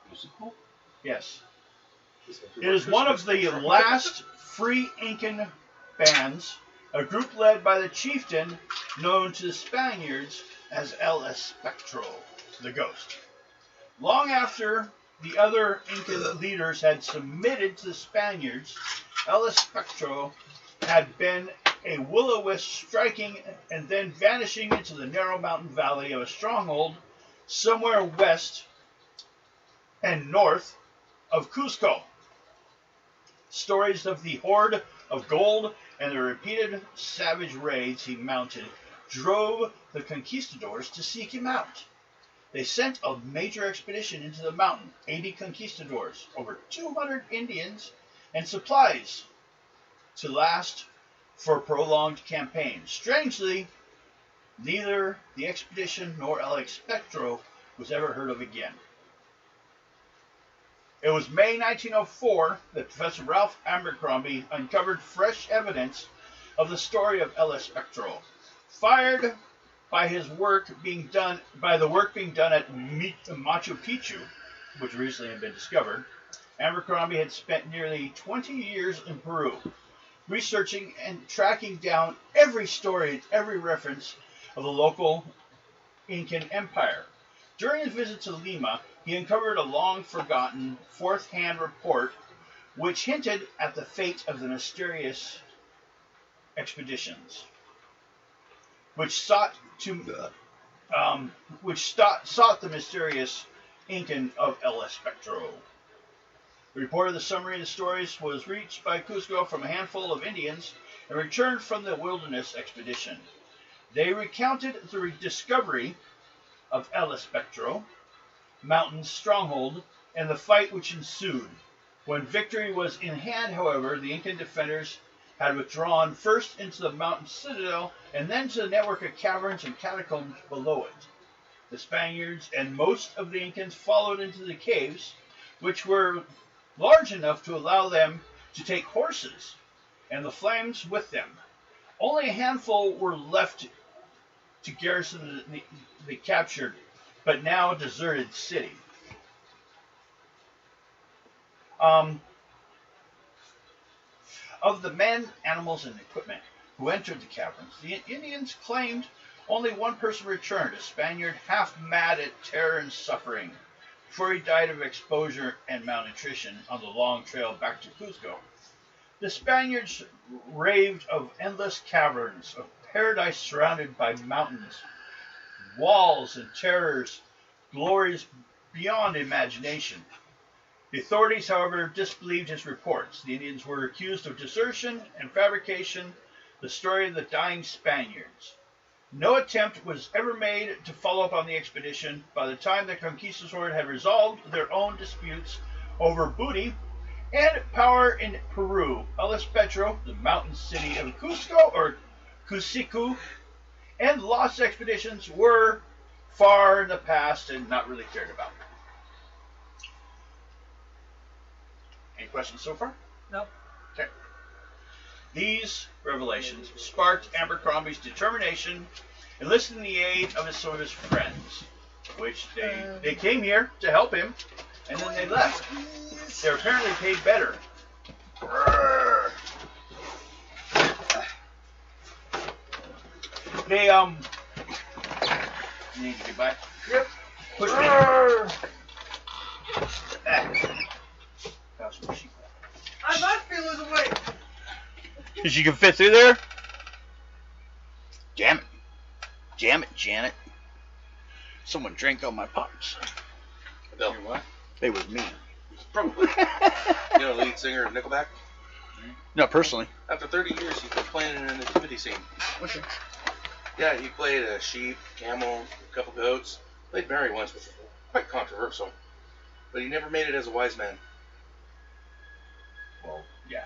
Musical? Yes. It is one of the last free Incan bands, a group led by the chieftain known to the Spaniards as El Espectro, the Ghost. Long after the other Incan leaders had submitted to the Spaniards, El Espectro had been a will-o-wisp striking and then vanishing into the narrow mountain valley of a stronghold somewhere west and north of Cusco. Stories of the hoard of gold and the repeated savage raids he mounted drove the conquistadors to seek him out. They sent a major expedition into the mountain, 80 conquistadors, over 200 Indians, and supplies to last for a prolonged campaign. Strangely, neither the expedition nor El Espectro was ever heard of again. It was May 1904 that Professor Ralph Abercrombie uncovered fresh evidence of the story of El Espectro. Fired by the work being done at Machu Picchu, which recently had been discovered, Abercrombie had spent nearly 20 years in Peru, researching and tracking down every story and every reference of the local Incan Empire. During his visit to Lima, he uncovered a long-forgotten fourth-hand report which hinted at the fate of the mysterious expeditions, which sought the mysterious Incan of El Espectro. The report of the summary of the stories was reached by Cusco from a handful of Indians and returned from the wilderness expedition. They recounted the discovery of El Espectro mountain's stronghold and the fight which ensued. When victory was in hand, however, the Incan defenders had withdrawn first into the mountain citadel and then to the network of caverns and catacombs below it. The Spaniards and most of the Incans followed into the caves, which were large enough to allow them to take horses and the flames with them. Only a handful were left to garrison the captured but now deserted city. Of the men, animals, and equipment who entered the caverns, the Indians claimed only one person returned, a Spaniard half mad at terror and suffering, before he died of exposure and malnutrition on the long trail back to Cusco. The Spaniards raved of endless caverns, of paradise surrounded by mountains, walls and terrors, glories beyond imagination. The authorities, however, disbelieved his reports. The Indians were accused of desertion and fabrication, the story of the dying Spaniards. No attempt was ever made to follow up on the expedition. By the time the conquistadors had resolved their own disputes over booty and power in Peru, El Espectro, the mountain city of Cusco, or Cusicu, and lost expeditions were far in the past and not really cared about. Any questions so far? Nope. Okay. These revelations sparked Abercrombie's determination, enlisting the aid of some of his friends, which they came here to help him, and then they left. They were apparently paid better. They You need to get back. Yep. Push me. That's what she. I must be losing weight. She can fit through there? Damn it. Damn it, Janet. Someone drank all my pops. No, Your what? It was me. probably. You know, lead singer of Nickelback. Not personally. After 30 years, he's been playing in an nativity scene. Okay. Yeah, he played a sheep, camel, a couple goats. Played Mary once, which was quite controversial. But he never made it as a wise man. Well, yeah.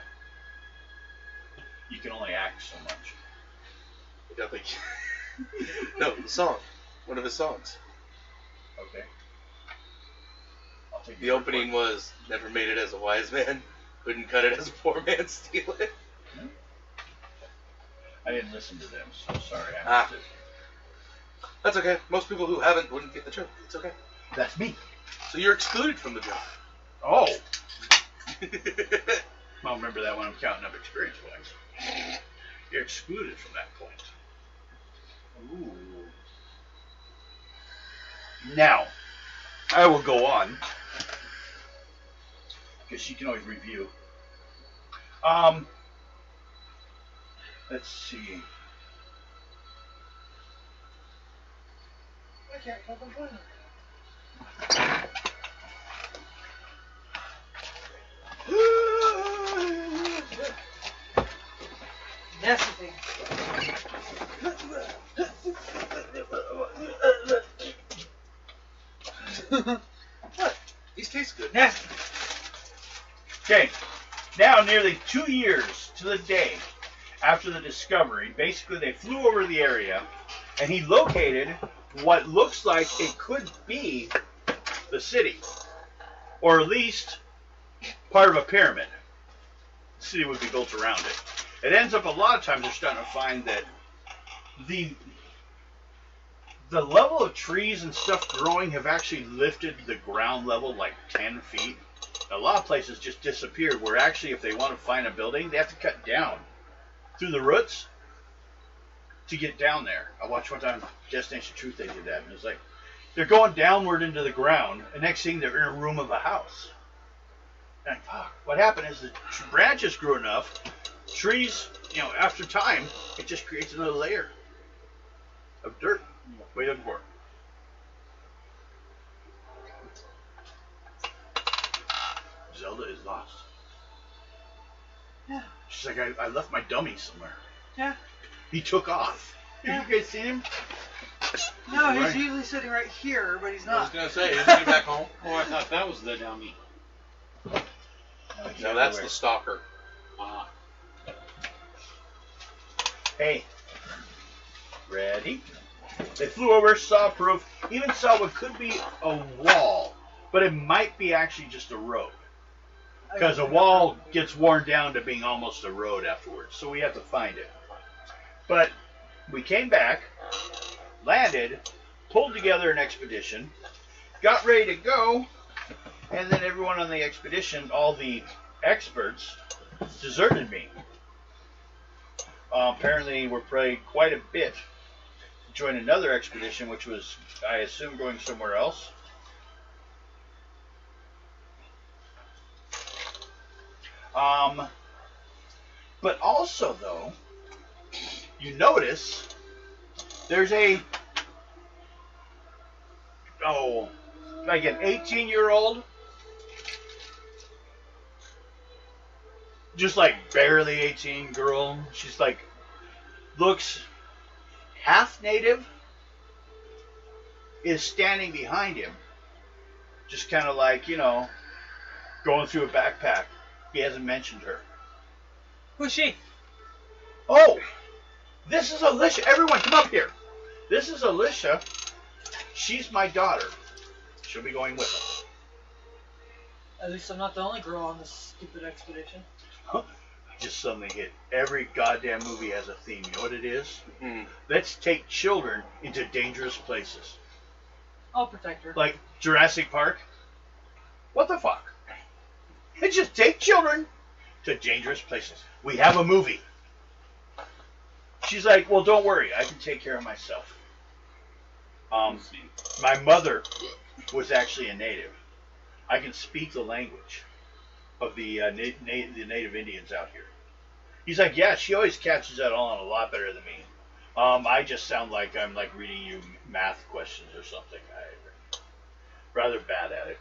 You can only act so much. I don't think. No, the song. One of his songs. Okay. I'll take The your word opening for it. was never made it as a wise man. Couldn't cut it as a poor man steal it. I didn't listen to them, so sorry. I Ah. missed it. That's okay. Most people who haven't wouldn't get the joke. It's okay. That's me. So you're excluded from the joke. Oh. I'll remember that when I'm counting up experience points. You're excluded from that point. Ooh. Now, I will go on. Because she can always review. Let's see. I can't fucking play it. Nasty thing. What? These taste good. Nasty. Okay, now nearly 2 years to the day after the discovery, basically they flew over the area and he located what looks like it could be the city, or at least part of a pyramid. The city would be built around it. It ends up a lot of times they're starting to find that the level of trees and stuff growing have actually lifted the ground level like 10 feet. A lot of places just disappeared where actually if they want to find a building, they have to cut down through the roots to get down there. I watched one time Destination Truth, they did that. And it's like, they're going downward into the ground, and next thing they're in a room of a house. And fuck, what happened is the branches grew enough, trees, after time, it just creates another layer of dirt. What are you looking for? Zelda is lost. Yeah. She's like, I left my dummy somewhere. Yeah. He took off. Yeah. Have you guys seen him? No, Right. he's usually sitting right here, but he's I was not. gonna say, isn't he back home? Oh, I thought that was the dummy. No, that's the stalker. Ah. Hey. Ready? They flew over, saw proof, even saw what could be a wall, but it might be actually just a road. Because a wall gets worn down to being almost a road afterwards, so we have to find it. But we came back, landed, pulled together an expedition, got ready to go, and then everyone on the expedition, all the experts, deserted me. Apparently we're prayed quite a bit to join another expedition, which was, I assume, going somewhere else. But also, though, you notice there's like an 18-year-old, just like barely 18 girl. She's like, looks half native, is standing behind him, just kind of like, going through a backpack. He hasn't mentioned her. Who's she? Oh, this is Alicia. Everyone, come up here. This is Alicia. She's my daughter. She'll be going with us. At least I'm not the only girl on this stupid expedition. Just suddenly hit. Every goddamn movie has a theme. You know what it is? Mm. Let's take children into dangerous places. I'll protect her. Like Jurassic Park. What the fuck? Let's just take children to dangerous places. We have a movie. She's like, well, don't worry, I can take care of myself. My mother was actually a native. I can speak the language of the native Indians out here. He's like, yeah, she always catches that on a lot better than me. I just sound like I'm like reading you math questions or something. I'm rather bad at it.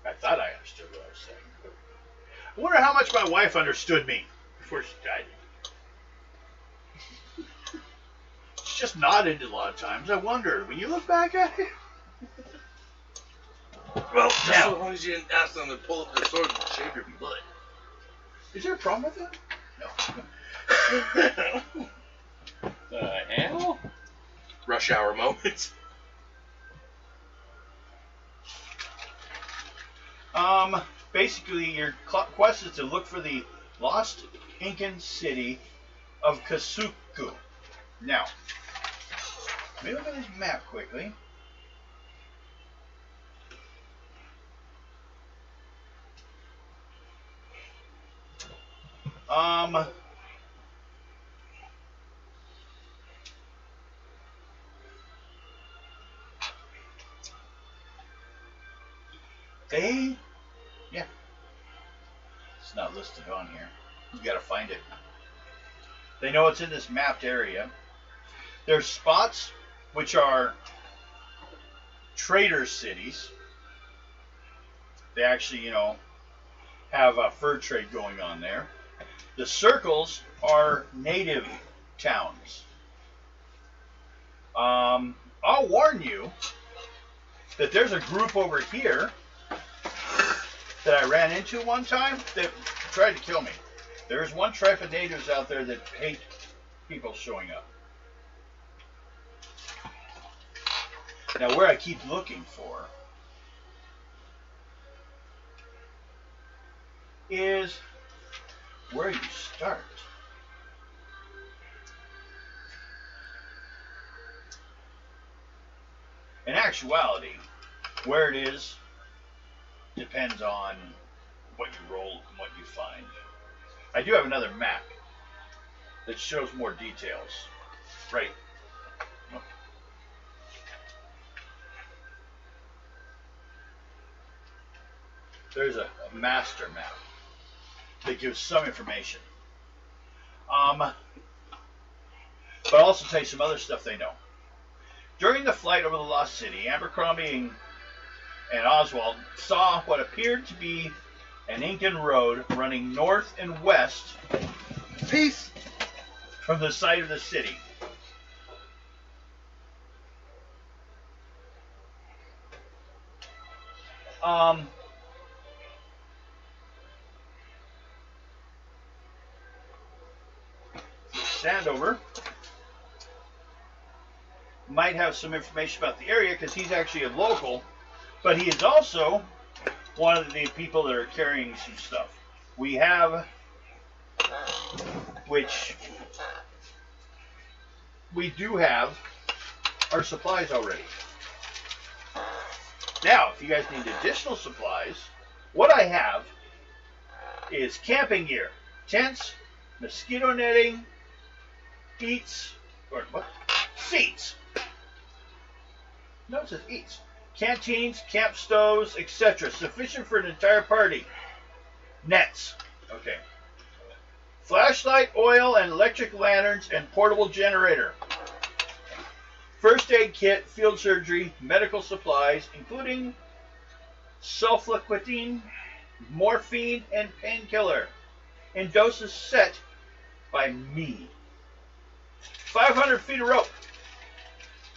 I thought I understood what I was saying. But I wonder how much my wife understood me before she died. She just nodded a lot of times. I wonder, when you look back at it. Well, Just now, as long as you didn't ask them to pull up their sword and shave your butt. is there a problem with that? No. The hell? Rush hour moments. Basically, your quest is to look for the lost Incan city of Kasuku. Now, let me look at this map quickly. Yeah. It's not listed on here. You gotta find it. They know it's in this mapped area. There's spots which are trader cities. They actually, have a fur trade going on there. The circles are native towns. I'll warn you that there's a group over here that I ran into one time that tried to kill me. There's one tribe of natives out there that hate people showing up. Now, where I keep looking for is where you start. In actuality, where it is depends on what you roll and what you find. I do have another map that shows more details. Right. There's a master map that gives some information. But I'll also tell you some other stuff they know. During the flight over the Lost City, Abercrombie and Oswald saw what appeared to be an Incan road running north and west Peace. from the site of the city. Sandover might have some information about the area because he's actually a local, but he is also one of the people that are carrying some stuff. We have, which we do have, our supplies already. Now, if you guys need additional supplies, what I have is camping gear, tents, mosquito netting, seats. No, it says eats. Canteens, camp stoves, etc. Sufficient for an entire party. Nets. Okay. Flashlight, oil, and electric lanterns, and portable generator. First aid kit, field surgery, medical supplies, including sulfaquinine, morphine, and painkiller, in doses set by me. 500 feet of rope.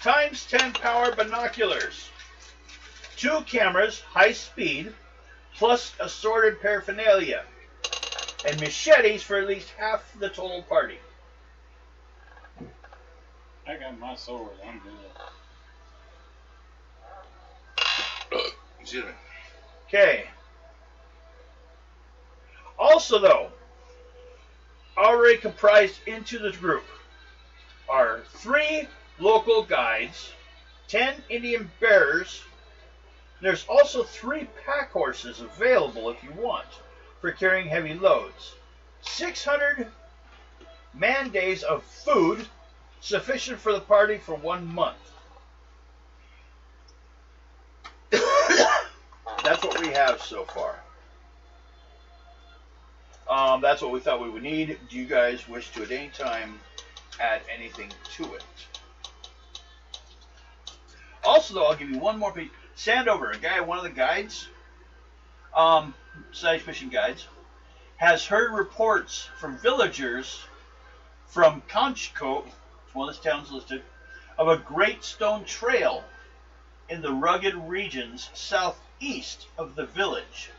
Times 10 power binoculars. 2 cameras, high speed, plus assorted paraphernalia. And machetes for at least half the total party. I got my sword. I'm good. Excuse me. Okay. Also, though, already comprised into this group are 3 local guides, 10 Indian bearers. There's also 3 pack horses available if you want for carrying heavy loads. 600 man days of food sufficient for the party for 1 month. That's what we have so far. That's what we thought we would need. Do you guys wish to at any time add anything to it? Also, though, I'll give you one more piece. Sandover, a guy, one of the guides, Society Fishing Guides, has heard reports from villagers from Conchcote, one of the towns listed, of a great stone trail in the rugged regions southeast of the village.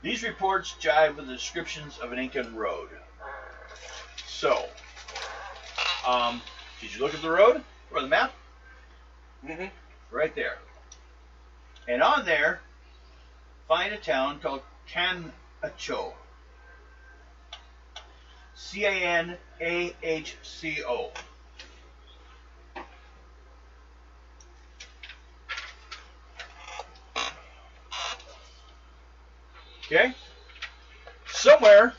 These reports jive with the descriptions of an Incan road. So, did you look at the road or the map? Mm-hmm. Right there. And on there, find a town called Canahcho. Canahcho. Okay? Somewhere,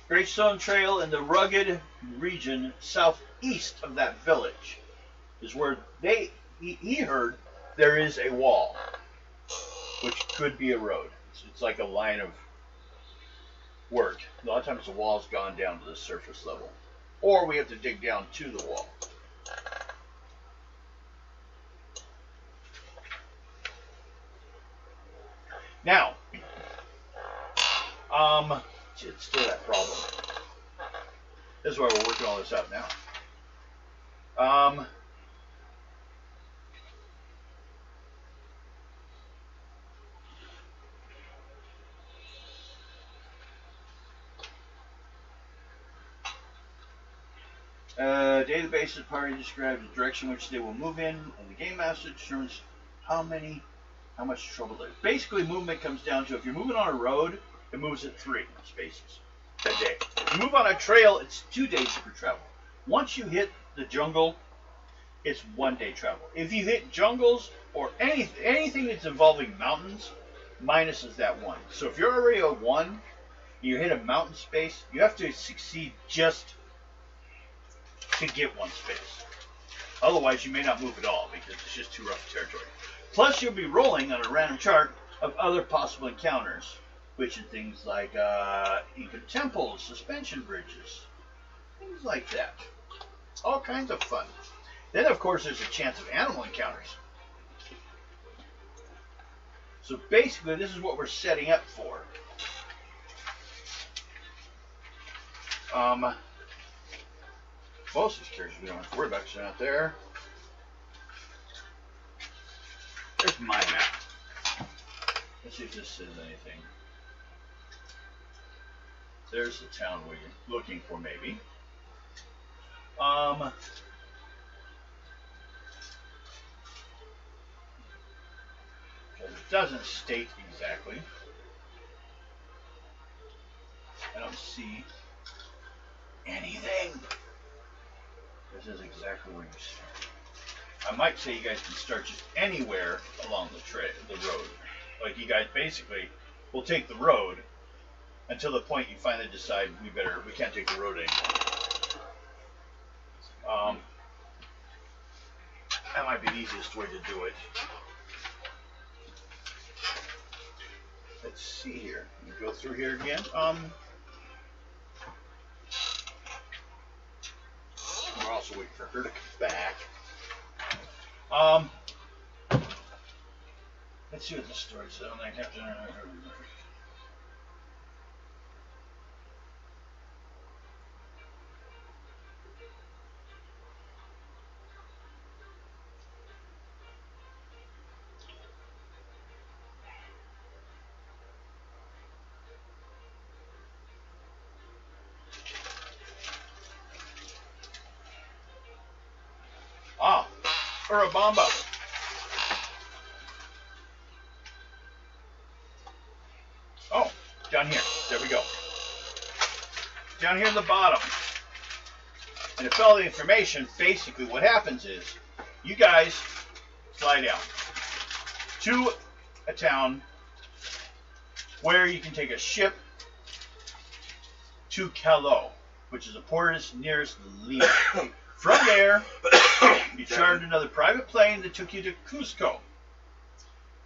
Great Stone Trail in the rugged region southeast of that village is where he heard there is a wall, which could be a road. It's like a line of work. A lot of times the wall's gone down to the surface level, or we have to dig down to the wall. Now, it's still that problem. This is why we're working all this out now. Database of the party describes the direction which they will move in, and the game master determines how much trouble there is. Basically, movement comes down to if you're moving on a road, it moves at 3 spaces a day. If you move on a trail, it's 2 days for travel. Once you hit the jungle, it's 1 day travel. If you hit jungles or anything that's involving mountains, minuses that 1. So if you're already a 1, you hit a mountain space, you have to succeed just to get 1 space. Otherwise, you may not move at all because it's just too rough territory. Plus, you'll be rolling on a random chart of other possible encounters, which are things like even temples, suspension bridges, things like that. All kinds of fun. Then, of course, there's a chance of animal encounters. So basically, this is what we're setting up for. Most of these characters we don't have to worry about because they're not there. There's my map. Let's see if this says anything. There's the town we're looking for, maybe. Because it doesn't state exactly. I don't see anything. This is exactly where you start. I might say you guys can start just anywhere along the road. Like you guys basically will take the road until the point you finally decide we can't take the road anymore. That might be the easiest way to do it. Let's see here. Let me go through here again. We're also waiting for her to come back. Let's see what the story says. Urubamba. Oh, down here. There we go. Down here in the bottom. And to fill all the information, basically what happens is you guys fly down. to a town where you can take a ship to Callao, which is the port nearest Lima. From there, you chartered another private plane that took you to Cusco.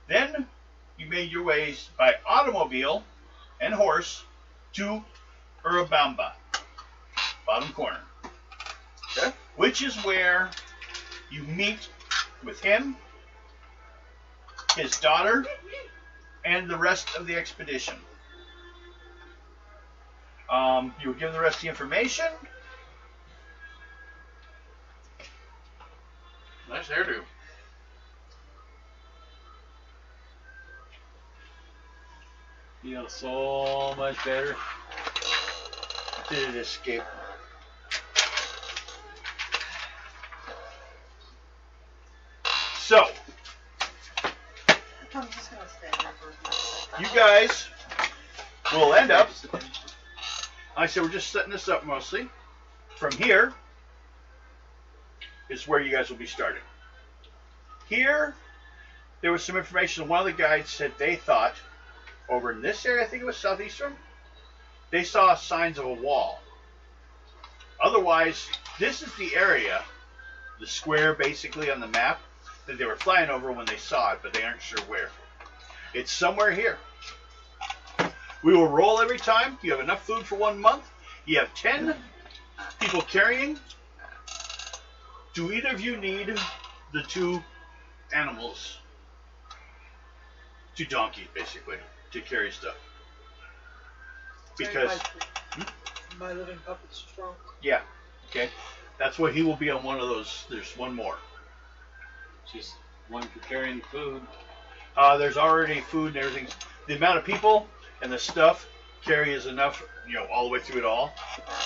Then you made your ways by automobile and horse to Urubamba, bottom corner, Okay. which is where you meet with him, his daughter, and the rest of the expedition. You were given the rest of the information. Nice hairdo. Feels so much better. Did it escape? So, I'm just gonna stand there for a minute. you guys will end up, like I said, we're just setting this up mostly. From here is where you guys will be starting. Here, there was some information. One of the guides said they thought, over in this area, I think it was southeastern, they saw signs of a wall. Otherwise, this is the area, the square basically on the map, that they were flying over when they saw it, but they aren't sure where. It's somewhere here. We will roll every time. You have enough food for 1 month. You have 10 people carrying. Do either of you need the 2 animals? 2 donkeys, basically, to carry stuff. Because, my living puppet's trunk. yeah, okay. That's what he will be on one of those. There's one more. Just one for carrying food. There's already food and everything. The amount of people and the stuff carry is enough, all the way through it all,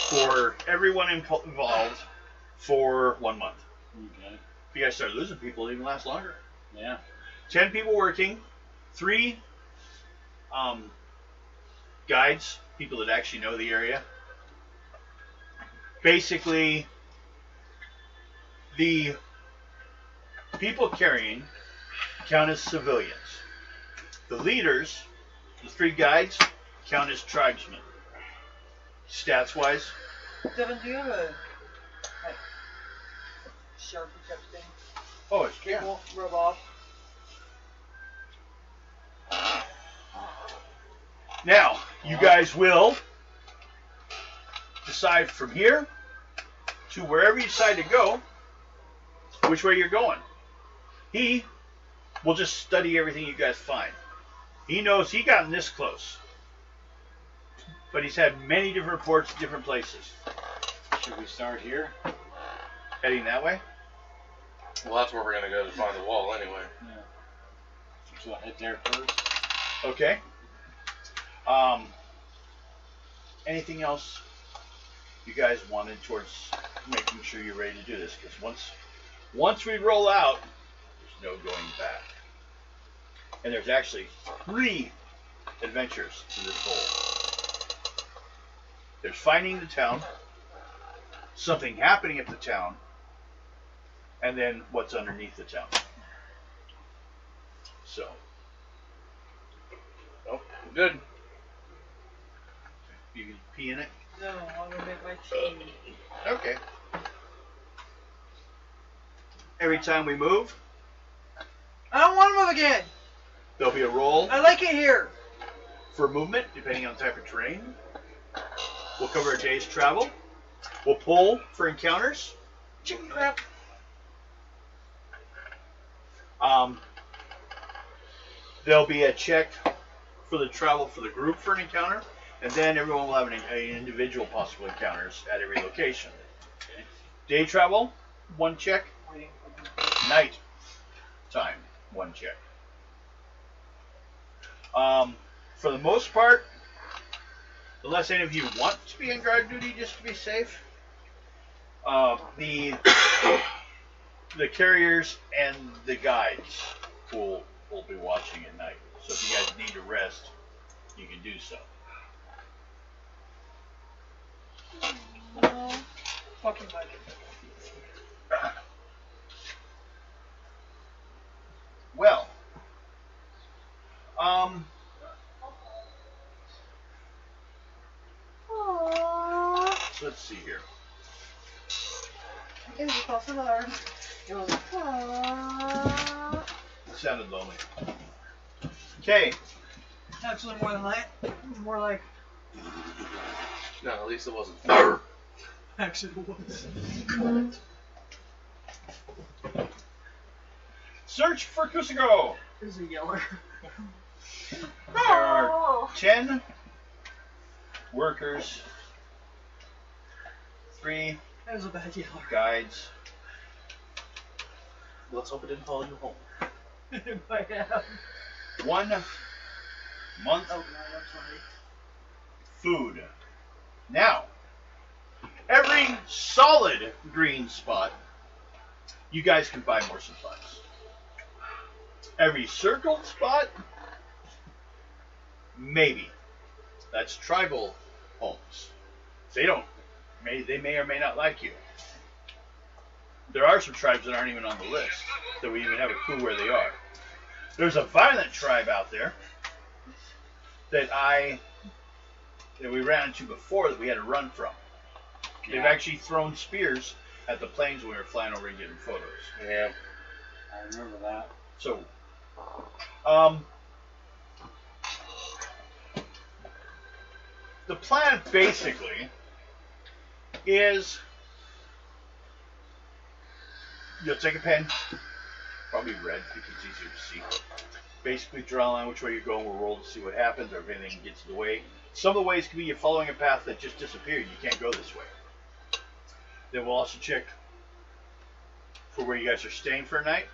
for everyone involved for 1 month. Okay. If you guys start losing people, it even lasts longer. Yeah. 10 people working, 3 guides, people that actually know the area. Basically, the people carrying count as civilians. The leaders, the 3 guides, count as tribesmen. Stats-wise, Devin, do you have a Sharpie type thing? oh, it's It won't rub off. Now, you guys will decide from here to wherever you decide to go, which way you're going. He will just study everything you guys find. He knows he gotten this close, but he's had many different reports, different places. Should we start here? Heading that way? Well, that's where we're gonna go to find the wall anyway. Yeah. So I'll head there first. Okay. Anything else you guys wanted towards making sure you're ready to do this? Because once we roll out, there's no going back. And there's actually 3 adventures to this goal. There's finding the town, something happening at the town, and then what's underneath the town. So, Oh, good. you can pee in it. No, I'm gonna make my tea. Okay. Every time we move, I don't want to move again. there'll be a roll I like it here. for movement, depending on the type of terrain. We'll cover a day's travel. We'll pull for encounters. Chicken crap. There'll be a check for the travel for the group for an encounter, and then everyone will have an individual possible encounters at every location. Okay. Day travel, 1 check. Waiting. Night time, 1 check. For the most part, unless any of you want to be on guard duty just to be safe, the carriers and the guides will be watching at night. So if you guys need to rest, you can do so. No. Fucking budget. Well, Let's see here. It was across the bar. It was aww. It sounded lonely. Okay. Actually, more than that. More like. No, at least it wasn't. Actually, it was. Search for Kusago. It was a yeller. There are 10 workers, 3 It was a bad yeller. guides. Let's hope it didn't follow you home. It might have. 1 month Oh, no, I'm sorry. food. Now, every solid green spot, you guys can buy more supplies. Every circled spot, maybe. That's tribal homes. They may or may not like you. There are some tribes that aren't even on the list, that we even have a clue where they are. There's a violent tribe out there that we ran into before that we had to run from. They've actually thrown spears at the planes when we were flying over and getting photos. Yeah. I remember that. So, the plan basically is you'll take a pen, probably red because it's easier to see. Basically draw a line which way you're going, we'll roll to see what happens or if anything gets in the way. Some of the ways can be you following a path that just disappeared. You can't go this way. Then we'll also check for where you guys are staying for a night.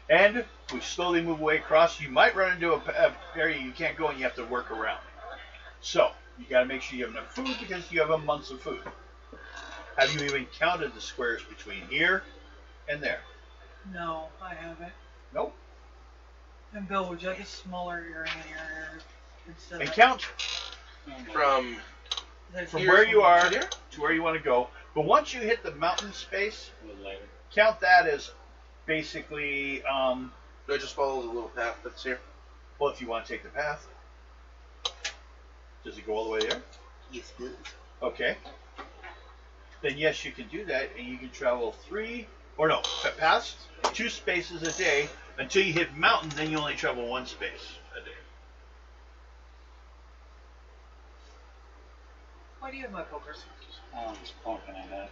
And we slowly move away across. You might run into a area you can't go and you have to work around. So, you got to make sure you have enough food because you have a month of food. Have you even counted the squares between here and there? No, I haven't. Nope. And Bill, would you like a smaller earring in your ear instead And of count From from here where you are to here? to where you want to go. But once you hit the mountain space, A little later. count that as basically, Do I just follow the little path that's here? well, if you want to take the path. Does it go all the way there? Yes, it is. Okay. Then yes, you can do that, and you can travel 2 spaces a day until you hit mountain. Then you only travel 1 space a day. Why do you have my poker? I'm just poking at that.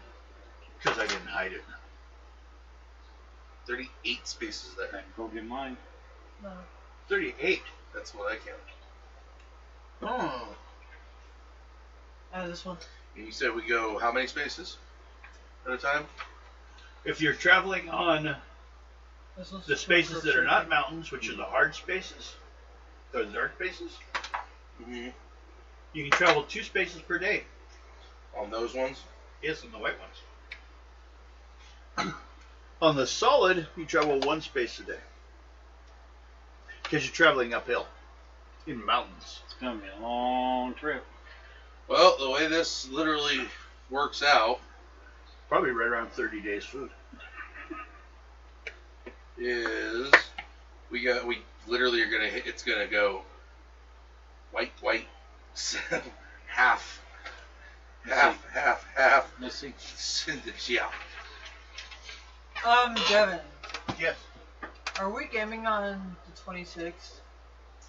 Because I didn't hide it. 38 spaces there. Then go get mine. No. 38. That's what I count. Oh. This one. And you said we go how many spaces at a time? If you're traveling on This one's the spaces that are not mountains, which are the hard spaces, or the dark spaces, Mm-hmm. you can travel 2 spaces per day. On those ones? Yes, on the white ones. On the solid, you travel 1 space a day. Because you're traveling uphill in mountains. It's gonna be a long trip. Well, the way this literally works out Probably right around 30 days food. is we literally are gonna hit. It's gonna go white, half. Let's see. Yeah. Devin, Yes. are we gaming on the 26th?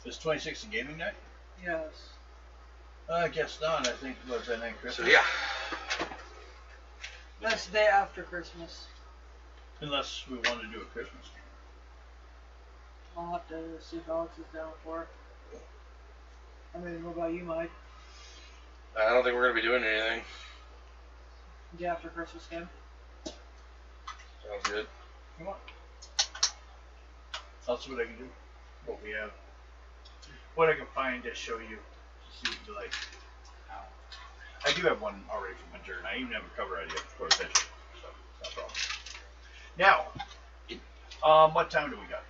Is 26th a gaming night? Yes. I guess not. I think it was that night So Christmas. yeah. That's the day after Christmas. Unless we want to do a Christmas game. I'll have to see if Alex is down for it. I mean, what about you, Mike? I don't think we're gonna be doing anything. The after Christmas game? Sounds good. Come on. I'll see what I can do. What we have. What I can find to show you. To see what you like. I do have one already from winter, and I even have a cover idea for a picture. So, it's not a problem. Now, what time do we got?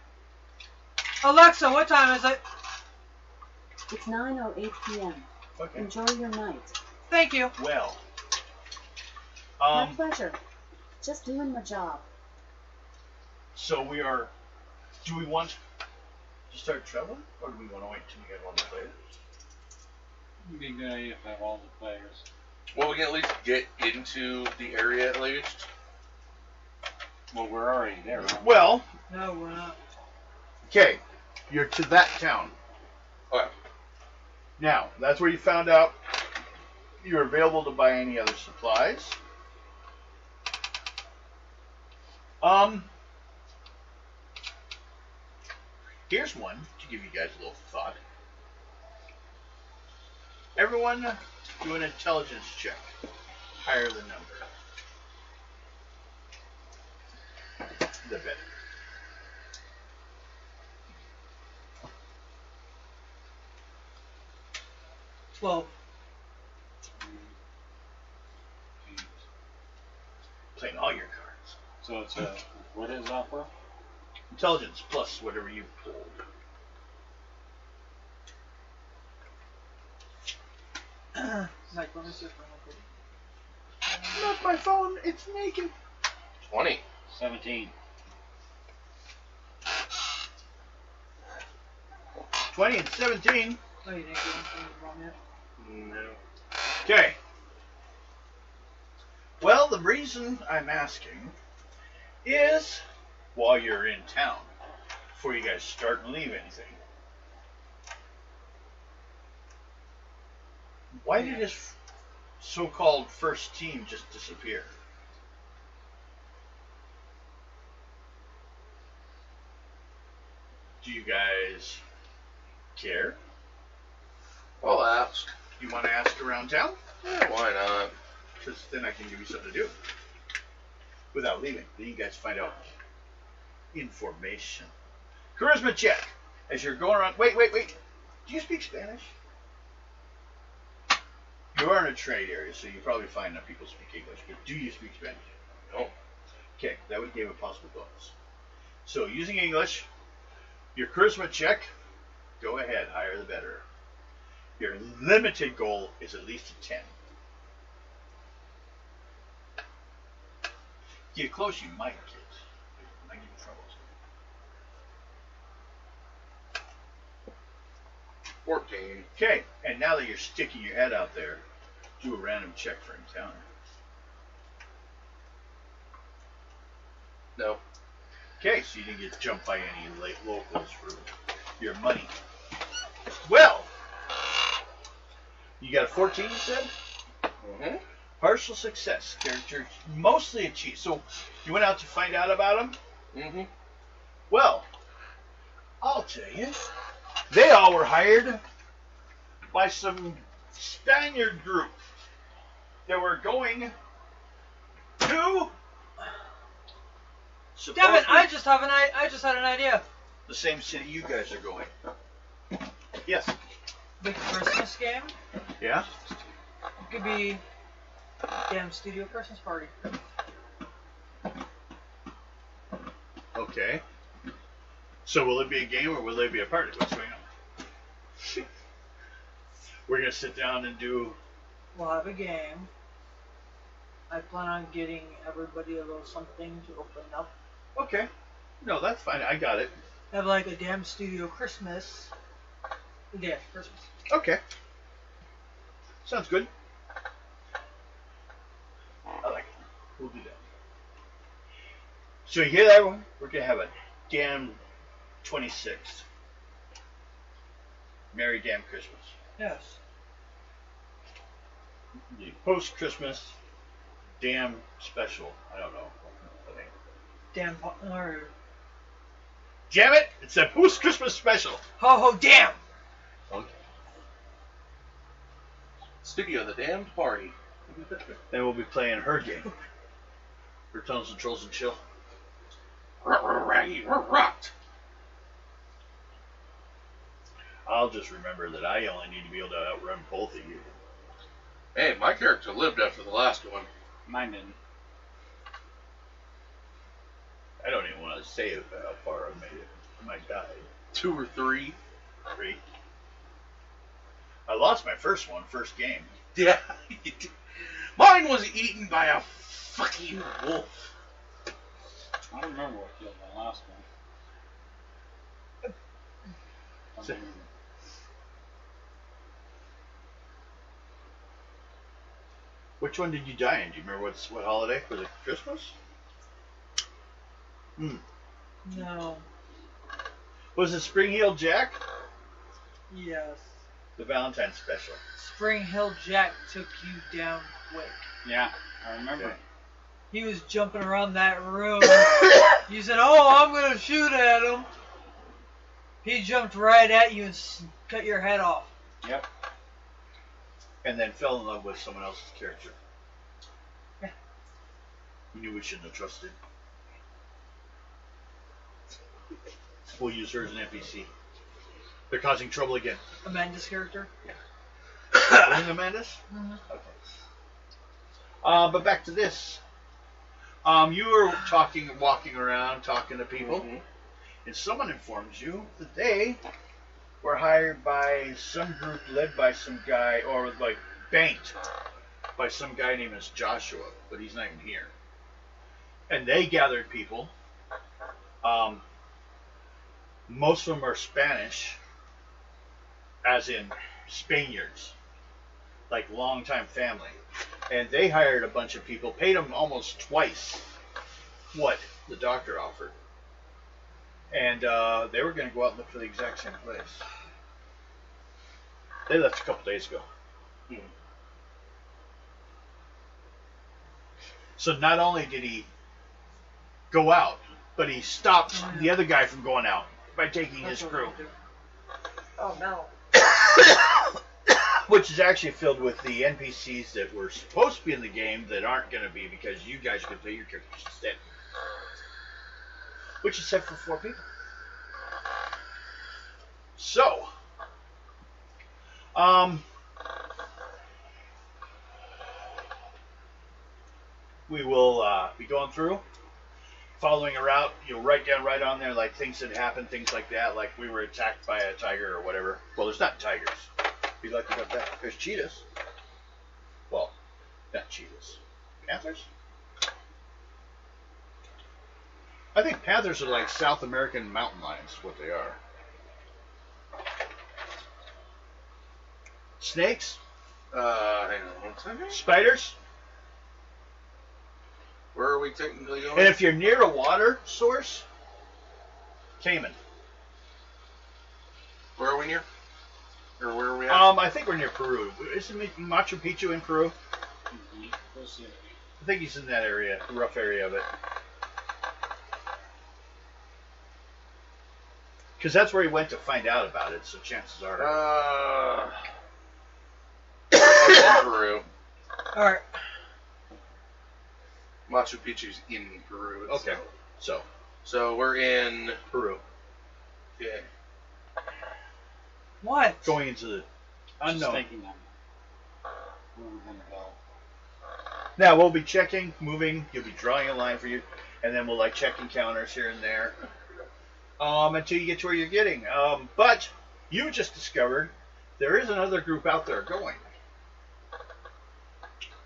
Alexa, what time is it? It's 9:08 p.m. Okay. Enjoy your night. Thank you. Well. My pleasure. Just doing my job. So we are. Do we want to start traveling, or do we want to wait till we get all the players? It'd be good if I have all the players. Well, we can at least get into the area at least. Well, we're already there, aren't we? Well, No, we're not. okay, you're to that town. Okay. Now, that's where you found out you're available to buy any other supplies. Here's one to give you guys a little thought. Everyone do an intelligence check. Higher the number, the better. 12. Playing all your cards. So it's what is that for? Intelligence plus whatever you pulled. Mike, let me see if I can. Not my phone, it's naked. 20. 17. 20 and 17. Oh, you didn't get anything wrong yet? No. Okay. Well, the reason I'm asking is while you're in town, before you guys start and leave anything, why did this so-called first team just disappear? Do you guys care? I'll ask. You want to ask around town? Yeah, why not? Because then I can give you something to do without leaving. Then you guys find out information. Charisma check. As you're going around. Wait. Do you speak Spanish? You are in a trade area, so you probably find that people speak English. But do you speak Spanish? No. Okay, that would give a possible bonus. So using English, your charisma check. Go ahead, higher the better. Your limited goal is at least a 10. Get close, you might get. It might give you trouble. 14. Okay, and now that you're sticking your head out there, do a random check for encounter. No. Okay, so you didn't get jumped by any late locals for your money. Well, you got a 14, you said? Mm-hmm. Partial success. Character mostly achieved. So you went out to find out about them? Mm-hmm. Well, I'll tell you. They all were hired by some Spaniard group that were going to Damn it! I supposedly just had an idea. the same city you guys are going. Yes. The Christmas game. Yeah? It could be damn studio Christmas party. Okay. So will it be a game or will it be a party? What's going on? We're gonna sit down and do. We'll have a game. I plan on getting everybody a little something to open up. Okay. No, that's fine. I got it. Have like a damn studio Christmas. The day after Christmas. Okay. Sounds good. I like it. We'll do that. So you hear that one? We're gonna have a damn 26th. Merry damn Christmas. Yes. The post-Christmas damn special. I don't know. Damn. Or Damn it! It's a post-Christmas special. ho ho damn. Okay. Studio, the damned party. Then we'll be playing her game. For Tunnels and Trolls and Chill. Raggy, rocked. I'll just remember that I only need to be able to outrun both of you. Hey, my character lived after the last one. Mine didn't. I don't even want to say how far I made it. I might die. 2 or 3. 3. I lost my first game. Yeah. Mine was eaten by a fucking wolf. I don't remember what killed my last one. I don't remember. Which one did you die in? Do you remember what holiday? Was it Christmas? No. Was it Spring Heel Jack? Yes. The Valentine's special. Spring Hill Jack took you down quick. Yeah, I remember. Okay. He was jumping around that room. You said, "Oh, I'm gonna shoot at him." He jumped right at you and cut your head off. Yep. And then fell in love with someone else's character. Yeah. We knew we shouldn't have trusted. We'll use her as an NPC. They're causing trouble again. Amanda's character. Bring Amanda's? Mm-hmm. Okay. But back to this. You were walking around, talking to people, and someone informs you that they were hired by some group led by some guy, or like banked by some guy named as Joshua, but he's not even here. And they gathered people. Most of them are Spanish, as in Spaniards, like longtime family. And they hired a bunch of people, paid them almost twice what the doctor offered. And they were going to go out and look for the exact same place. They left a couple days ago. So not only did he go out, but he stopped the other guy from going out by taking his crew. Oh no. Which is actually filled with the NPCs that were supposed to be in the game that aren't going to be because you guys could play your characters instead. Which is set for 4 people. So, we will be going through, following a route. You'll write down right on there like things that happened, things like that, like we were attacked by a tiger or whatever. Well, there's not tigers. Be lucky about that. There's cheetahs. Well, not cheetahs. Panthers? I think panthers are like South American mountain lions, what they are. Snakes? Hang on one second. Spiders? Where are we technically going? And if you're near a water source, caiman. Where are we near? Or where are we at? I think we're near Peru. Isn't Machu Picchu in Peru? Close to it. I think he's in that area, the rough area of it. Because that's where he went to find out about it, so chances are... Peru. Alright. Machu Picchu's in Peru. Okay, So we're in... Peru. Yeah. What? Going into the Just unknown. thinking of where we're gonna go. Now, we'll be checking, moving, you'll be drawing a line for you, and then we'll like check encounters here and there. Until you get to where you're getting. But you just discovered there is another group out there going.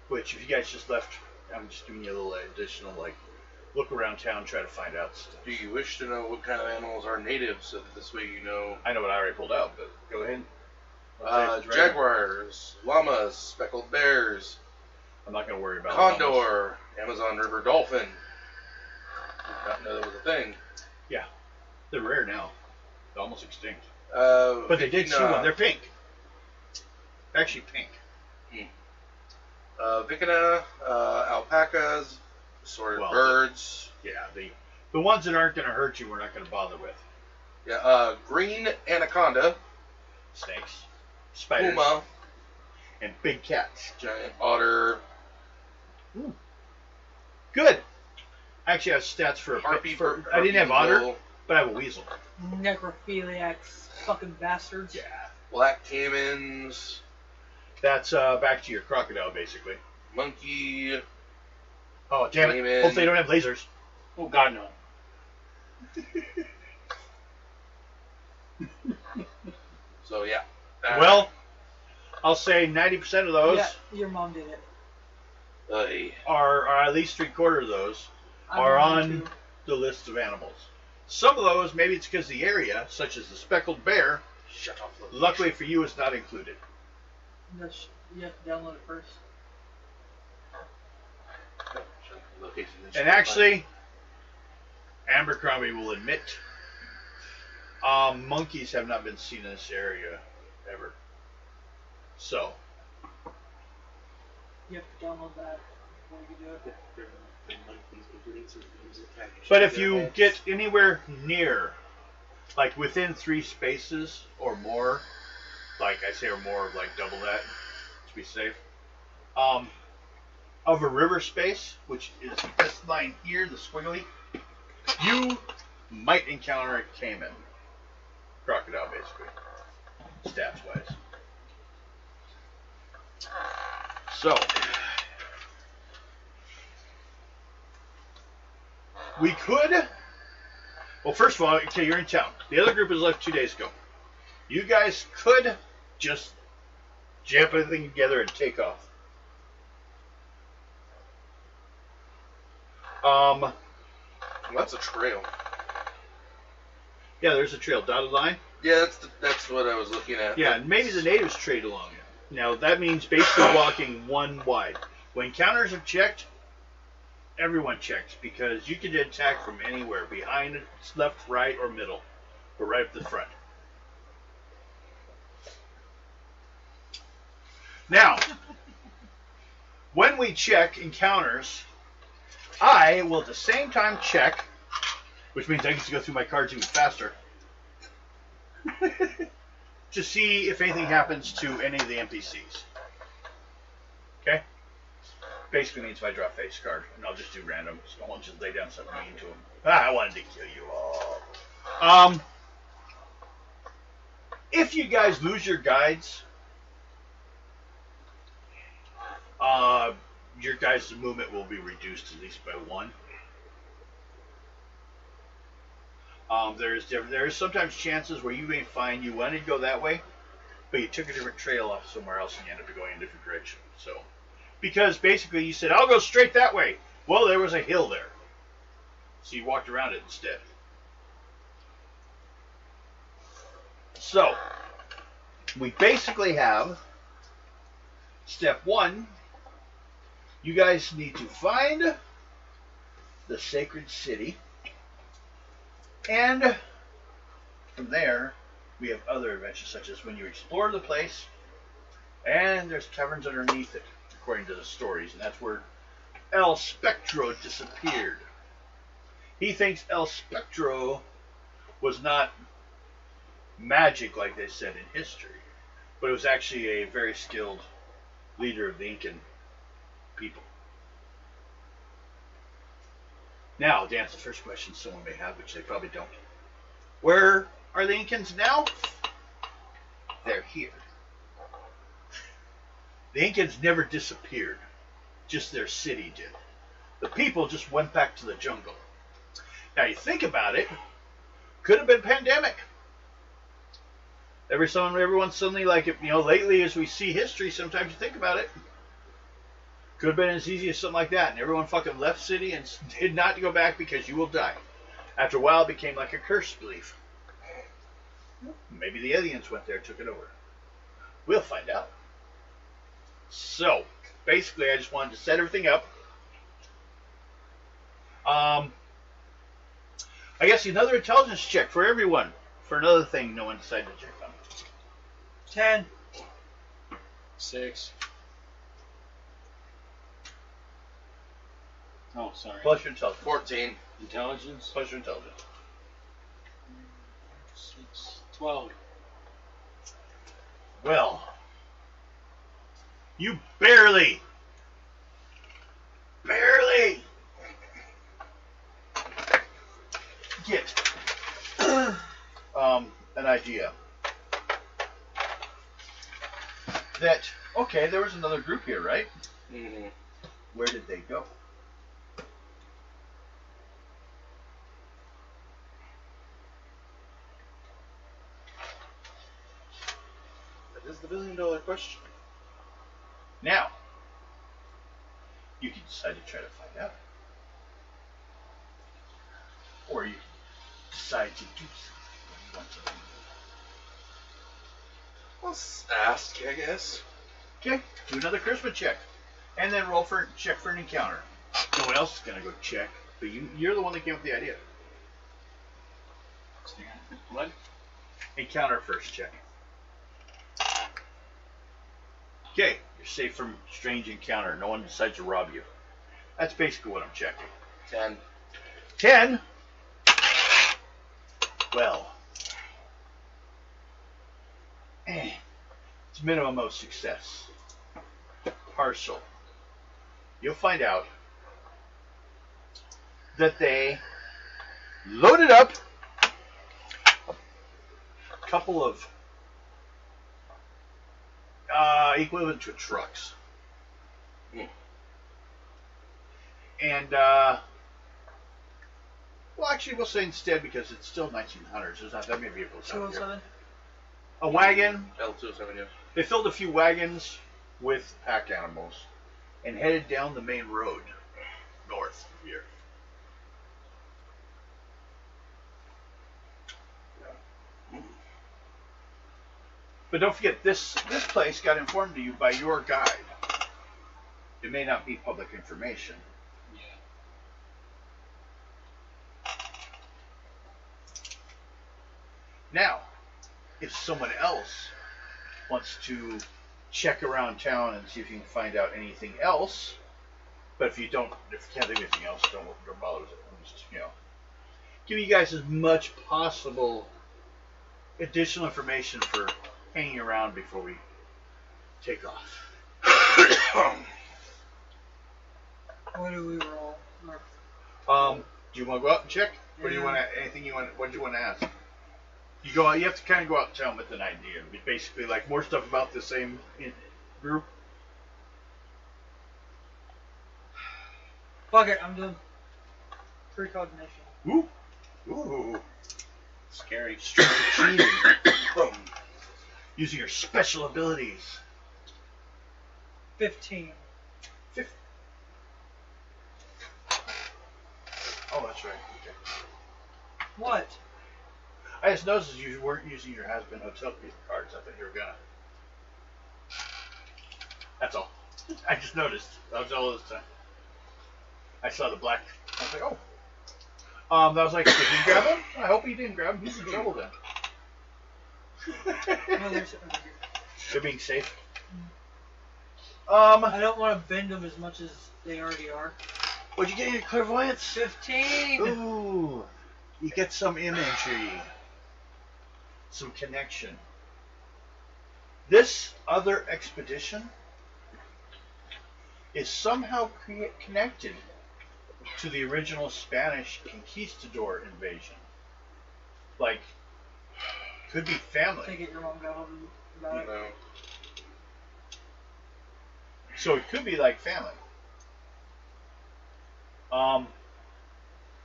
Which, if you guys just left, I'm just giving you a little additional, like, look around town, try to find out stuff. Do you wish to know what kind of animals are native, so that this way you know? I know what I already pulled out, but go ahead. Jaguars, llamas, speckled bears, I'm not going to worry about condor, Amazon River dolphin. Did not know that was a thing. Yeah, they're rare now. They're almost extinct. But they did see one. They're pink. Actually pink. Vicuna, alpacas, assorted birds. Yeah, the ones that aren't going to hurt you, we're not going to bother with. Yeah, green anaconda, Snakes, spiders, puma, and big cats. giant otter, Good. I actually have stats for harpy. I didn't have otter, but I have a weasel. Necrophiliacs, fucking bastards. Yeah. black caimans, That's back to your crocodile, basically. monkey. Oh, damn it. Cayman. Hopefully they don't have lasers. Oh God, no. So yeah. Well, I'll say 90% of those Yeah, your mom did it. are at least 3/4 of those I'm are going on to. the list of animals. Some of those, maybe it's because the area, such as the speckled bear, shut off. luckily for you, is not included. You have to download it first. And actually, Abercrombie will admit, monkeys have not been seen in this area ever. So, You have to download that before you do it. but if you get anywhere near, like within 3 spaces or more, like I say, or more, like double that to be safe, of a river space, which is this line here, the squiggly, you might encounter a caiman, crocodile, basically, stats wise. So, we could. Well, first of all, okay, you're in town. The other group has left 2 days ago. You guys could just jam everything together and take off. That's a trail. Yeah, there's a trail, dotted line. Yeah, that's what I was looking at. Yeah, and maybe the natives trade along it. Now, that means basically walking one wide. When counters are checked, everyone checks, because you can attack from anywhere, behind, left, right, or middle, or right up the front. Now, when we check encounters, I will at the same time check, which means I get to go through my cards even faster, to see if anything happens to any of the NPCs. Okay? Basically means if I draw a face card, and I'll just do random, so I won't just lay down something mean to them. I wanted to kill you all. If you guys lose your guides, your guys' movement will be reduced at least by 1. There is sometimes chances where you may find you wanted to go that way, but you took a different trail off somewhere else and you end up going in a different direction. So, because basically you said, I'll go straight that way. Well, there was a hill there. So you walked around it instead. So, we basically have step 1. You guys need to find the sacred city. And from there, we have other adventures, such as when you explore the place, and there's taverns underneath it, according to the stories, and that's where El Spectro disappeared. He thinks El Spectro was not magic like they said in history, but it was actually a very skilled leader of the Incan people. Now, to answer the first question someone may have, which they probably don't. Where are the Incans now? They're here. The Incans never disappeared. Just their city did. The people just went back to the jungle. Now, you think about it, could have been pandemic. Everyone suddenly, like, lately as we see history, sometimes you think about it. Could have been as easy as something like that, and everyone fucking left city and did not go back because you will die. After a while, it became like a curse belief. Maybe the aliens went there, took it over. We'll find out. So, basically, I just wanted to set everything up. I guess another intelligence check for everyone. For another thing no one decided to check on. 10. 6. Oh, sorry. Plus your intelligence. 14. Intelligence. Plus your intelligence. 6. 12. Well, you barely get an idea that, okay, there was another group here, right? Mm-hmm. Where did they go? That is the $1 billion question. Now, you can decide to try to find out. Or you can decide to do something when you want to. Let's ask, I guess. Okay, do another charisma check. And then roll for check for an encounter. No one else is gonna go check, but you're the one that came up with the idea. What? Encounter first check. Okay, you're safe from strange encounter. No one decides to rob you. That's basically what I'm checking. 10. 10. Well, it's minimum of success. Partial. You'll find out that they loaded up a couple of equivalent to trucks. And, well, actually, we'll say instead, because it's still 1900s, there's not that many vehicles out here. 207. A wagon. L207, yeah. They filled a few wagons with pack animals and headed down the main road north from here. But don't forget, this place got informed to you by your guide. It may not be public information. Yeah. Now, if someone else wants to check around town and see if you can find out anything else, but if you can't think of anything else, don't bother with it. Just, give you guys as much possible additional information for hanging around before we take off. What do we roll? Do you want to go out and check? Or do you want to, what do you want to ask? You have to kind of go out and town with an idea. Basically, like more stuff about the same group. Fuck it, I'm doing precognition. Ooh. Scary. Strength achieving. Using your special abilities. 15. Oh, that's right. Okay. What? I just noticed you weren't using your has-been hotel cards. I thought you were gonna. That's all. I just noticed. That was all this time. I saw the black. I was like, oh. I was like, did you grab him? I hope he didn't grab him. He's in trouble then. No, there's over here. They're being safe. I don't want to bend them as much as they already are. What'd you get in your clairvoyance? 15! Ooh. You get some imagery. Some connection. This other expedition is somehow connected to the original Spanish conquistador invasion. Like, could be family. Take it your mom got home about it. No. So it could be like family.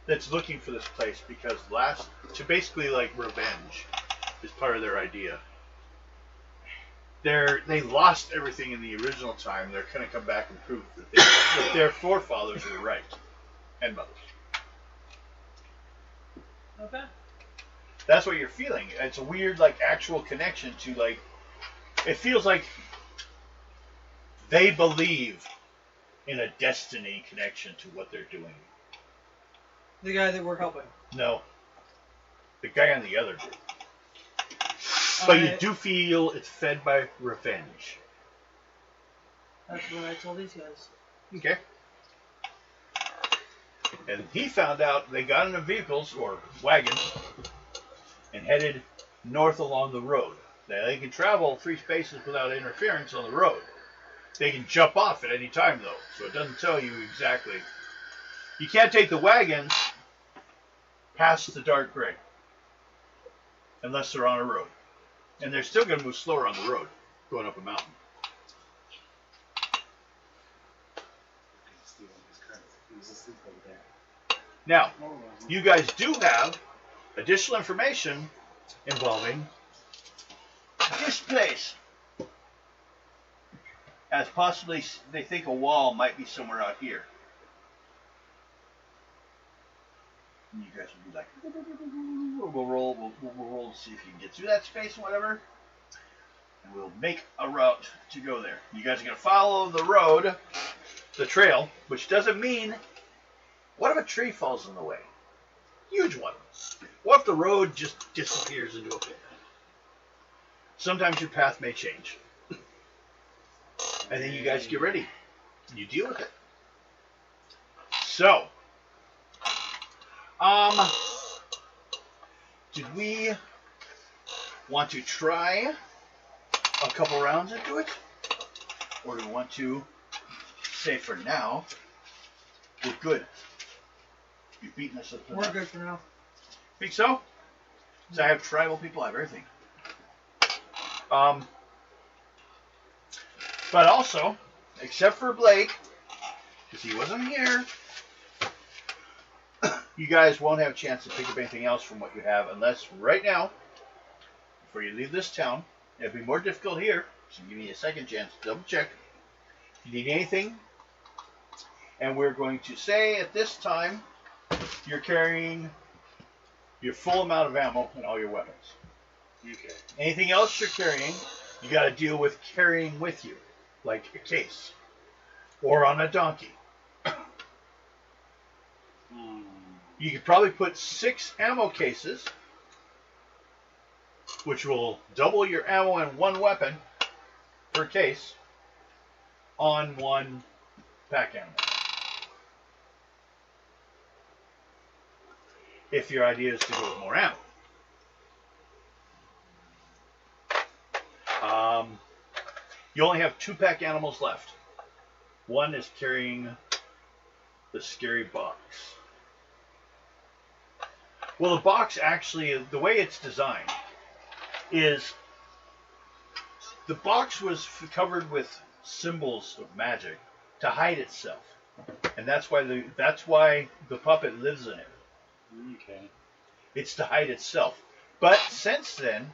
That's looking for this place because to basically like revenge is part of their idea. They lost everything in the original time. They're going to come back and prove that their forefathers were right. And mothers. Okay. That's what you're feeling. It's a weird, like, actual connection to, like, it feels like they believe in a destiny connection to what they're doing. The guy that we're helping. No. The guy on the other group. But you do feel it's fed by revenge. That's what I told these guys. Okay. And he found out they got into vehicles, or wagons, and headed north along the road. Now, they can travel 3 spaces without interference on the road. They can jump off at any time, though, so it doesn't tell you exactly. You can't take the wagons past the dark gray unless they're on a road. And they're still going to move slower on the road, going up a mountain. Now, you guys do have additional information involving this place. As possibly, they think a wall might be somewhere out here. And you guys will be like, we'll roll to see if you can get through that space or whatever. And we'll make a route to go there. You guys are going to follow the road the trail, which doesn't mean, what if a tree falls in the way? Huge one. What if the road just disappears into a pit? Sometimes your path may change. And then you guys get ready. You deal with it. So, did we want to try a couple rounds into it? Or do we want to say for now, we're good? You've beaten us up. We're good for now. Think so? Because I have tribal people, I have everything. But also, except for Blake, because he wasn't here, you guys won't have a chance to pick up anything else from what you have unless right now, before you leave this town, it'll be more difficult here, so give me a second chance to double check. If you need anything, and we're going to say at this time, you're carrying your full amount of ammo and all your weapons. Okay. Anything else you're carrying, you got to deal with carrying with you, like a case or on a donkey. You could probably put 6 ammo cases, which will double your ammo and 1 weapon per case, on 1 pack animal. If your idea is to go with more ammo. You only have 2 pack animals left. One is carrying the scary box. Well, the box actually, the way it's designed is the box was covered with symbols of magic to hide itself, and that's why the puppet lives in it. Okay. It's to hide itself. But since then,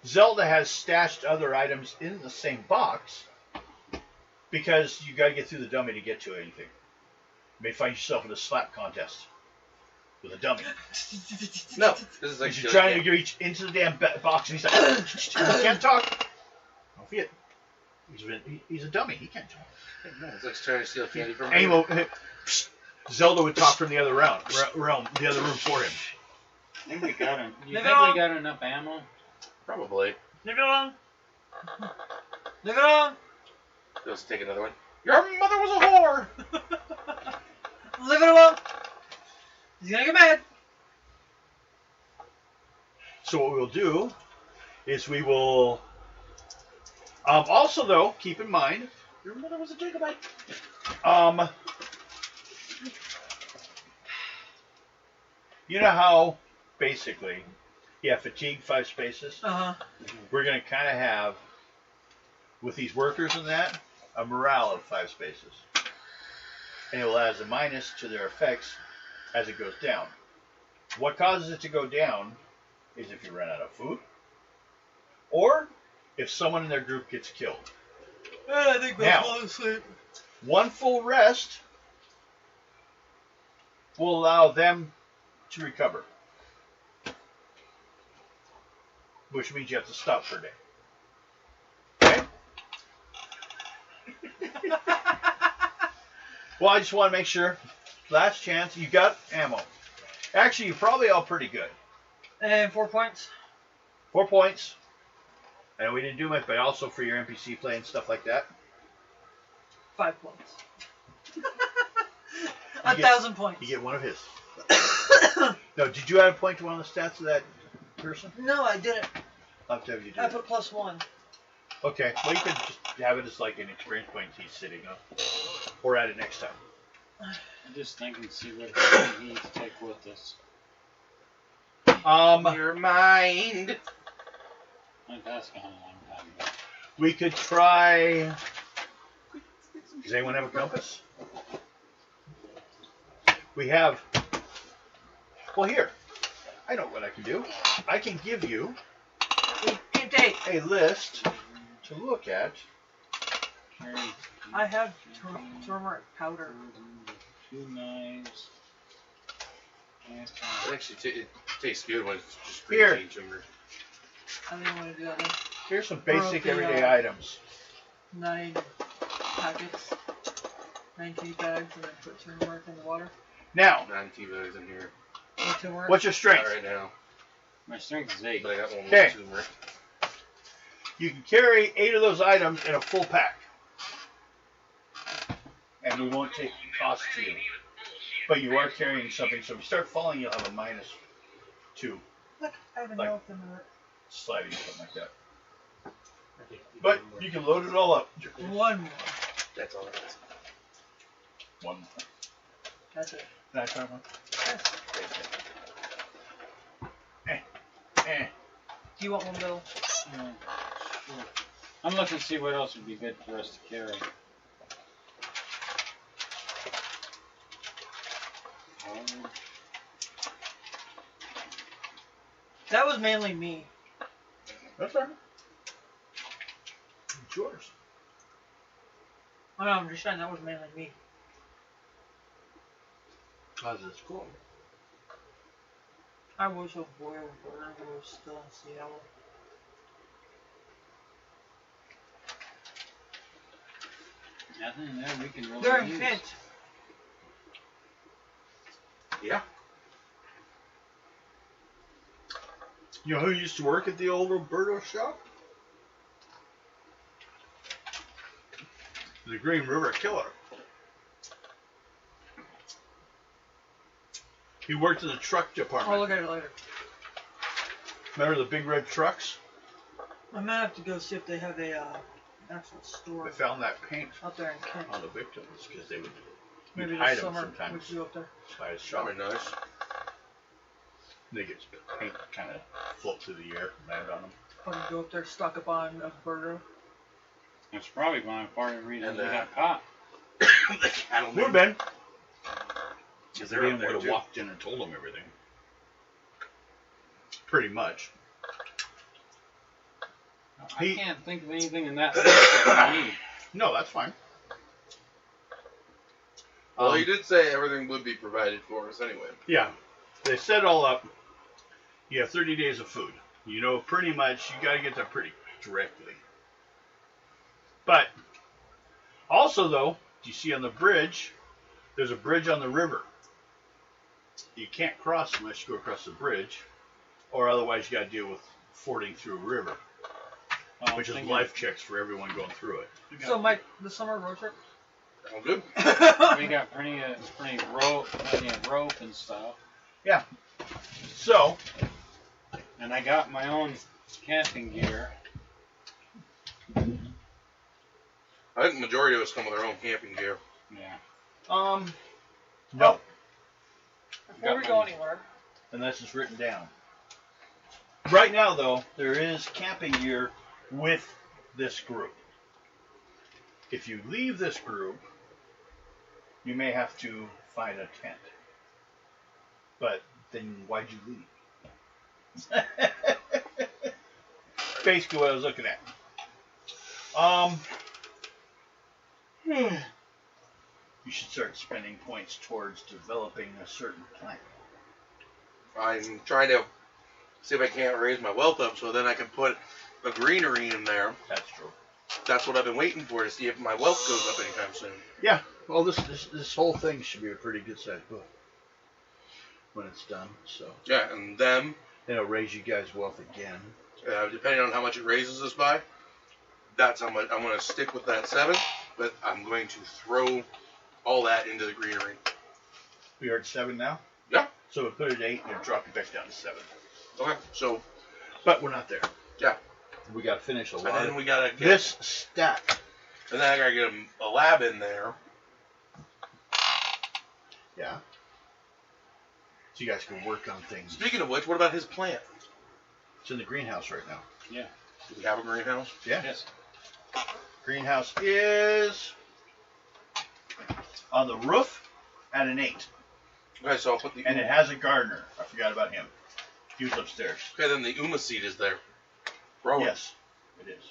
Zelda has stashed other items in the same box because you got to get through the dummy to get to anything. You may find yourself in a slap contest with a dummy. No, this is like Because you're trying to reach into the damn box, and he's like, he can't talk. Don't forget, he's a dummy. He can't talk. No, it's like trying to steal candy from me. Anyway, Zelda would talk from the other realm, the other room for him. I think we got him. You Leave think it on. we got enough ammo? Probably. Leave it alone. Leave it alone. Let's take another one. Your mother was a whore! Leave it alone. He's gonna get mad. So what we'll do is we will. Also, though, keep in mind, Your mother was a Jacobite. You know how basically, fatigue 5 spaces. We're gonna kind of have with these workers and that a morale of 5 spaces, and it will add a minus to their effects as it goes down. What causes it to go down is if you run out of food, or if someone in their group gets killed. I think we'll Now. fall asleep. 1 full rest will allow them to recover, which means you have to stop for a day. Okay? Well, I just want to make sure. Last chance. You got ammo. Actually, you're probably all pretty good. And 4 points. 4 points. And we didn't do much, but also for your NPC play and stuff like that. 5 points. You 1,000 points. You get one of his. No, did you add a point to one of the stats of that person? No, I didn't. I'll have to have you do I it. put +1. Okay, well you could just have it as like an experience point he's sitting up. Or add it next time. I'm just thinking, see what we need to take with us. Your mind. I think that's gone a long time ago. We could try. Does anyone have a compass? We have. Well, here. I know what I can do. I can give you a list to look at. Carry I have turmeric powder. 2 knives. It actually it tastes good when it's just Here. green cane sugar. I think I'm gonna do that then. Here's some basic Okay, everyday items. 9 packets. 9 tea bags and then put turmeric in the water. Now, 9 tea bags in here. No turmeric. what's your Not strength? right now, My strength is 8. but I got one Okay. with turmeric. You can carry 8 of those items in a full pack. And we won't take cost to you. But you are carrying something, so if you start falling, you'll have a -2 Look, I have a Like- note in there. sliding, something like that. But you can load it all up. One more. That's all it is. One. That's it. Can I try one? That's it. Eh. Do you want one, Bill? Yeah, sure. I'm looking to see what else would be good for us to carry. That was mainly me. That's all right. It's yours. Oh no, I'm just saying that was mainly me. How's this cool? I wish a boiled burger was still in Seattle. Nothing in there we can really They're in use. Kent. Yeah. You know who used to work at the old Roberto shop? The Green River Killer. He worked in the truck I'll department. look at it later. Remember the big red trucks? I might have to go see if they have a actual store They found that paint out there in Kent. on the victims because they would Maybe hide this them summer we sometimes should go up there. by his shop. Probably nice. They get paint kind of float through the air, land on them. Probably go up there, stock up on a burger. That's probably one part of the reason And, we uh, got caught. The cattlemen. Would have been. Because They they're up would there have too. walked in and told them everything. Pretty much. I He- can't think of anything in that list that we need. No, that's fine. Well, Um, he did say everything would be provided for us anyway. Yeah. They set it all up. You have 30 days of food. You know, pretty much, you got to get there pretty directly. But, also though, you see on the bridge, there's a bridge on the river. You can't cross unless you go across the bridge, or otherwise you got to deal with fording through a river, Well, which is thinking life checks for everyone going through it. So, Mike, the summer road trip? All good? We got plenty of rope and stuff. So, And I got my own camping gear. I think the majority of us come with our own camping gear. Yeah. no, Before we go anywhere, unless it's written down. Right now, though, there is camping gear with this group. If you leave this group, you may have to find a tent. But then why'd you leave? Basically what I was looking at. You should start spending points towards developing a certain plan. I'm trying to see if I can't raise my wealth up so then I can put a greenery in there. That's true. That's what I've been waiting for, to see if my wealth goes up anytime soon. Yeah. Well, this whole thing should be a pretty good sized book when it's done. So Yeah, and then, it'll raise you guys' wealth again. depending on how much it raises us by, that's how much I'm going to stick with that 7, but I'm going to throw all that into the greenery. We are at 7 now. Yeah. So we put it at 8 and drop it back down to 7. Okay, so, But we're not there. Yeah. We got to finish a and lot. then we got to get, This stack. and then I got to get a lab in there. Yeah. So you guys can work on things. Speaking of which, what about his plant? It's in the greenhouse right now. Yeah. Do we have a greenhouse? Yeah. Yes. Greenhouse is on the roof at an 8. Okay, so I'll put the... And it has a gardener. I forgot about him. He was upstairs. Okay, then the Uma seed is there. Growing. Yes, it is.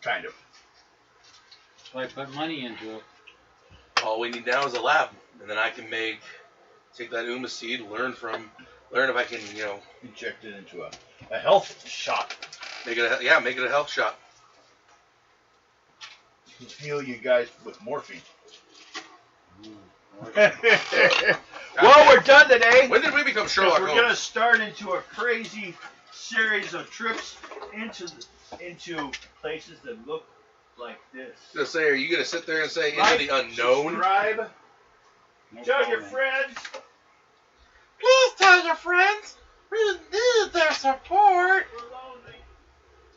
Kind of. So I put money into it. All we need now is a lab, and then I can take that Uma seed, learn if I can, Inject it into a health shot. make it a health shot. heal you guys with morphine. Ooh, Well, we're done today. When did we become 'Cause Sherlock we're Holmes? gonna start into a crazy series of trips into places that look like this. Gonna say, are you gonna sit there and say Like, into the unknown? Subscribe. no Tell your comment. friends. Please tell your friends. We need their support. We're lonely.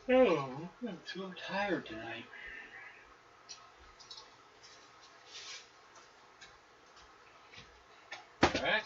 Oh, I'm too tired tonight. Alright.